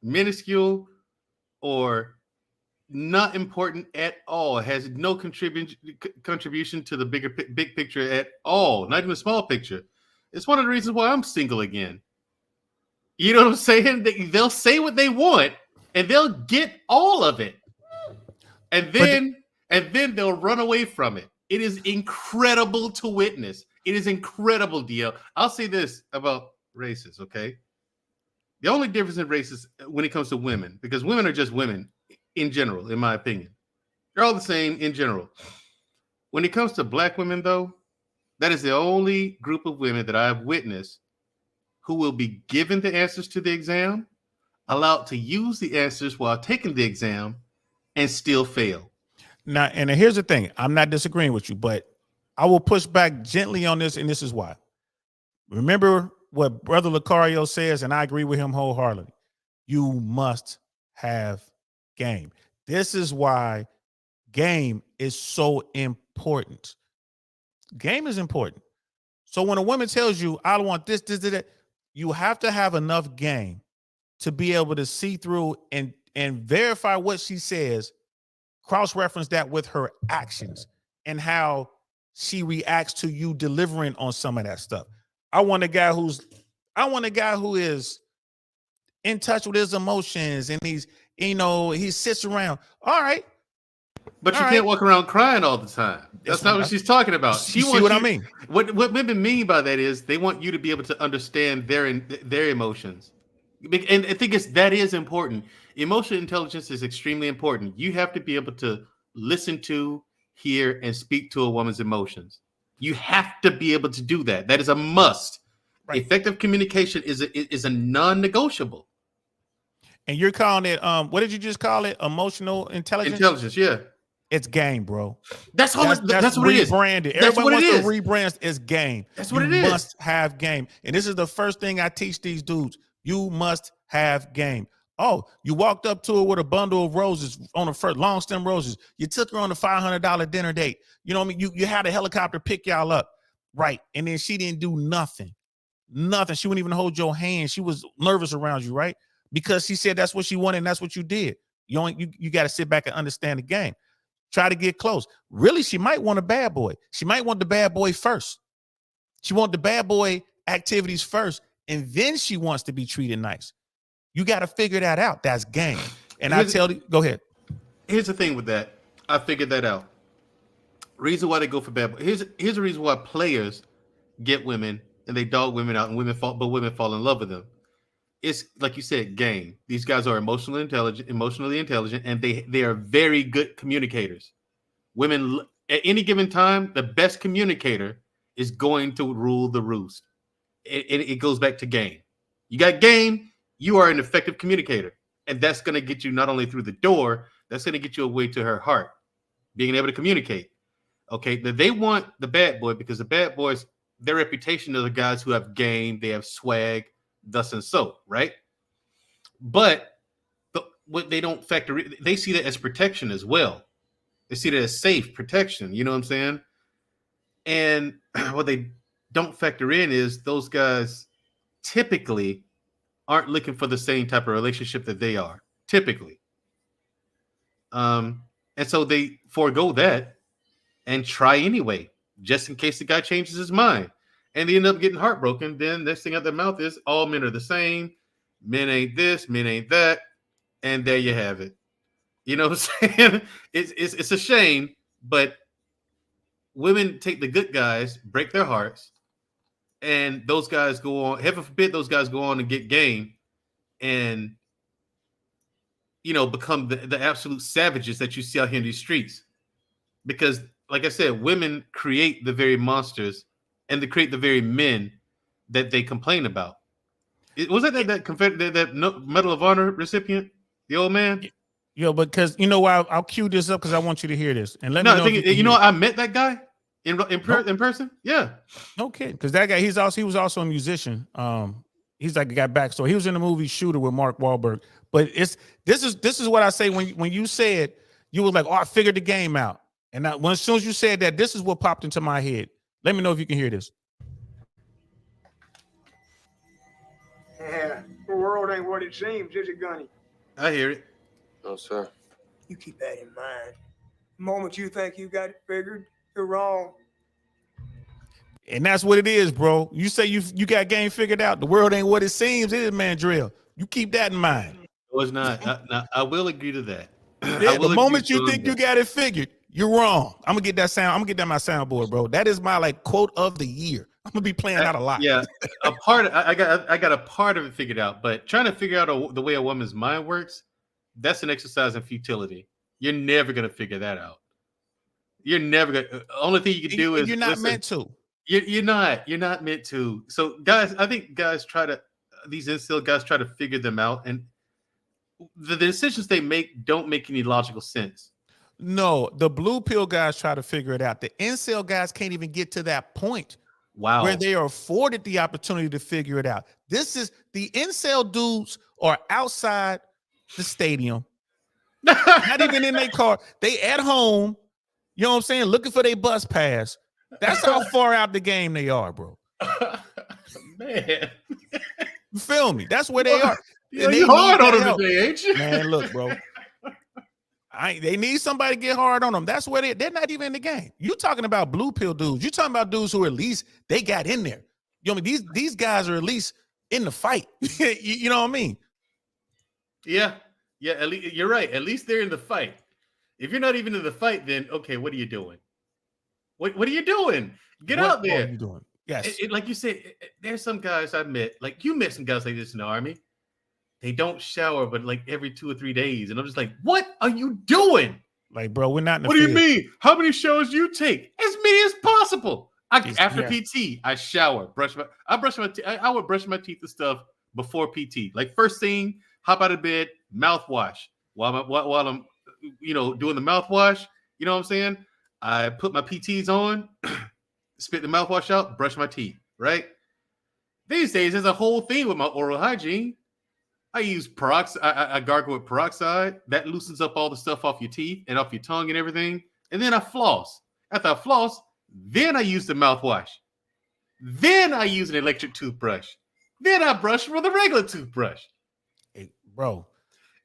minuscule or not important at all, has no contribution to the big picture at all, not even a small picture. It's one of the reasons why I'm single again. You know what I'm saying? They'll say what they want and they'll get all of it. And then they'll run away from it. It is incredible to witness. It is incredible, DL. I'll say this about races, okay? The only difference in races when it comes to women, because women are just women in general, in my opinion. They're all the same in general. When it comes to black women, though, that is the only group of women that I've witnessed who will be given the answers to the exam, allowed to use the answers while taking the exam, and still fail. Now, and here's the thing. I'm not disagreeing with you, but I will push back gently on this, and this is why. Remember what Brother Lucario says, and I agree with him wholeheartedly. You must have game. This is why game is so important. Game is important. So when a woman tells you, I don't want this, that, you have to have enough game to be able to see through and verify what she says, cross-reference that with her actions and how she reacts to you delivering on some of that stuff. I want a guy who is in touch with his emotions, and he sits around. All right. But you can't walk around crying all the time. That's not what she's talking about. She wants what I mean. What women mean by that is they want you to be able to understand their emotions. And I think that is important. Emotional intelligence is extremely important. You have to be able to listen to, hear, and speak to a woman's emotions. You have to be able to do that. That is a must. Right. Effective communication is a non-negotiable. And you're calling it what did you just call it? Emotional intelligence? Intelligence, yeah. It's game, bro. That's what it is. Rebranded. Everybody wants to rebrand. It's game. That's what it is. You must have game. And this is the first thing I teach these dudes. You must have game. Oh, you walked up to her with a bundle of roses on the first long stem roses. You took her on a $500 dinner date. You know what I mean? You had a helicopter pick y'all up. Right. And then she didn't do nothing. Nothing. She wouldn't even hold your hand. She was nervous around you, right? Because she said that's what she wanted and that's what you did. You got to sit back and understand the game. Try to get close. Really, she might want a bad boy. She might want the bad boy first. She wants the bad boy activities first, and then she wants to be treated nice. You got to figure that out. That's game. And go ahead. Here's the thing with that. I figured that out. Reason why they go for bad boy. Here's the reason why players get women and they dog women out, and women fall in love with them. It's like you said, game. These guys are emotionally intelligent, and they are very good communicators. Women at any given time, the best communicator is going to rule the roost. It goes back to game. You got game, you are an effective communicator, and that's going to get you not only through the door, that's going to get you away to her heart, being able to communicate. Okay, they want the bad boy because the bad boys, their reputation are the guys who have game, they have swag, thus and so, right? But what they don't factor in, they see that as protection as well. They see that as safe protection, you know what I'm saying? And what they don't factor in is those guys typically aren't looking for the same type of relationship that they are, typically. And so they forego that and try anyway, just in case the guy changes his mind. And they end up getting heartbroken. Then next thing out their mouth is all men are the same. Men ain't this, men ain't that. And there you have it. You know what I'm saying? It's a shame, but women take the good guys, break their hearts, and those guys go on. Heaven forbid, those guys go on and get game, and become the absolute savages that you see out here in these streets. Because, like I said, women create the very monsters, and they create the very men that they complain about. Was that Medal of Honor recipient, the old man? Yo, because you know why I'll cue this up because I want you to hear this and let me know. I met that guy in person. Yeah, okay, because that guy he was also a musician. He's like a guy backstory. He was in the movie Shooter with Mark Wahlberg. But this is what I say when you said you was like, oh, I figured the game out, and as soon as you said that, this is what popped into my head. Let me know if you can hear this. Yeah, the world ain't what it seems, is it, Gunny? I hear it. No, sir. You keep that in mind. The moment you think you got it figured, you're wrong. And that's what it is, bro. You say you got game figured out. The world ain't what it seems, is it, Mandrill? You keep that in mind. No, it's not. I will agree to that. Yeah, the moment you think you got it figured, you're wrong. I'm gonna get that sound. I'm gonna get that my soundboard, bro. That is my quote of the year. I'm gonna be playing that a lot. Yeah, I got a part of it figured out, but trying to figure out the way a woman's mind works, that's an exercise in futility. You're never gonna figure that out. You're never gonna. Only thing you can do is you're not meant to. You're not meant to. So, guys, I think these incel guys try to figure them out, and the decisions they make don't make any logical sense. No, the blue pill guys try to figure it out. The incel guys can't even get to that point. Wow. Where they are afforded the opportunity to figure it out. This is the incel dudes are outside the stadium, not even in their car. They at home, you know what I'm saying, looking for their bus pass. That's how far out the game they are, bro. Man. You feel me? That's where they are. Yeah, you hard on them today, ain't you? Man, look, bro. They need somebody to get hard on them. That's where they're not even in the game. You talking about blue pill dudes. You talking about dudes who at least they got in there. You know what I mean? These guys are at least in the fight. You know what I mean? Yeah. At least, you're right. At least they're in the fight. If you're not even in the fight, then okay, what are you doing? What are you doing? Get out there. What are you doing? Yes. Like you said, there's some guys I met. Like you met some guys like this in the Army. They don't shower, but like every 2 or 3 days. And I'm just like, what are you doing? Like, bro, we're not in the What do you mean? How many showers do you take? As many as possible. After PT, I shower, I would brush my teeth and stuff before PT. Like first thing, hop out of bed, mouthwash. While I'm doing the mouthwash, you know what I'm saying? I put my PTs on, spit the mouthwash out, brush my teeth, right? These days, there's a whole thing with my oral hygiene. I use peroxide. I gargle with peroxide. That loosens up all the stuff off your teeth and off your tongue and everything. And then I floss. After I floss, then I use the mouthwash. Then I use an electric toothbrush. Then I brush with a regular toothbrush. Hey, bro.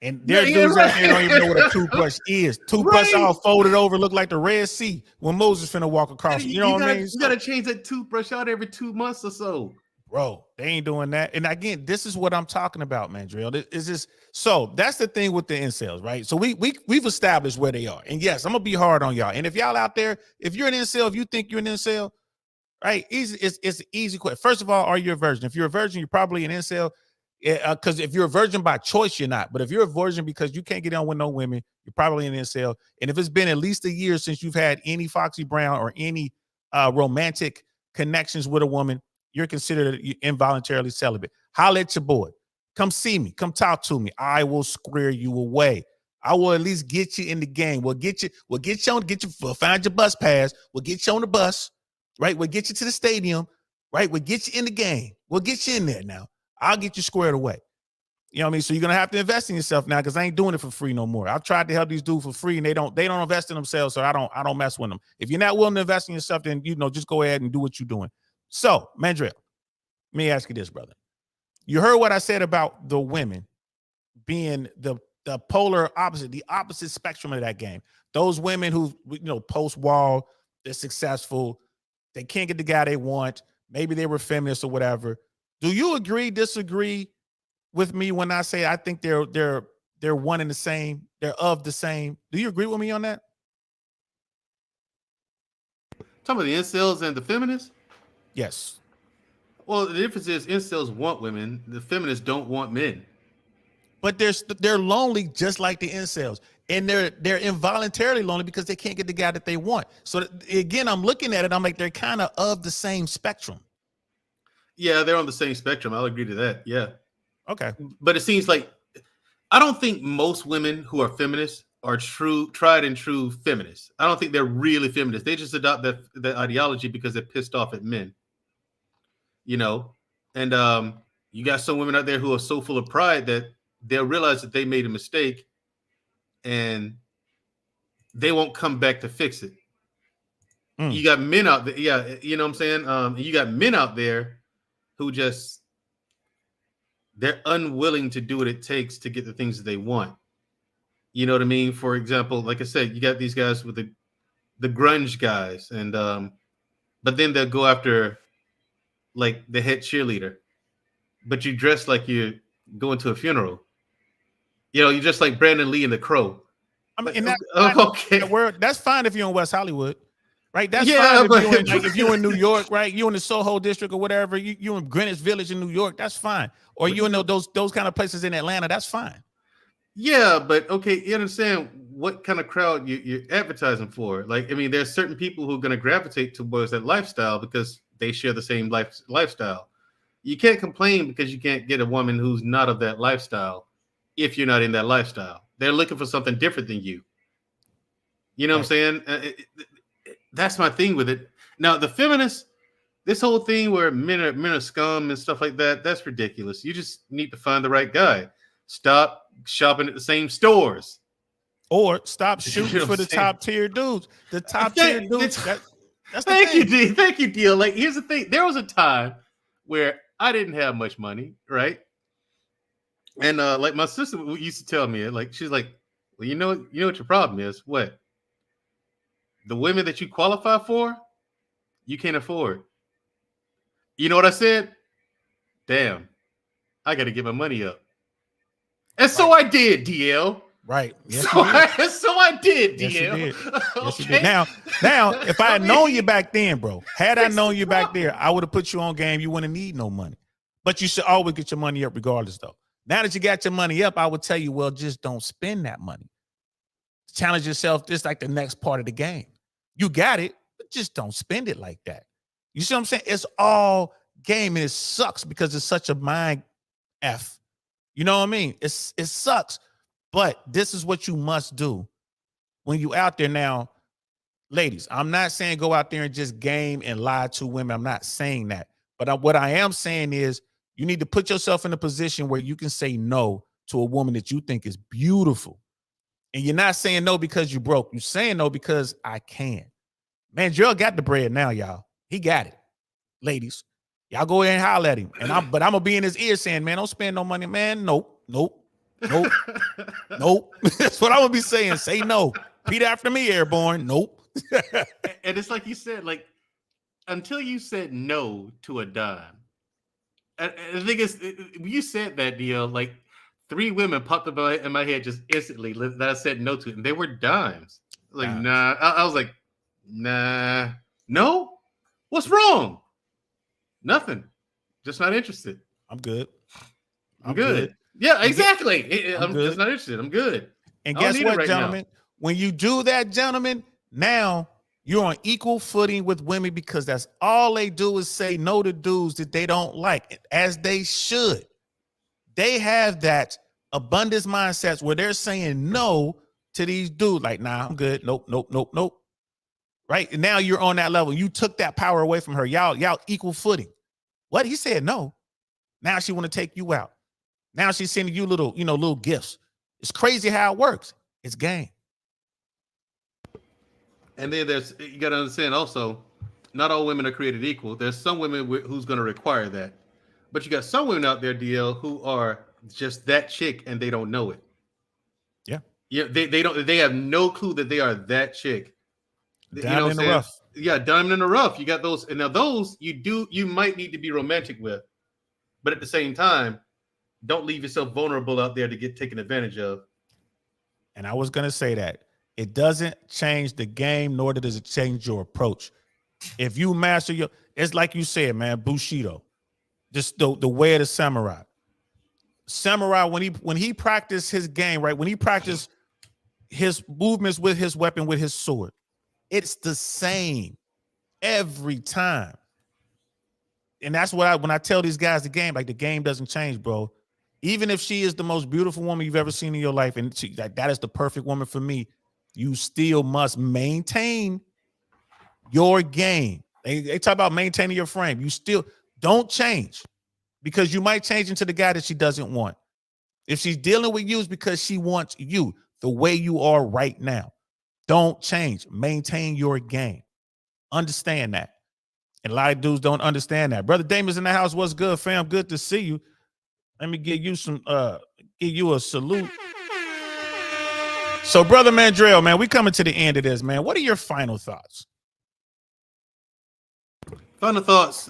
And there are dudes out there don't even know what a toothbrush is. Toothbrush all folded over, look like the Red Sea when Moses finna walk across. You know what I mean? You gotta change that toothbrush out every 2 months or so. Bro, they ain't doing that. And again, this is what I'm talking about, man, Drill. So that's the thing with the incels, right? So we've established where they are. And yes, I'm gonna be hard on y'all. And if y'all out there, if you're an incel, if you think you're an incel, right? It's an easy question. First of all, are you a virgin? If you're a virgin, you're probably an incel. Because if you're a virgin by choice, you're not. But if you're a virgin because you can't get on with no women, you're probably an incel. And if it's been at least a year since you've had any Foxy Brown or any romantic connections with a woman, you're considered involuntarily celibate. Holla at your boy. Come see me. Come talk to me. I will square you away. I will at least get you in the game. We'll find your bus pass. We'll get you on the bus, right? We'll get you to the stadium, right? We'll get you in the game. We'll get you in there now. I'll get you squared away. You know what I mean? So you're gonna have to invest in yourself now because I ain't doing it for free no more. I've tried to help these dudes for free and they don't invest in themselves, so I don't mess with them. If you're not willing to invest in yourself, then just go ahead and do what you're doing. So, Mandrill, let me ask you this, brother. You heard what I said about the women being the polar opposite, the opposite spectrum of that game. Those women who, post-wall, they're successful, they can't get the guy they want, maybe they were feminists or whatever. Do you agree, disagree with me when I say I think they're they're one and the same. They're of the same. Do you agree with me on that? Talking about the incels and the feminists? Yes. Well, the difference is incels want women. The feminists don't want men. But they're lonely just like the incels. And they're involuntarily lonely because they can't get the guy that they want. So again, I'm looking at it, I'm like, they're kind of the same spectrum. Yeah, they're on the same spectrum. I'll agree to that. Yeah. Okay. But it seems like I don't think most women who are feminists are tried and true feminists. I don't think they're really feminists. They just adopt that ideology because they're pissed off at men. You know, and you got some women out there who are so full of pride that they'll realize that they made a mistake and they won't come back to fix it. You got men out there, yeah, you know what I'm saying? You got men out there who just they're unwilling to do what it takes to get the things that they want. You know what I mean? For example, like I said, you got these guys with the grunge guys, and but then they'll go after like the head cheerleader, but you dress like you're going to a funeral. You know, you just like Brandon Lee and the Crow. I mean, and okay, that's fine if you're in West Hollywood, right? That's Yeah, fine if you're in New York, right? You in the Soho district or whatever. You in Greenwich Village in New York, that's fine. Or you in those kind of places in Atlanta, that's fine. Yeah, but okay, you understand what kind of crowd you're advertising for. Like, I mean, there's certain people who are going to gravitate towards that lifestyle because they share the same lifestyle. You can't complain because you can't get a woman who's not of that lifestyle if you're not in that lifestyle. They're looking for something different than you. You know what I'm saying? That's my thing with it. Now, the feminists, this whole thing where men are scum and stuff like that, that's ridiculous. You just need to find the right guy. Stop shopping at the same stores. Or stop shooting for the top tier dudes. The top tier dudes. That's the Thank you, thing. D. Thank you, Deal. Like, here's the thing. There was a time where I didn't have much money, right? And like my sister used to tell me, like, she's like, well, you know what your problem is? What? The women that you qualify for, you can't afford. You know what I said? Damn, I got to get my money up. And so I did, DL. Right. Yes, so I did, DL. Yes, you did. Yes, you did. Now, if I had known you back then, bro, had I known you back there, I would have put you on game. You wouldn't need no money. But you should always get your money up regardless, though. Now that you got your money up, I would tell you, well, just don't spend that money. Challenge yourself just like the next part of the game. You got it, but just don't spend it like that. You see what I'm saying? It's all game, and it sucks because it's such a mind F. You know what I mean? It sucks, but this is what you must do when you out there now. Ladies, I'm not saying go out there and just game and lie to women. I'm not saying that. But what I am saying is you need to put yourself in a position where you can say no to a woman that you think is beautiful. And you're not saying no because you broke. You're saying no because I can. Man, Gerald got the bread now, y'all. He got it. Ladies, y'all go ahead and holler at him. But I'm going to be in his ear saying, man, don't spend no money. Man, nope. Nope. That's what I'm going to be saying. Say no. Repeat after me, Airborne. Nope. And it's like you said, like, until you said no to a dime. And the thing is, when you said that, deal, like 3 women popped up in my head just instantly that I said no to it, and they were dimes. Like, nah. I was like, nah. No? What's wrong? Nothing. Just not interested. I'm good. I'm good. Yeah, exactly. I'm just not interested. I'm good. And guess what, gentlemen? When you do that, gentlemen, now you're on equal footing with women because that's all they do is say no to dudes that they don't like, as they should. They have that abundance mindsets where they're saying no to these dudes. Like, nah, I'm good. Nope. Right? And now you're on that level. You took that power away from her. Y'all equal footing. What? He said no. Now she want to take you out. Now she's sending you little gifts. It's crazy how it works. It's game. And then you got to understand also, not all women are created equal. There's some women who's going to require that. But you got some women out there, DL, who are just that chick and they don't know it. Yeah. Yeah, they have no clue that they are that chick. Diamond in the rough. Yeah, diamond in the rough. You got those, and now those you might need to be romantic with, but at the same time, don't leave yourself vulnerable out there to get taken advantage of. And I was going to say that it doesn't change the game, nor does it change your approach. If you master it's like you said, man, Bushido, just the way of the samurai. Samurai, when he practiced his game, right? When he practiced his movements with his weapon, with his sword, it's the same every time. And that's what when I tell these guys the game doesn't change, bro. Even if she is the most beautiful woman you've ever seen in your life, and that is the perfect woman for me, you still must maintain your game. They talk about maintaining your frame. You still don't change, because you might change into the guy that she doesn't want. If she's dealing with you, it's because she wants you the way you are right now. Don't change. Maintain your game. Understand that. And a lot of dudes don't understand that. Brother Damon's in the house. What's good, fam? Good to see you. Let me give you a salute. So, Brother Mandrell, man, we coming to the end of this, man. What are your final thoughts? Final thoughts.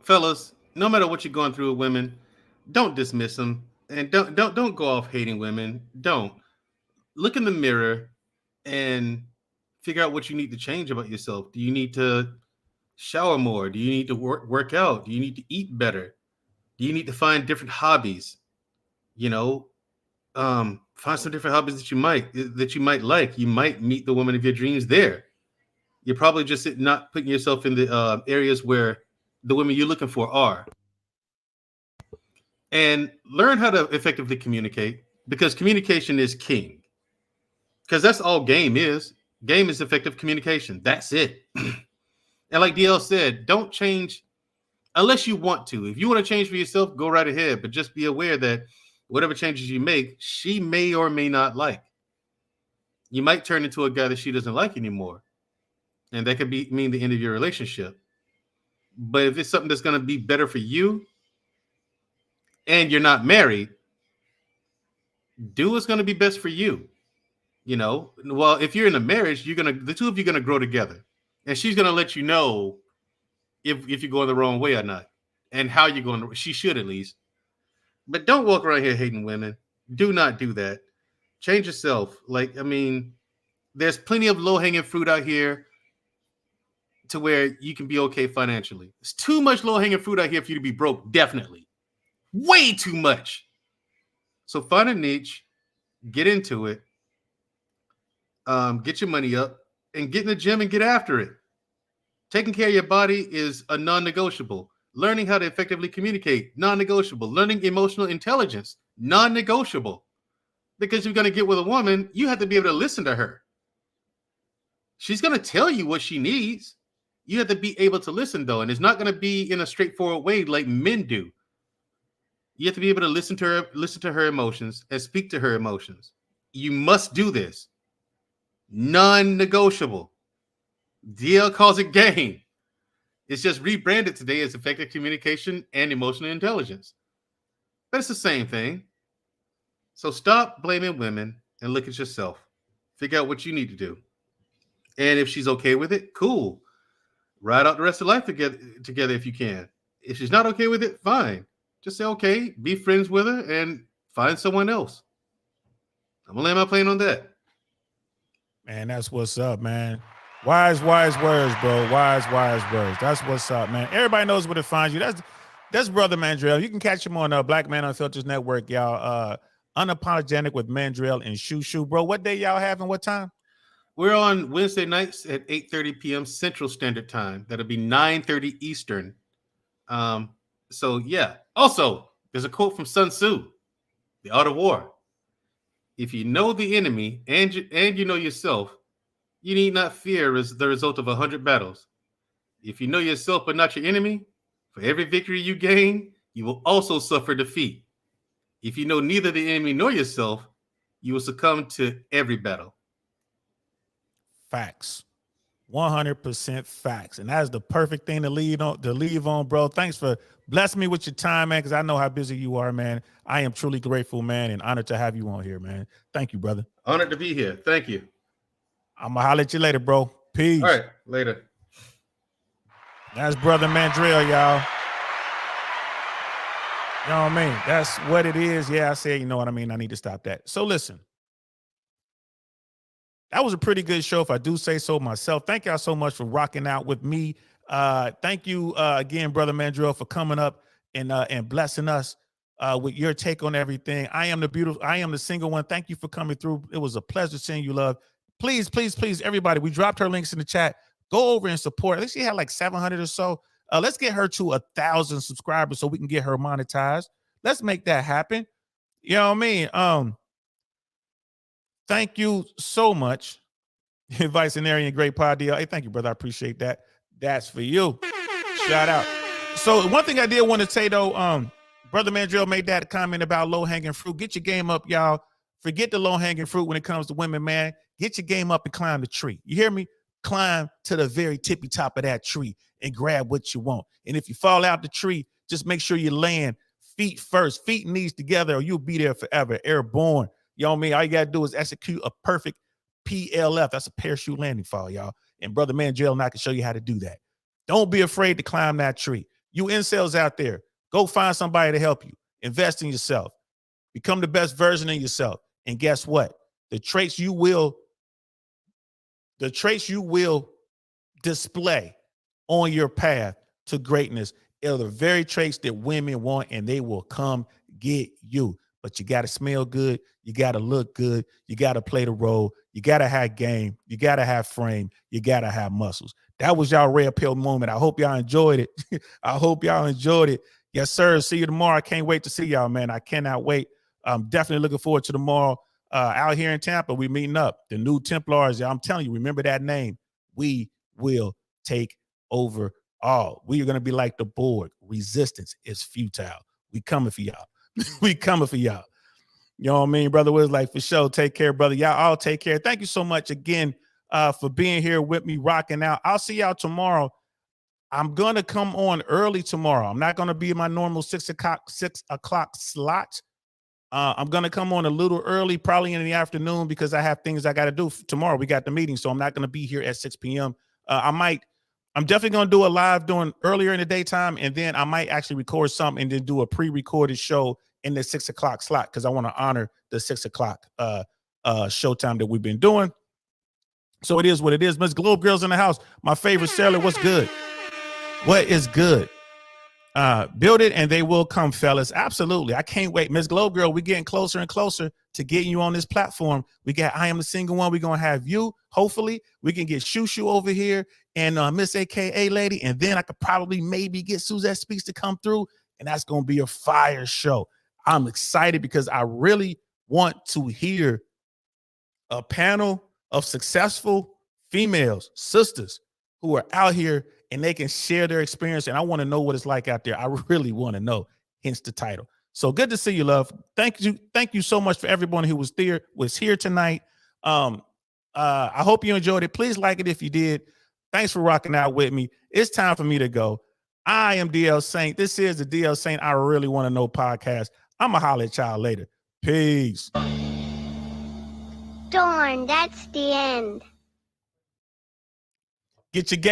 Fellas, no matter what you're going through with women, don't dismiss them, and don't go off hating women. Don't look in the mirror and figure out what you need to change about yourself. Do you need to shower more? Do you need to work out? Do you need to eat better? Do you need to find different hobbies? Find some different hobbies that you might like. You might meet the woman of your dreams there. You're probably just not putting yourself in the areas where the women you're looking for are. And learn how to effectively communicate, because communication is king. Because that's all game is. Game is effective communication. That's it. And like DL said, don't change unless you want to. If you want to change for yourself, go right ahead. But just be aware that whatever changes you make, she may or may not like. You might turn into a guy that she doesn't like anymore. And that could mean the end of your relationship. But if it's something that's going to be better for you and you're not married, do what's going to be best for you. Well, if you're in a marriage, the two of you are going to grow together. And she's going to let you know if you're going the wrong way or not, and how you're going to, she should at least. But don't walk around here hating women. Do not do that. Change yourself. There's plenty of low-hanging fruit out here to where you can be okay financially. There's too much low-hanging fruit out here for you to be broke, definitely. Way too much. So find a niche, get into it, get your money up, and get in the gym and get after it. Taking care of your body is a non-negotiable. Learning how to effectively communicate, non-negotiable. Learning emotional intelligence, non-negotiable. Because you're going to get with a woman, you have to be able to listen to her. She's going to tell you what she needs. You have to be able to listen, though, and it's not going to be in a straightforward way like men do. You have to be able to listen to her emotions, and speak to her emotions. You must do this. Non-negotiable. DL calls it game. It's just rebranded today as effective communication and emotional intelligence. But it's the same thing. So stop blaming women and look at yourself. Figure out what you need to do. And if she's okay with it, cool. Ride out the rest of life together if you can. If she's not okay with it, fine. Just say, okay, be friends with her and find someone else. I'm going to land my plane on that. Man, that's what's up, man. Wise words, bro. Wise words. That's what's up, man. Everybody knows where to find you. That's Brother Mandrell. You can catch him on Black Man Unfiltered Network, y'all. Unapologetic with Mandrell and Shoo. Bro, what day y'all having? What time? We're on Wednesday nights at 8:30 p.m. Central Standard Time. That'll be 9:30 Eastern. So, yeah. Also, there's a quote from Sun Tzu, The Art of War. If you know the enemy and you know yourself, you need not fear as the result of 100 battles. If you know yourself but not your enemy, for every victory you gain, you will also suffer defeat. If you know neither the enemy nor yourself, you will succumb to every battle. Facts. 100% facts. And that's the perfect thing to leave on, bro. Thanks for blessing me with your time, man, because I know how busy you are, man. I am truly grateful, man, and honored to have you on here, man. Thank you, brother. Honored to be here. Thank you. I'm going to holler at you later, bro. Peace. All right, later. That's Brother Mandrell, y'all. You know what I mean? That's what it is. Yeah, I said, you know what I mean? I need to stop that. So listen, that was a pretty good show, if I do say so myself. Thank y'all so much for rocking out with me. Thank you again, Brother Mandrill, for coming up and blessing us with your take on everything. I am the single one. Thank you for coming through. It was a pleasure seeing you, love. Please, please, please, everybody, we dropped her links in the chat. Go over and support. I think she had like 700 or so. Let's get her to 1,000 subscribers so we can get her monetized. Let's make that happen. You know what I mean? Thank you so much. Vicenarian, great pod deal. Hey, thank you, brother. I appreciate that. That's for you. Shout out. So one thing I did want to say though, Brother Mandrill made that comment about low-hanging fruit. Get your game up, y'all. Forget the low-hanging fruit when it comes to women, man. Get your game up and climb the tree. You hear me? Climb to the very tippy top of that tree and grab what you want. And if you fall out the tree, just make sure you land feet first, feet and knees together, or you'll be there forever, airborne. You know what I mean? All you got to do is execute a perfect PLF. That's a parachute landing fall, y'all. And Brother Mandrill and I can show you how to do that. Don't be afraid to climb that tree. You incels out there, go find somebody to help you. Invest in yourself. Become the best version of yourself. And guess what? The traits you will display on your path to greatness are the very traits that women want, and they will come get you. But you got to smell good. You got to look good. You got to play the role. You got to have game. You got to have frame. You got to have muscles. That was y'all red pill moment. I hope y'all enjoyed it. I hope y'all enjoyed it. Yes, sir. See you tomorrow. I can't wait to see y'all, man. I cannot wait. I'm definitely looking forward to tomorrow. Out here in Tampa, we meeting up. The new Templars. I'm telling you, remember that name. We will take over all. We are going to be like the Borg. Resistance is futile. We coming for y'all. We coming for y'all. You know what I mean, Brother Wiz? Like, for sure. Take care, brother. Y'all all take care. Thank you so much again for being here with me, rocking out. I'll see y'all tomorrow. I'm going to come on early tomorrow. I'm not going to be in my normal 6 o'clock slot. I'm going to come on a little early, probably in the afternoon, because I have things I got to do tomorrow. We got the meeting, so I'm not going to be here at 6 p.m. I'm definitely going to do a live doing earlier in the daytime, and then I might actually record something and then do a pre-recorded show in the 6 o'clock slot, because I want to honor the 6 o'clock showtime that we've been doing. So it is what it is. Miss Globe Girls in the house. My favorite sailor. What's good? What is good? Build it and they will come, fellas. Absolutely. I can't wait. Miss Globe Girl, we're getting closer and closer to getting you on this platform. We got I Am the Single One. We're going to have you. Hopefully, we can get Shushu over here and Miss AKA Lady. And then I could probably maybe get Suzette Speaks to come through. And that's going to be a fire show. I'm excited because I really want to hear a panel of successful females, sisters, who are out here and they can share their experience. And I want to know what it's like out there. I really want to know, hence the title. So good to see you, love. Thank you. Thank you so much for everyone who was here tonight. I hope you enjoyed it. Please like it if you did. Thanks for rocking out with me. It's time for me to go. I am DL Saint. This is the DL Saint I Really Want to Know podcast. I'm going to holler at y'all later. Peace. Darn, that's the end. Get your game.